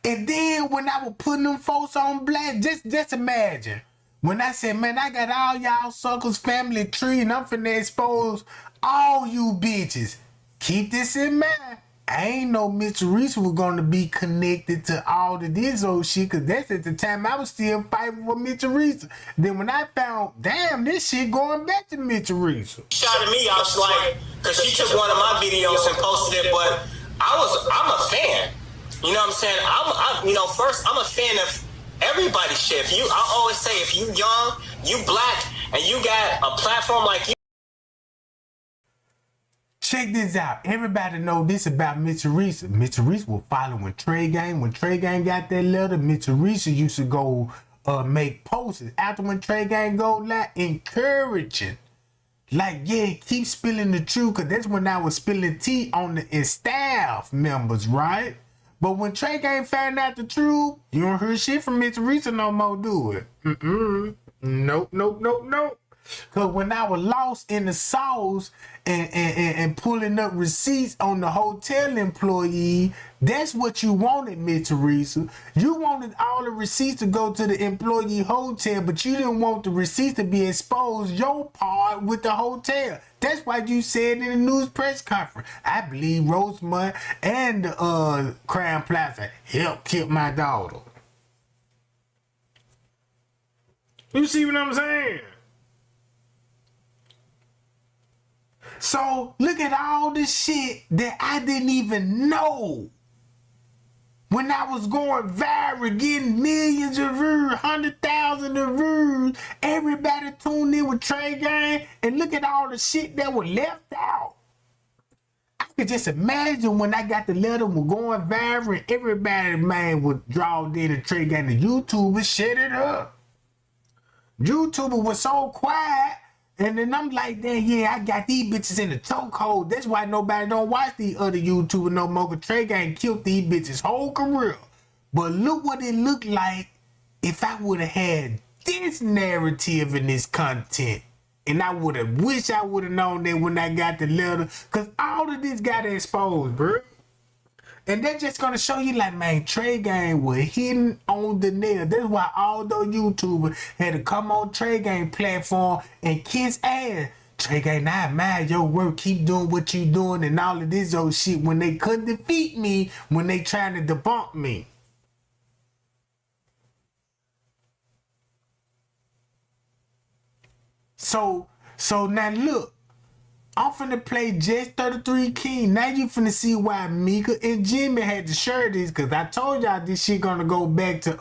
And then when I was putting them folks on blast, just imagine. When I said, man, I got all y'all suckers family tree and I'm finna expose all you bitches. Keep this in mind. I ain't know Mr. Reese was gonna be connected to all of this old shit, cause that's at the time I was still fighting for Mr. Reese. Then when I found, damn, this shit going back to Mr. Reese. Shot at me, I was like, cause she took one of my videos and posted it, but I'm a fan. You know what I'm saying? First, I'm a fan of everybody's shit. I always say, if you young, you black, and you got a platform like you. Check this out. Everybody know this about Mr. Reese. Mr. Reese was following Trey Gang. When Trey Gang got that letter, Mr. Reese used to go make posts. After when Trey Gang go live, encouraging. Like, yeah, keep spilling the truth, because that's when I was spilling tea on the staff members, right? But when Trey Gang found out the truth, you don't hear shit from Mr. Reese no more, do it. Nope. Because when I was lost in the sauce and pulling up receipts on the hotel employee, that's what you wanted, Mr. Reese. You wanted all the receipts to go to the employee hotel, but you didn't want the receipts to be exposed your part with the hotel. That's why you said in the news press conference, I believe Rosemont and Crown Plaza helped kill my daughter. You see what I'm saying? So look at all this shit that I didn't even know. When I was going viral, getting millions of views, 100,000 of views, everybody tuned in with Trey Gang, and look at all the shit that was left out. I could just imagine when I got the letter was going viral, and everybody, man, was drawn in to Trey Gang. The YouTubers shut it up. YouTuber was so quiet. And then I'm like, damn, yeah, I got these bitches in the chokehold. That's why nobody don't watch these other YouTubers no more. Cause Trey Gang killed these bitches' whole career. But look what it looked like if I would have had this narrative in this content. And I would have wished I would have known that when I got the letter. Cause all of this got exposed, bro. And they're just gonna show you like, man, Trey Gang was hidden on the nail. That's why all those YouTubers had to come on Trey Gang platform and kiss ass. Trey Gang, I admire your work. Keep doing what you doing and all of this old shit when they couldn't defeat me, when they trying to debunk me. So now look. I'm finna play Just 33 King. Now you finna see why Mika and Jimmy had to share this, cause I told y'all this shit gonna go back to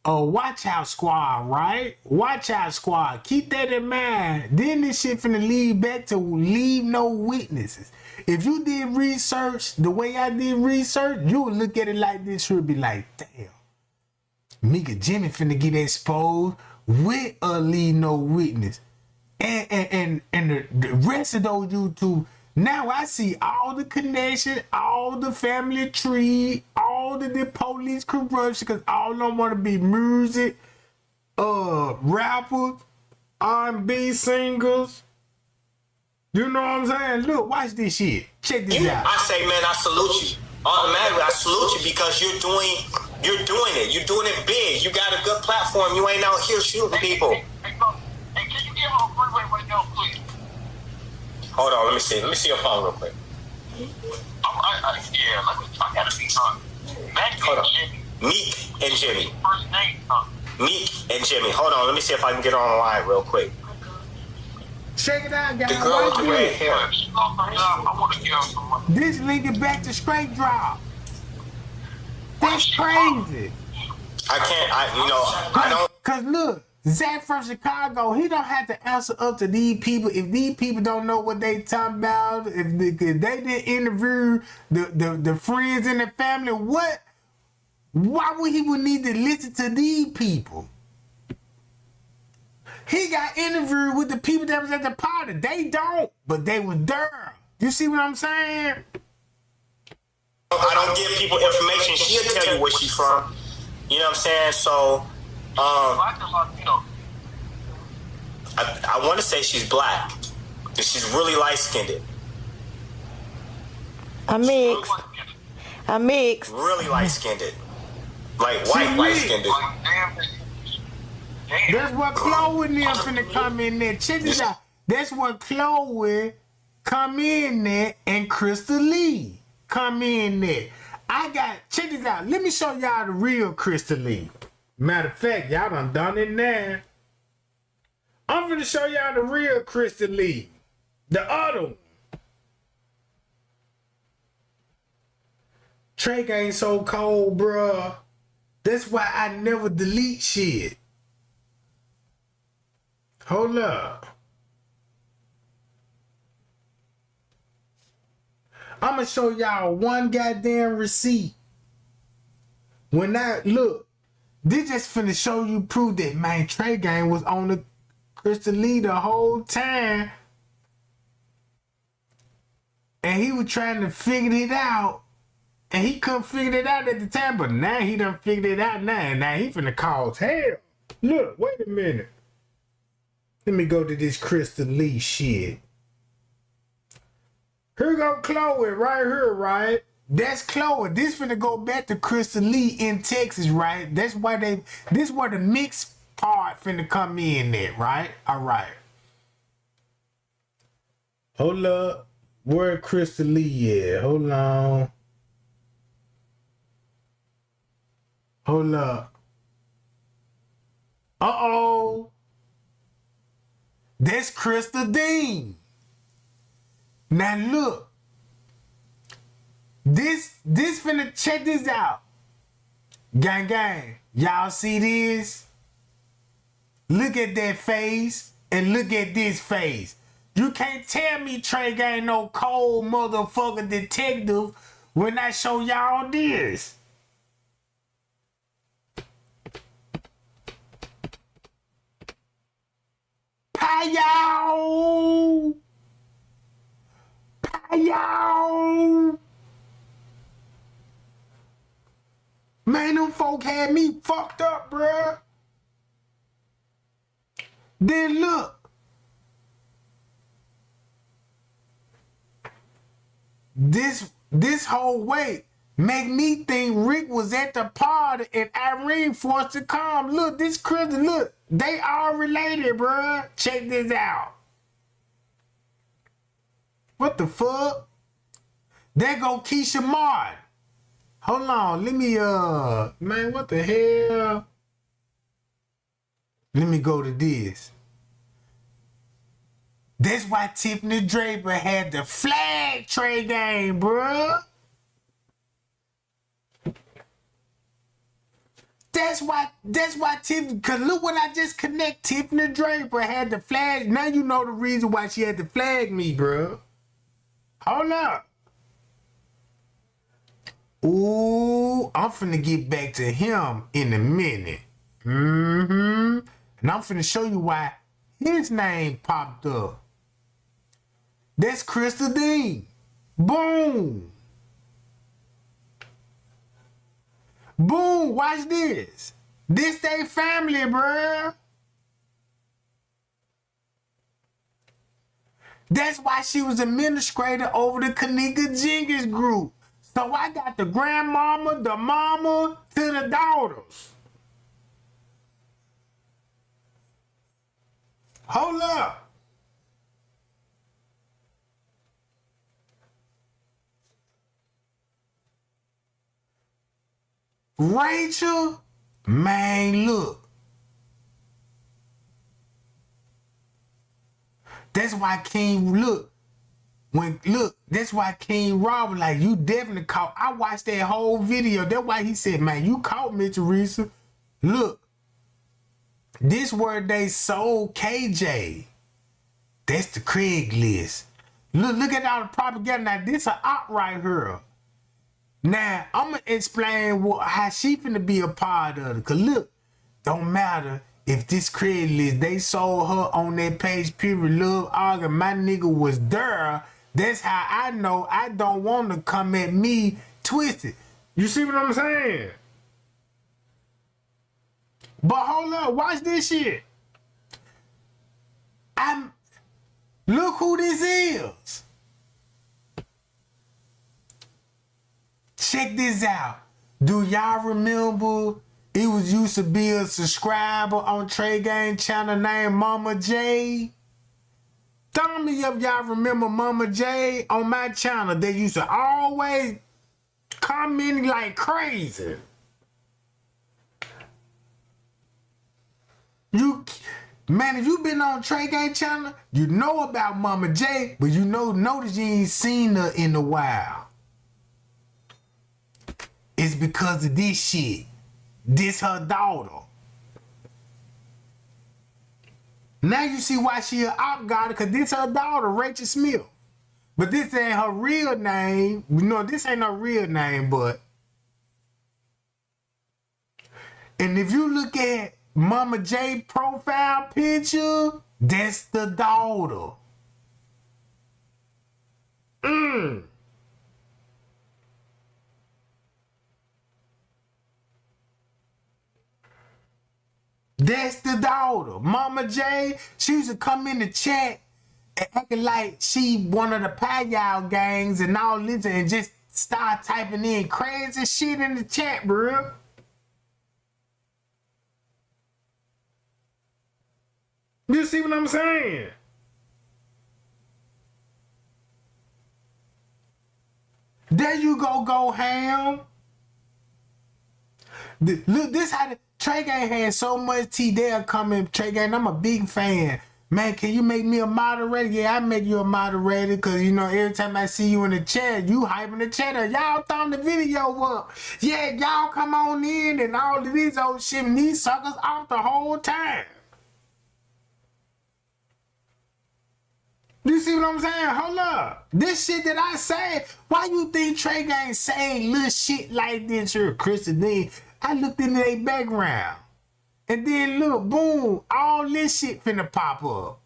Watch Out Squad, right? Watch Out Squad. Keep that in mind. Then this shit finna lead back to Leave No Witnesses. If you did research the way I did research, you would look at it like this. You'll be like, damn, Mika Jimmy finna get exposed with a Leave No Witness. And the rest of those YouTube, now I see all the connection, all the family tree, all the police corruption, because all of them want to be music, rappers, R&B singers. You know what I'm saying? Look, watch this shit. Check this out. I say, man, I salute you. Automatically, I salute you because you're doing it. You're doing it big. You got a good platform. You ain't out here shooting people. Hey, can you get on the freeway right now, please? Hold on, let me see your phone real quick. I gotta see something. Hold on. Meek and Jimmy. First name, Meek and Jimmy. Hold on, let me see if I can get on the line real quick. Check it out, guys. The girl with the red hair. I want to get on some money. This linking back to Straight Drop. That's crazy. I don't. Cause look, Zach from Chicago, he don't have to answer up to these people. If these people don't know what they talking about, if they didn't interview the friends and the family, why would he need to listen to these people? He got interviewed with the people that was at the party. They don't, but they was there. You see what I'm saying? I don't give people information. She'll tell you where she's from. You know what I'm saying? So, I want to say she's black. She's really light-skinned. I'm mixed. Really light-skinned. Like white light-skinned. That's what Chloe and them finna come in there. Check this out. That's what Chloe come in there and Crystal Lee come in there. Check this out. Let me show y'all the real Crystal Lee. Matter of fact, y'all done it now. I'm finna show y'all the real Crystal Lee. The other one. Trey ain't so cold, bruh. That's why I never delete shit. Hold up. I'm gonna show y'all one goddamn receipt. When look, this just finna show you proof that, man, Trey Gang was on the Crystal Lee the whole time. And he was trying to figure it out. And he couldn't figure it out at the time, but now he done figured it out now. And now he finna cause hell. Look, wait a minute. Let me go to this Crystal Lee shit. Here go Chloe right here, right? That's Chloe. This finna go back to Crystal Lee in Texas, right? That's why this where the mixed part finna come in there, right? All right. Hold up. Where Crystal Lee at? Hold on. Hold up. Uh-oh. That's Crystal Dean. Now look. This finna check this out. Gang gang. Y'all see this? Look at that face and look at this face. You can't tell me Trey ain't no cold motherfucker detective when I show y'all this. Pow! Pow! Man, them folk had me fucked up, bruh. Then look. This whole way make me think Rick was at the party and Irene forced to come. Look, this Kristen, look. They all related, bruh. Check this out. What the fuck? There go Keisha Martin. Hold on, let me, man, what the hell? Let me go to this. That's why Tiffany Draper had the flag Trey game, bruh. That's why Tiffany, cause look what I just connect. Tiffany Draper had the flag. Now you know the reason why she had to flag me, bruh. Hold up. Ooh, I'm finna get back to him in a minute. And I'm finna show you why his name popped up. That's Krista Dean. Boom. Boom, watch this. This they family, bruh. That's why she was administrator over the Kenneka Jenkins group. So I got the grandmama, the mama, to the daughters. Hold up. Rachel, man, look. That's why King, look. That's why King Robert, like, you definitely caught. I watched that whole video. That's why he said, man, you caught me, Teresa. Look. This where they sold KJ. That's the Craigslist. Look at all the propaganda. Now, this a op right here. Now, I'm going to explain how she finna be a part of it. Because look, don't matter if this Craigslist, they sold her on that page, period, love, argument, my nigga was there. That's how I know I don't want to come at me twisted. You see what I'm saying? But hold up, watch this shit. Look who this is. Check this out. Do y'all remember it was used to be a subscriber on Trey Gang channel named Mama J? Tell me if y'all remember Mama J on my channel. They used to always comment like crazy. Man, if you been on Trey Gang channel, you know about Mama J, but you notice you ain't seen her in a while. It's because of this shit. This her daughter. Now you see why she an op got it, because this her daughter, Rachel Smith. But this ain't her real name. You know, this ain't her real name, but. And if you look at Mama J profile picture, that's the daughter. That's the daughter. Mama J, she used to come in the chat and acting like she one of the Payal gangs and all this and just start typing in crazy shit in the chat, bro. You see what I'm saying? There you go ham. Look, this how the Trey Gang had so much tea there coming. Trey Gang, I'm a big fan. Man, can you make me a moderator? Yeah, I make you a moderator because, you know, every time I see you in the chat, you hyping the chat up. Y'all thumb the video up. Yeah, y'all come on in and all of these old shit and these suckers off the whole time. You see what I'm saying? Hold up. This shit that I say, why you think Trey Gang saying little shit like this here, Krista Dean? I looked into their background. And then look, boom, all this shit finna pop up.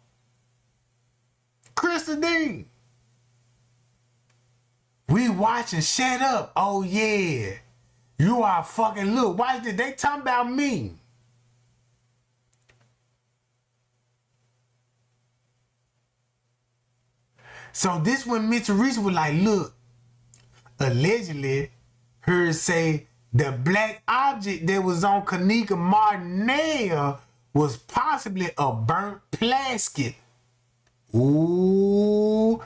Krista Dean. We watching, shut up. Oh yeah. You are fucking, look, watch this. They talking about me. So this when Mr. Reese was like, look, allegedly, her say the black object that was on Kenneka Martinez was possibly a burnt plastic. Ooh.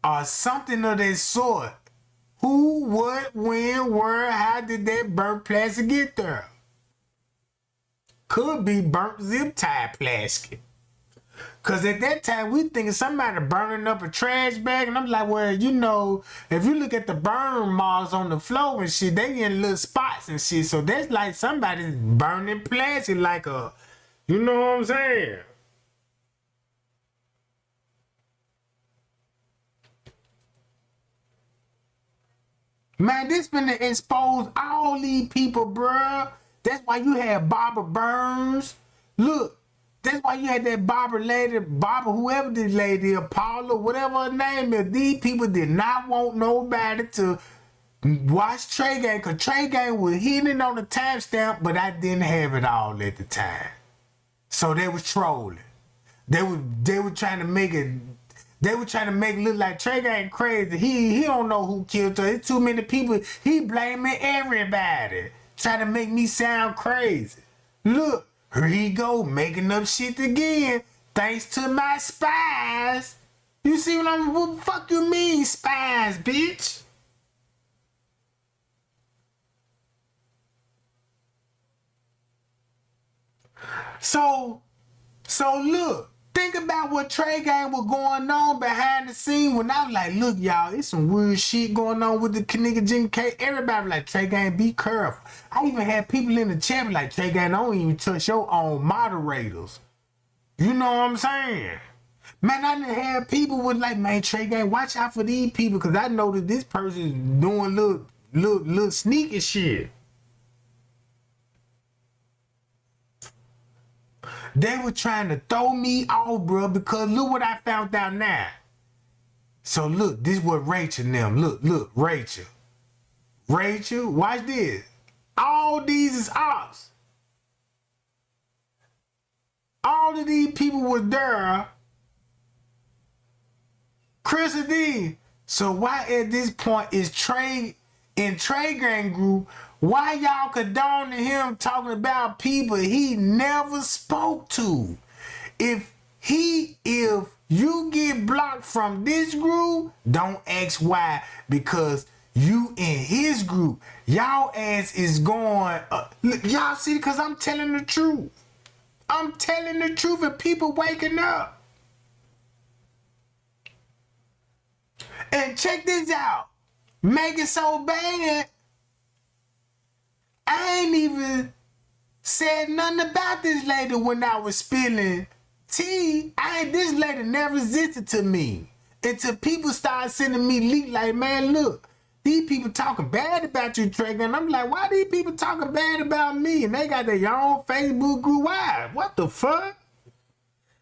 Or something of that sort. Who, what, when, where, how did that burnt plastic get there? Could be burnt zip tie plastic. Cause at that time we thinking somebody burning up a trash bag, and I'm like, well, you know, if you look at the burn marks on the floor and shit, they in little spots and shit. So that's like somebody's burning plastic, like a, you know what I'm saying? Man, this finna expose all these people, bruh. That's why you had Barbara Burns. Look. That's why you had that Barbara lady, Barbara, whoever this lady is, Paula, whatever her name is. These people did not want nobody to watch Trey Gang, because Trey Gang was hitting on the timestamp, but I didn't have it all at the time. So they was trolling. They were trying to make it, they were trying to make it look like Trey Gang crazy. He don't know who killed her. It's too many people. He blaming everybody. Trying to make me sound crazy. Look. Here he go, making up shit again, thanks to my spies. You see what the fuck you mean, spies, bitch? So look, think about what Trey Gang was going on behind the scene when I was like, look, y'all, it's some weird shit going on with the Kenneka Jenkins. Everybody was like, Trey Gang, be careful. I even had people in the chat like, Trey Gang, don't even touch your own moderators. You know what I'm saying? Man, I done had people with like, man, Trey Gang, watch out for these people, because I know that this person is doing little sneaky shit. They were trying to throw me off, bro, because look what I found out now. So look, this is what Rachel and them, look, Rachel, watch this. All these is ops. All of these people were there. Krista D. So why at this point is Trey in Trey Gang group? Why y'all condoning him talking about people he never spoke to? If you get blocked from this group, don't ask why, because you in his group. Y'all ass is going, look, y'all see, because I'm telling the truth. I'm telling the truth and people waking up. And check this out. Make it so bad. I ain't even said nothing about this lady when I was spilling tea. This lady never existed to me until people started sending me leaks like, man, look, these people talking bad about you, Trey. And I'm like, why these people talking bad about me? And they got their own Facebook group. Why? What the fuck?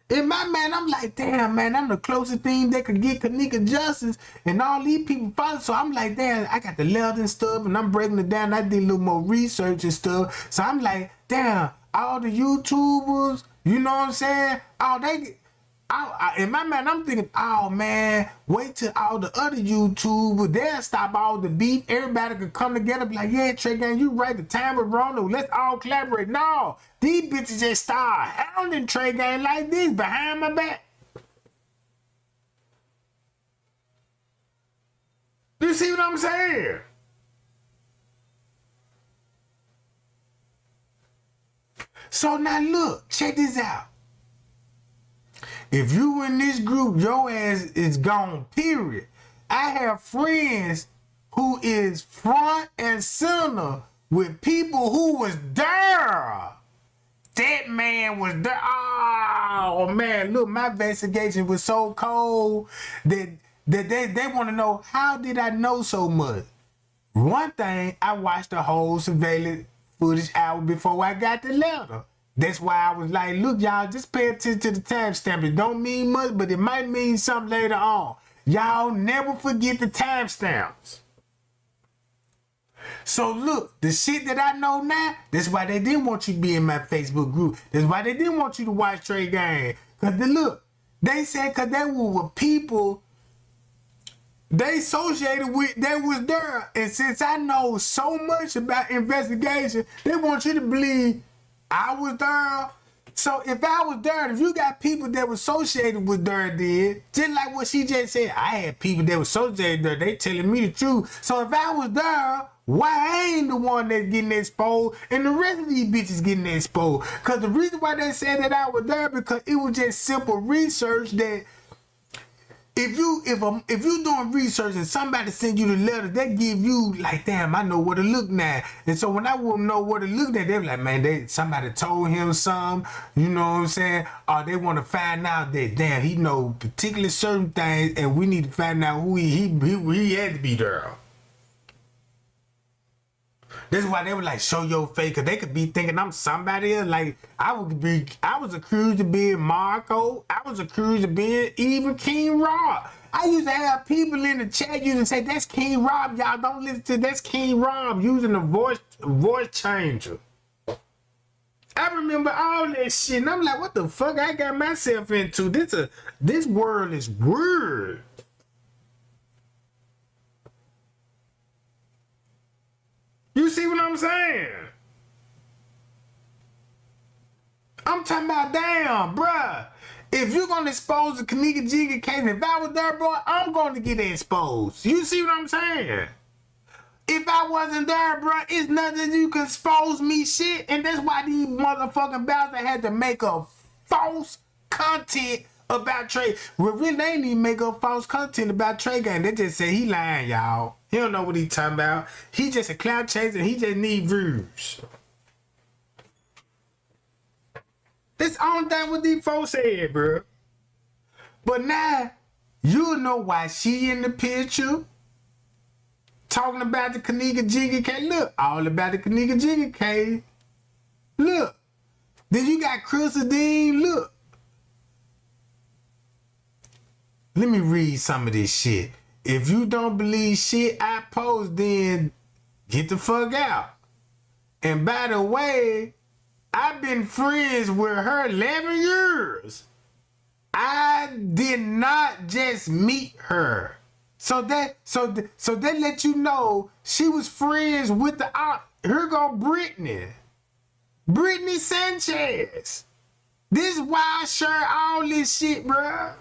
In my man, I'm like, damn, man, I'm the closest thing that could get Kenneka justice, and all these people follow. So I'm like, damn, I got the letter and stuff, and I'm breaking it down. I did a little more research and stuff. So I'm like, damn, all the YouTubers, you know what I'm saying? In my mind, I'm thinking, oh man, wait till all the other YouTubers, they'll stop all the beef. Everybody could come together and be like, yeah, Trey Gang, you right, the time was wrong. Let's all collaborate. No, these bitches just start hounding Trey Gang like this behind my back. You see what I'm saying? So now look, check this out. If you in this group, your ass is gone, period. I have friends who is front and center with people who was there. That man was there. Oh man, look, my investigation was so cold that they want to know, how did I know so much? One thing, I watched the whole surveillance footage hour before I got the letter. That's why I was like, look, y'all, just pay attention to the timestamp. It don't mean much, but it might mean something later on. Y'all never forget the timestamps. So look, the shit that I know now, that's why they didn't want you to be in my Facebook group. That's why they didn't want you to watch Trey Gang. Because look, they said because they were with people they associated with, that was there. And since I know so much about investigation, they want you to believe I was there. So if I was there, if you got people that were associated with there, then just like what she just said, I had people that were associated there, they telling me the truth. So if I was there, why I ain't the one that's getting exposed and the rest of these bitches getting exposed? Because the reason why they said that I was there, because it was just simple research that if you doing research and somebody send you the letter, they give you like, damn, I know where to look now. And so when I wouldn't know where to look at, they were like, man, somebody told him something, you know what I'm saying? Or they want to find out that, damn, he know particular certain things and we need to find out who he had to be there. That's why they were like, show your face, because they could be thinking I'm somebody else. Like, I was accused of being Marco. I was accused of being even King Rob. I used to have people in the chat used to say, that's King Rob. Y'all don't listen to that's King Rob using the voice changer. I remember all that shit, and I'm like, what the fuck I got myself into? This world is weird. You see what I'm saying? I'm talking about, damn, bruh. If you're going to expose the Kenneka Jigga case, if I was there, bro, I'm going to get exposed. You see what I'm saying? If I wasn't there, bro, it's nothing you can expose me shit. And that's why these motherfucking bastards had to make up false content about Trey. Well, really, they ain't even make up false content about Trey Gang. They just say he lying, y'all. He don't know what he talking about. He just a clout chaser. He just need views. That's the only thing what these folks said, bro. But now, you know why she in the picture. Talking about the Kenneka Jigga case. Look, all about the Kenneka Jigga case. Look. Then you got Crystal Dean. Look. Let me read some of this shit. If you don't believe shit I post, then get the fuck out. And by the way, I've been friends with her 11 years. I did not just meet her. So that let you know she was friends with here go Brittany Sanchez. This is why I share all this shit, bruh.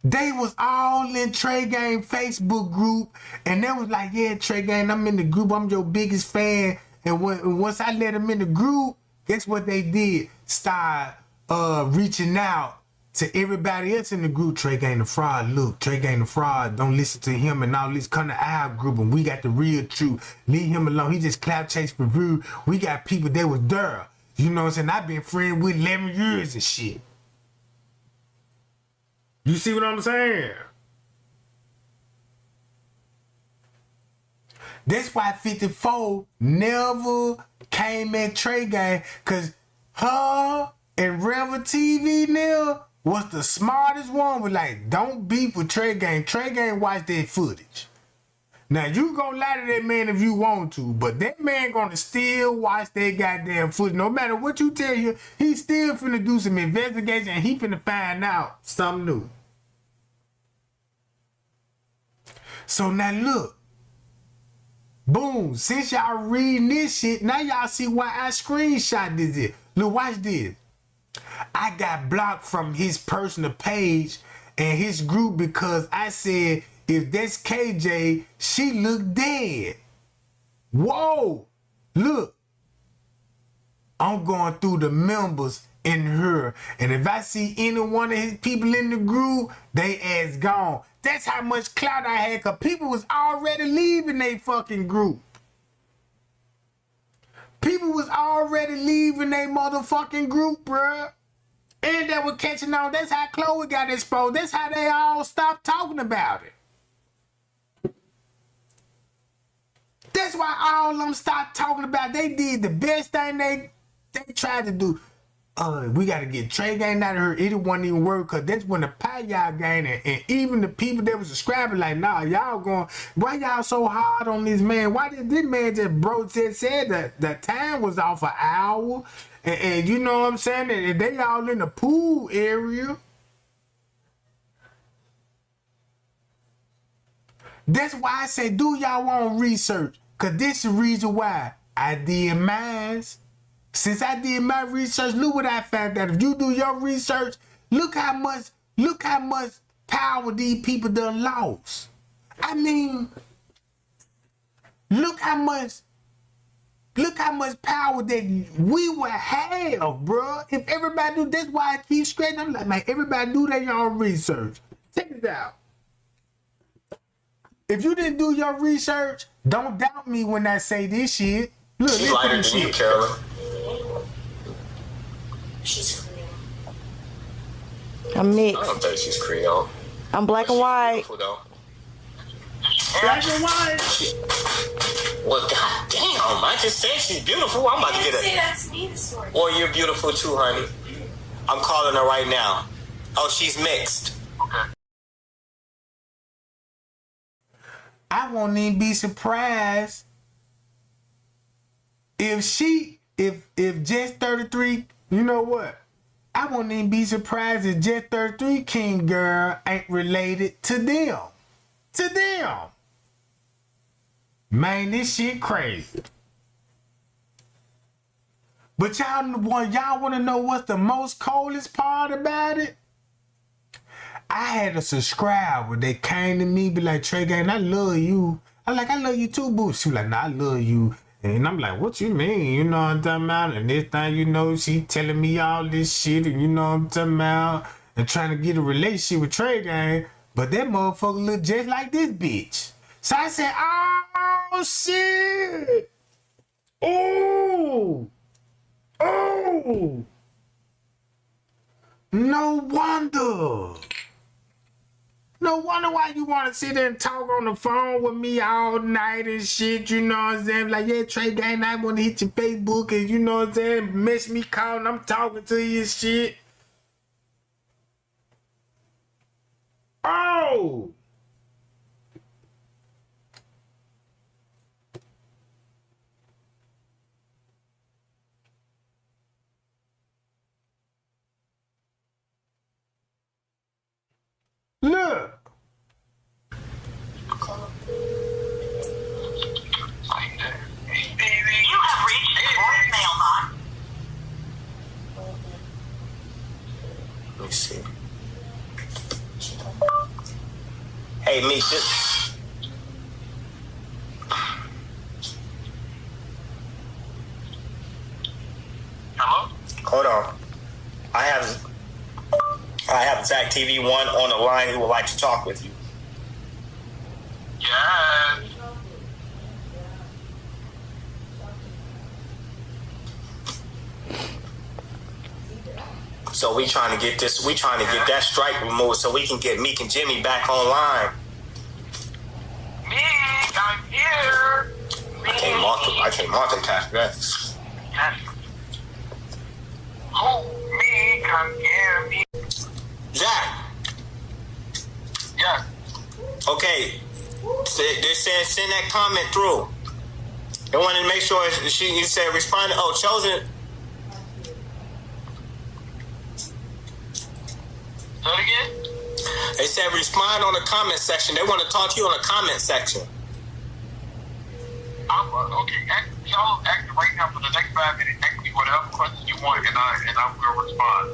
They was all in Trey Gang Facebook group, and they was like, yeah, Trey Gang, I'm in the group, I'm your biggest fan. And once I let them in the group, guess what they did? Start reaching out to everybody else in the group. Trey Gang the fraud, look, Trey Gang the fraud, don't listen to him and all this. Come to our group and we got the real truth. Leave him alone, he just clout chase for view. We got people that was there. You know what I'm saying? I've been friends with 11 years and shit. You see what I'm saying? That's why 54 never came at Trey Gang, because her and Revel TV now was the smartest one. Was like, don't beef with Trey Gang. Trey Gang watch that footage. Now, you gonna lie to that man if you want to, but that man gonna still watch that goddamn footage. No matter what you tell him, he still finna do some investigation and he finna find out something new. So now look. Boom. Since y'all reading this shit, now y'all see why I screenshot this. Look, watch this. I got blocked from his personal page and his group because I said, if that's KJ, she look dead. Whoa, look. I'm going through the members in her, and if I see any one of his people in the group, they ass gone. That's how much clout I had, because people was already leaving they fucking group. People was already leaving they motherfucking group, bruh. And they were catching on. That's how Chloe got exposed. That's how they all stopped talking about it. That's why all of them stopped talking about it. They did the best thing they tried to do. We got to get Trey Gang out of here. It wouldn't even work, because that's when the pie y'all gang and even the people that was subscribing like, nah, y'all going, why y'all so hard on this man? Why did this man just said that the time was off an hour? And you know what I'm saying? And they all in the pool area. That's why I say do y'all want research, because this is the reason why I did mine. Since I did my research, look what I found out. If you do your research, look how much power these people done lost. I mean, look how much power that we would have, bro. If everybody do, that's why I keep straight. I'm like, man, everybody do their own research. Check it out. If you didn't do your research, don't doubt me when I say this shit. Look, She's lighter than you, Carolyn. She's Creole. I'm mixed. I don't think she's Creole. I'm black and white. Beautiful, though. Black and white. Well, goddamn, I just said she's beautiful. I'm about to get Say her. that to me this morning. Or you're beautiful too, honey. I'm calling her right now. Oh, she's mixed. Okay. I won't even be surprised if Jet 33, you know what? I won't even be surprised if Jet 33 King girl ain't related to them. To them. Man, this shit crazy. But y'all want to know what's the most coldest part about it? I had a subscriber that came to me, be like, Trey Gang, I love you. I love you too, boo. She was like, nah, I love you. And I'm like, what you mean? You know what I'm talking about? And this thing, you know, she telling me all this shit, and you know what I'm talking about? And trying to get a relationship with Trey Gang. But that motherfucker look just like this bitch. So I said, oh, shit. Oh. Oh. No wonder. No wonder why you want to sit there and talk on the phone with me all night and shit, you know what I'm saying? Like, yeah, Trey Gang, I want to hit your Facebook and, you know what I'm saying, miss me calling, I'm talking to you and shit. Oh! Look! You have reached the voicemail box. Let me see. Hey, Meek, this... Hello? Hold on. I have Zach TV1 on the line who would like to talk with you. Yes. So we trying to get that strike removed so we can get Meek and Jimmy back online. Meek, I'm here. I can't multitask that. Yes. Oh, Meek, I'm here. Meek. Zach. Yes. Okay. They're saying send that comment through. They wanted to make sure you said respond. Oh, chosen. Say it again? They said respond on the comment section. They want to talk to you on the comment section. Okay, y'all act right now for the next 5 minutes. Ask me whatever questions you want, and I will respond.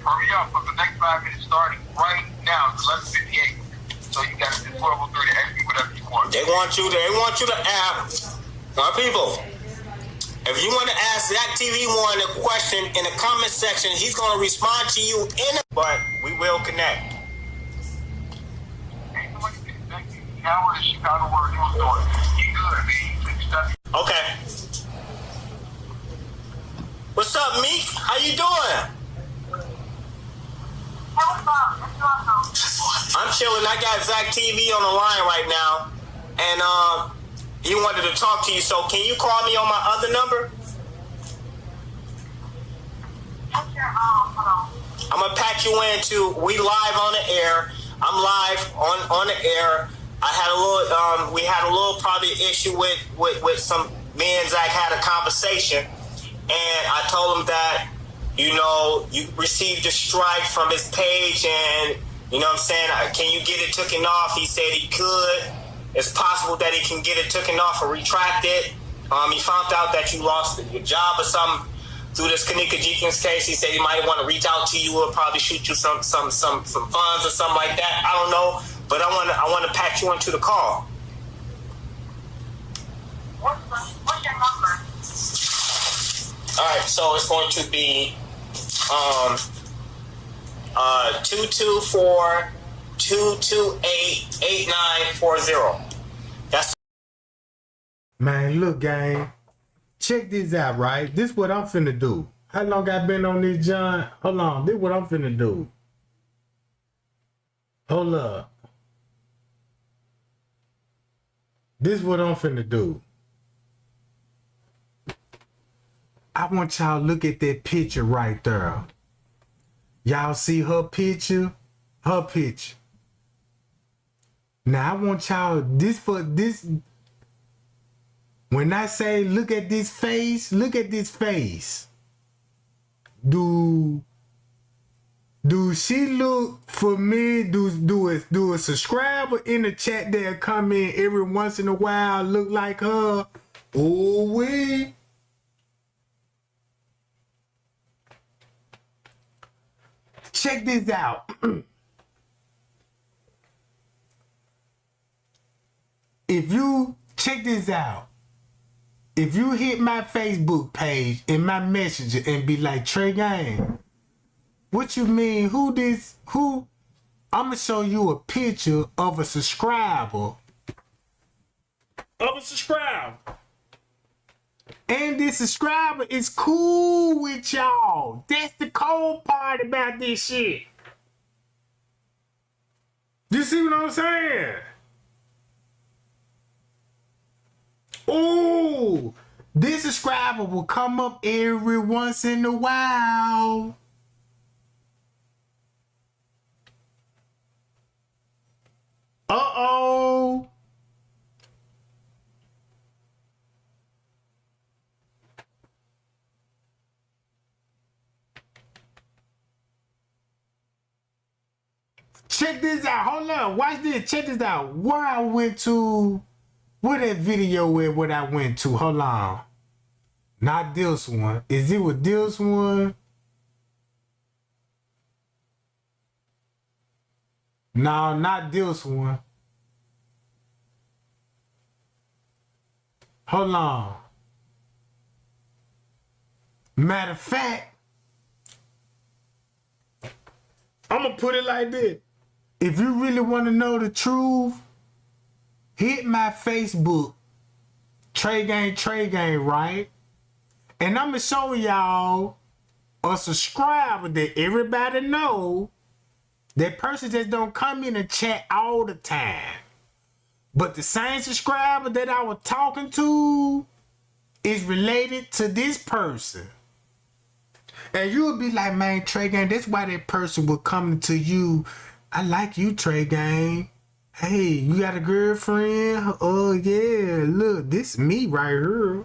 Hurry up for the next 5 minutes starting right now. It's 11:58. So you got this 1203 to ask me whatever you want. They want you to ask our people. If you want to ask Zach TV One a question in the comment section, he's going to respond to you but we will connect. Okay. What's up, Meek? How you doing? I'm chilling. I got Zach TV on the line right now, and he wanted to talk to you. So can you call me on my other number? I'm gonna patch you into. We live on the air. I'm live on the air. I had a little. We had a little probably issue with some me and Zach had a conversation, and I told him that, you know, you received a strike from his page, and you know what I'm saying, can you get it taken off? He said he could. It's possible that he can get it taken off or retracted. He found out that you lost your job or something through this Kenneka Jenkins case. He said he might want to reach out to you or probably shoot you some funds or something like that. I don't know, but I want to patch you into the call. What's your number? All right, so it's going to be 224-228-8940. That's. Man, look, gang. Check this out, right? This what I'm finna do. How long I been on this, John? Hold on. This what I'm finna do. Hold up. This what I'm finna do. I want y'all to look at that picture right there. Y'all see her picture? Her picture. Now I want y'all, when I say look at this face, look at this face. Do she look for me? Do a subscriber in the chat there come in every once in a while look like her? Oh, we. Check this out. If you check this out, if you hit my Facebook page and my messenger and be like, Trey Gang, what you mean? Who? I'm gonna show you a picture of a subscriber. And this subscriber is cool with y'all. That's the cold part about this shit. You see what I'm saying? Ooh, this subscriber will come up every once in a while. Uh-oh. Check this out. Hold on. Watch this. Check this out. Where I went to, where that video is, what I went to. Hold on. Not this one. Is it with this one? No, not this one. Hold on. Matter of fact, I'm going to put it like this. If you really want to know the truth, hit my Facebook, Trey Gang, right? And I'm going to show y'all a subscriber that everybody know. That person just don't come in and chat all the time. But the same subscriber that I was talking to is related to this person. And you would be like, man, Trey Gang, that's why that person would come to you. I like you, Trey Gang. Hey, you got a girlfriend? Oh, yeah. Look, this is me right here.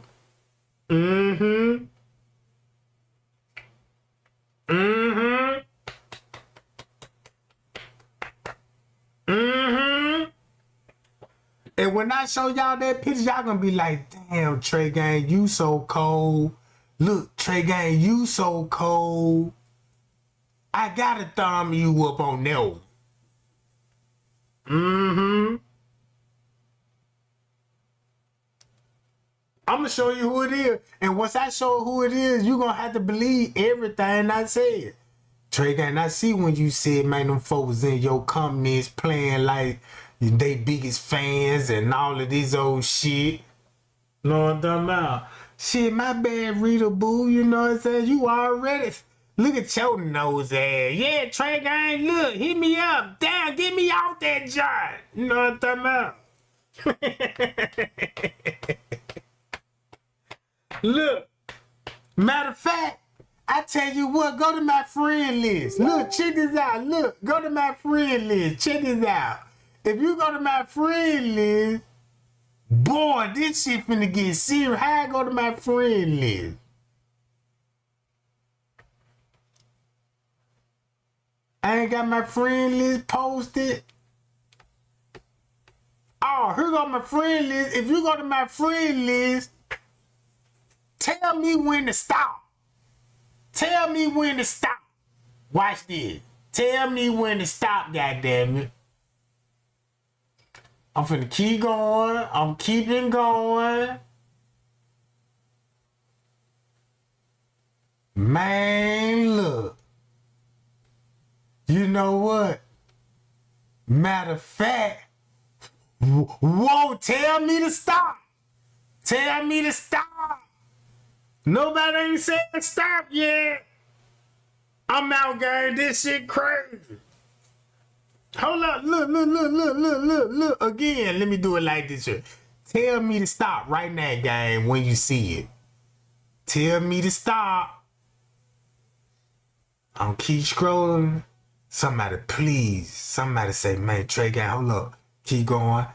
Mm-hmm. Mm-hmm. Mm-hmm. And when I show y'all that picture, y'all gonna be like, damn, Trey Gang, you so cold. Look, Trey Gang, you so cold. I gotta thumb you up on that one. Mm-hmm. I'm gonna show you who it is. And once I show who it is, you're gonna have to believe everything I said. Trey Gang, I see when you said, man, them folks in your comments playing like they biggest fans and all of this old shit. Know what I'm talking about? Shit, my bad, Rita Boo, you know what I'm saying? You already... Look at your nose ass. Yeah, Trey Gang, look, hit me up. Damn, get me off that joint. You know what I'm talking about? Look, matter of fact, I tell you what, go to my friend list. Look, check this out. Look, go to my friend list. Check this out. If you go to my friend list, boy, this shit finna get serious. How I go to my friend list? I ain't got my friend list posted. Oh, here go my friend list. If you go to my friend list, tell me when to stop. Tell me when to stop. Watch this. Tell me when to stop, goddammit. I'm finna keep going. I'm keeping going. Man, look. You know what? Matter of fact, whoa, tell me to stop. Tell me to stop. Nobody ain't said stop yet. I'm out, gang. This shit crazy. Hold up. Look. Again, let me do it like this here. Tell me to stop right now, gang, when you see it. Tell me to stop. I'm keep scrolling. Somebody, please. Somebody say, man, Trey Gang, hold up. Keep going.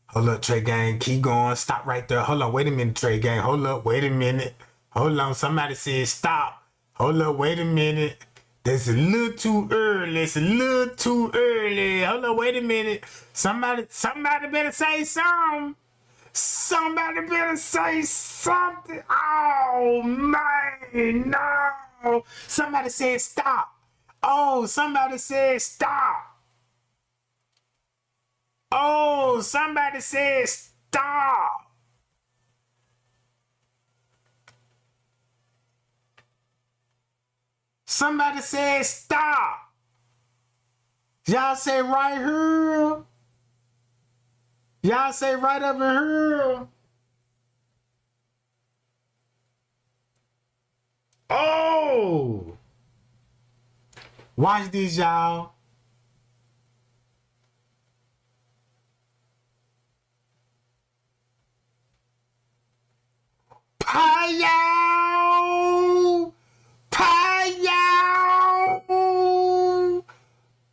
Hold up, Trey Gang. Keep going. Stop right there. Hold on. Wait a minute, Trey Gang. Hold up. Wait a minute. Hold on. Somebody said stop. Hold up. Wait a minute. That's a little too early. It's a little too early. Hold on. Wait a minute. Somebody better say something. Somebody better say something. Oh, man. No. Somebody said stop. Oh, somebody said stop. Oh, somebody said stop. Somebody said stop. Y'all say right here. Y'all say right up in here. Oh. Watch this, y'all. Pie-yow! Pie-yow!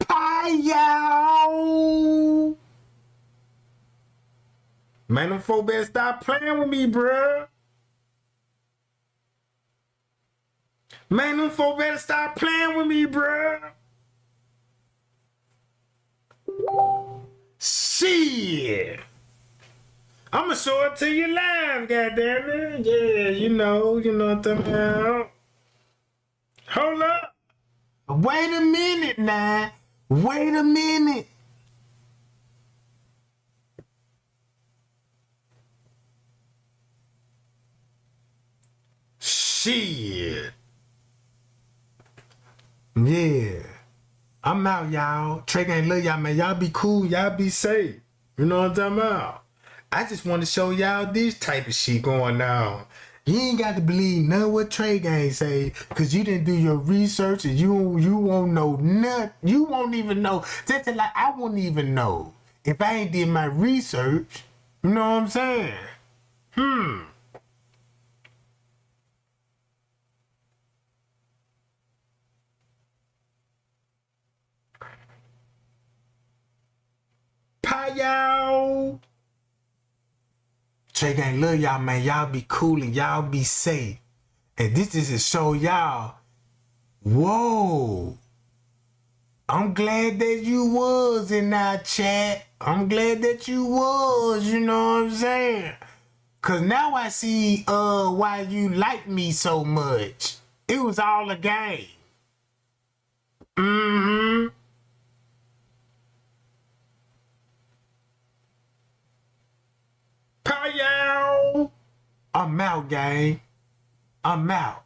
Pie-yow! Man, them folk better stop playing with me, bruh. Man, them folk better stop playing with me, bruh. Shit. I'ma show it to you live, goddammit. Yeah, you know what I'm talking about. Hold up. Wait a minute now. Wait a minute. Shit. Yeah. I'm out, y'all. Trey Gang love y'all, man. Y'all be cool. Y'all be safe. You know what I'm talking about? I just want to show y'all this type of shit going on. You ain't got to believe none of what Trey Gang say, because you didn't do your research and you won't know nothing. You won't even know. Just like I won't even know if I ain't did my research. You know what I'm saying? Pie-yow! Trey Gang love y'all, man. Y'all be cool and y'all be safe. And this is to show y'all, whoa. I'm glad that you was in our chat. I'm glad that you was, you know what I'm saying? Cause now I see why you like me so much. It was all a game. I'm out, gang. I'm out.